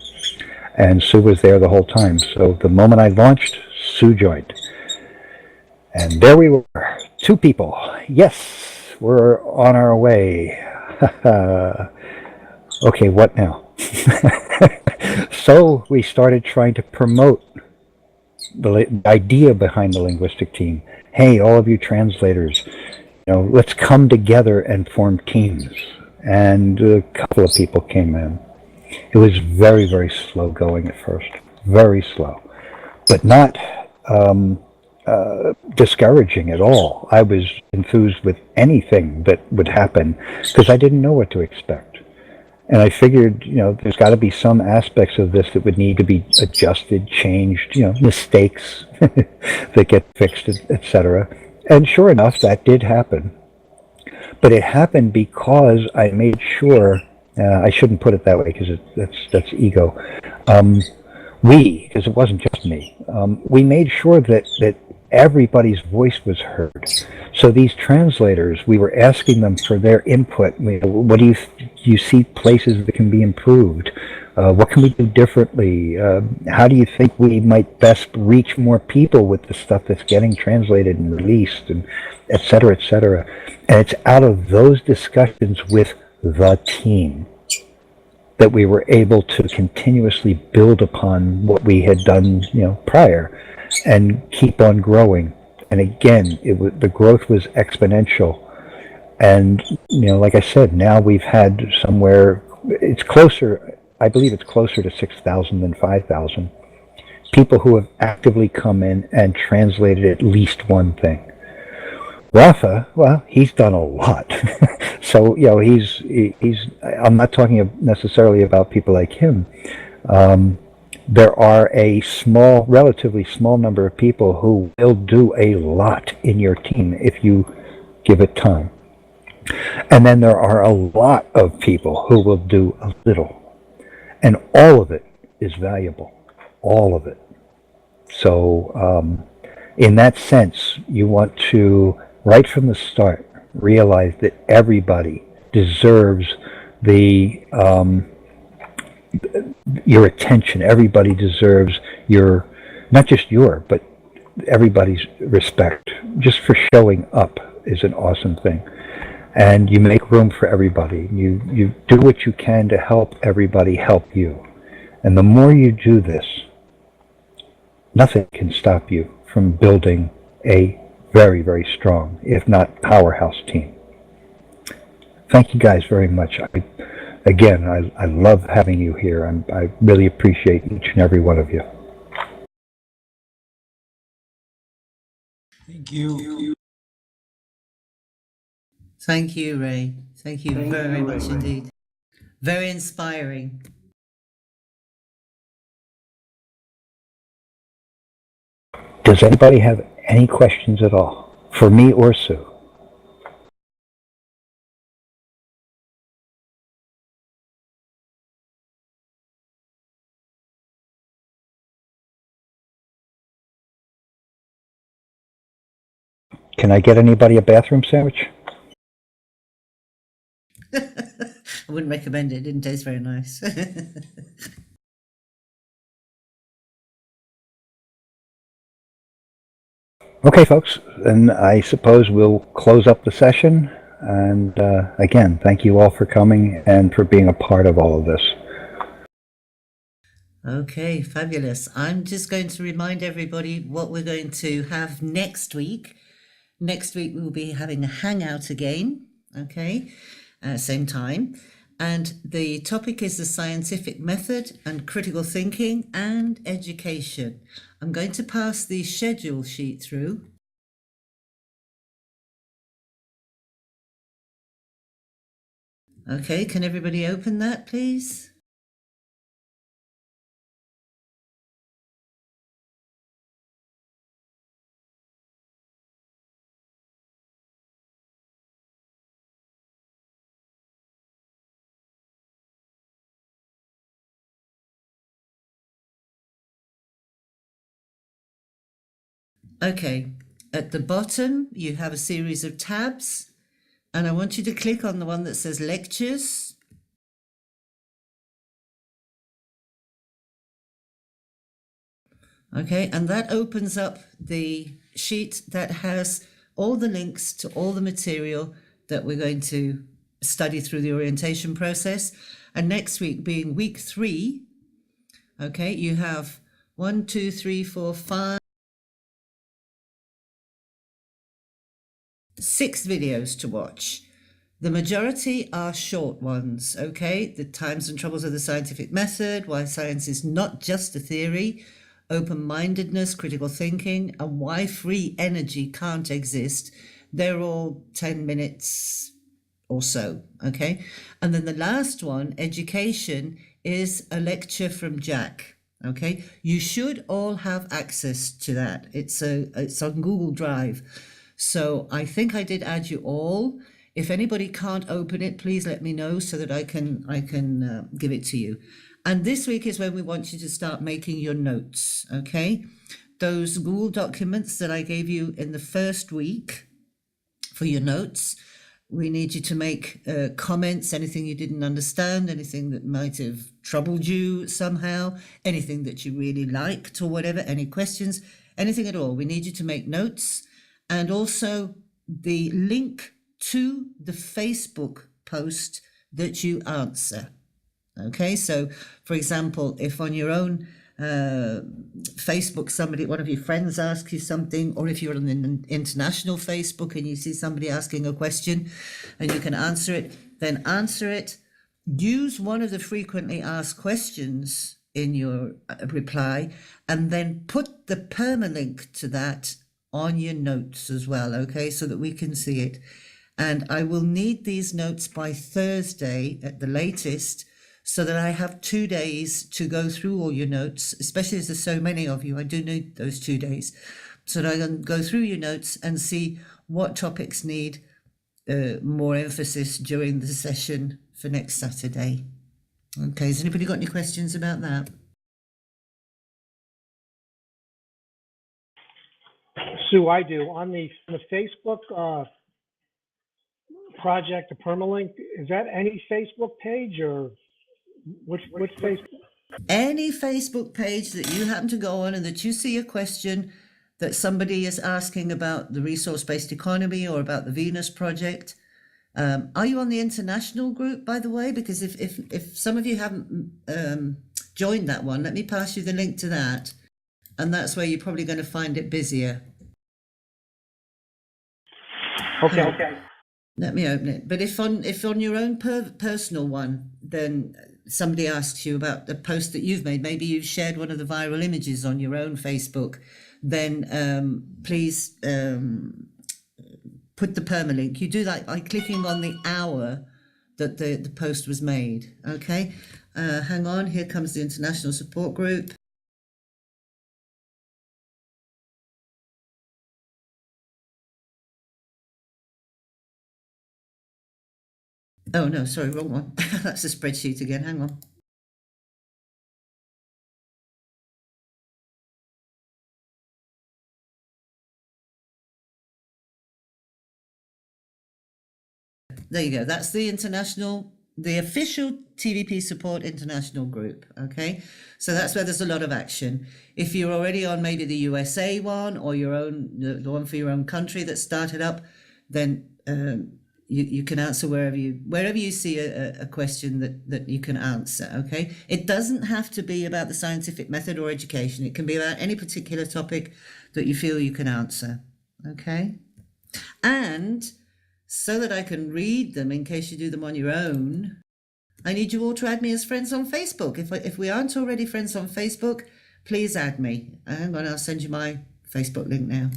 And Sue was there the whole time. So the moment I launched, Sue joined. And there we were, 2 people. Yes, we're on our way. Okay, what now? So we started trying to promote the idea behind the linguistic team. Hey, all of you translators, you know, let's come together and form teams. And a couple of people came in. It was very, very slow going at first, very slow, but not discouraging at all. I was enthused with anything that would happen because I didn't know what to expect. And I figured, you know, there's got to be some aspects of this that would need to be adjusted, changed, you know, mistakes that get fixed, etc. And sure enough, that did happen. But it happened because I made sure, I shouldn't put it that way because that's ego. Because it wasn't just me, we made sure that everybody's voice was heard. So these translators, we were asking them for their input. What do you see places that can be improved? What can we do differently? How do you think we might best reach more people with the stuff that's getting translated and released, and et cetera, et cetera. And it's out of those discussions with the team that we were able to continuously build upon what we had done, you know, prior, and keep on growing. And again, the growth was exponential. And, you know, like I said, now we've had somewhere, it's closer, I believe it's closer to 6,000 than 5,000 people who have actively come in and translated at least one thing. Rafa, well, he's done a lot. So, you know, he's, I'm not talking necessarily about people like him. There are a small, relatively small number of people who will do a lot in your team if you give it time. And then there are a lot of people who will do a little. And all of it is valuable. All of it. So, in that sense, you want to, right from the start, realize that everybody deserves your attention. Everybody deserves your, not just your, but everybody's respect. Just for showing up is an awesome thing. And you make room for everybody. You do what you can to help everybody help you. And the more you do this, nothing can stop you from building a very, very strong, if not powerhouse team. Thank you guys very much. I love having you here. I really appreciate each and every one of you. Thank you. Thank you, Ray. Thank you Thank very you, much Ray. indeed. Very inspiring. Does anybody have any questions at all for me or Sue? Can I get anybody a bathroom sandwich? I wouldn't recommend it. It didn't taste very nice. Okay, folks, then I suppose we'll close up the session. And again, thank you all for coming and for being a part of all of this. Okay, fabulous. I'm just going to remind everybody what we're going to have next week. Next week, we'll be having a hangout again, okay, same time. And the topic is the scientific method and critical thinking and education. I'm going to pass the schedule sheet through. Okay, can everybody open that, please? Okay, at the bottom, you have a series of tabs, and I want you to click on the one that says lectures. Okay, and that opens up the sheet that has all the links to all the material that we're going to study through the orientation process. And next week being week 3, okay, you have 1, 2, 3, 4, 5, 6 videos to watch. The majority are short ones, okay? The times and troubles of the scientific method, why science is not just a theory, open-mindedness, critical thinking, and why free energy can't exist. They're all 10 minutes or so, okay? And then the last one, education, is a lecture from Jack, okay? You should all have access to that. It's on Google Drive. So I think I did add you all. If anybody can't open it, please let me know so that I can give it to you. And this week is when we want you to start making your notes, okay? Those Google documents that I gave you in the first week for your notes, we need you to make comments, anything you didn't understand, anything that might have troubled you somehow, anything that you really liked or whatever, any questions, anything at all. We need you to make notes, and also the link to the Facebook post that you answer. Okay, so for example, if on your own Facebook, one of your friends asks you something, or if you're on an international Facebook and you see somebody asking a question and you can answer it, then answer it. Use one of the frequently asked questions in your reply, and then put the permalink to that on your notes as well, okay, so that we can see it. And I will need these notes by Thursday at the latest, so that I have 2 days to go through all your notes, especially as there's so many of you. I do need those 2 days so that I can go through your notes and see what topics need more emphasis during the session for next Saturday. Okay, has anybody got any questions about that? Sue, I do. On the Facebook project, the permalink, is that any Facebook page or which Facebook? Any Facebook page that you happen to go on and that you see a question that somebody is asking about the resource-based economy or about the Venus project. Are you on the international group, by the way? Because if some of you haven't joined that one, let me pass you the link to that. And that's where you're probably going to find it busier. Okay. Let me open it. But if on your own personal one, then somebody asks you about the post that you've made, maybe you've shared one of the viral images on your own Facebook, then please put the permalink. You do that by clicking on the hour that the post was made. Okay, hang on, here comes the international support group. Oh no, sorry, wrong one. That's a spreadsheet again, hang on. There you go, that's the official TVP Support International group, okay? So that's where there's a lot of action. If you're already on maybe the USA one or your own, the one for your own country that started up, then you can answer wherever you see a question that you can answer, okay? It doesn't have to be about the scientific method or education. It can be about any particular topic that you feel you can answer, okay? And so that I can read them in case you do them on your own, I need you all to add me as friends on Facebook. If we aren't already friends on Facebook, please add me. Hang on, I'll send you my Facebook link now.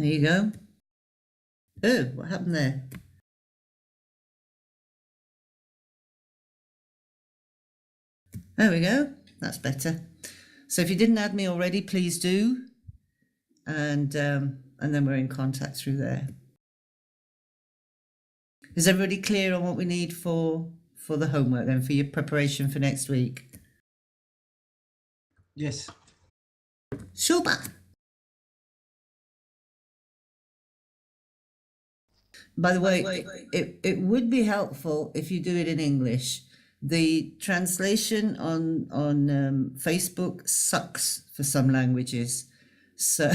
there you go. Oh, what happened there? There we go. That's better. So if you didn't add me already, please do. And then we're in contact through there. Is everybody clear on what we need for the homework then, for your preparation for next week? Yes. Super. By the way, it would be helpful if you do it in English. The translation on Facebook sucks for some languages. So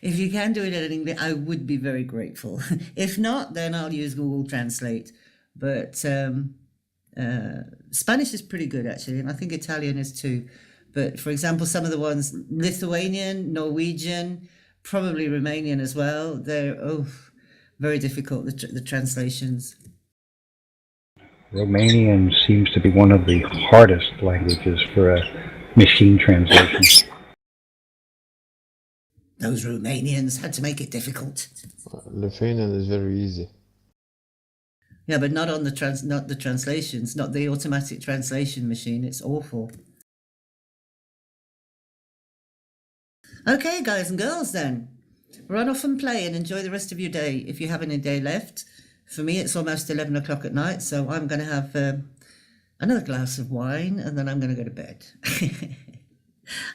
if you can do it in English, I would be very grateful. If not, then I'll use Google Translate. But Spanish is pretty good, actually, and I think Italian is too. But for example, some of the ones, Lithuanian, Norwegian, probably Romanian as well, they're very difficult, the translations. Romanian seems to be one of the hardest languages for a machine translation. Those Romanians had to make it difficult. Lithuanian is very easy. Yeah, but not on the translations, not the automatic translation machine. It's awful. Okay, guys and girls, then run off and play and enjoy the rest of your day if you have any day left. For me, it's almost 11 o'clock at night, so I'm going to have another glass of wine and then I'm going to go to bed.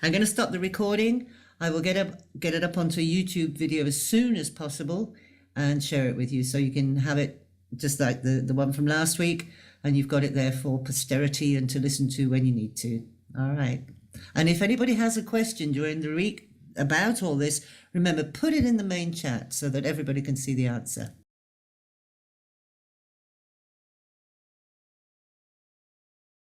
I'm going to stop the recording. I will get it up onto a YouTube video as soon as possible and share it with you so you can have it just like the one from last week, and you've got it there for posterity and to listen to when you need to. All right. And if anybody has a question during the week about all this, remember, put it in the main chat so that everybody can see the answer.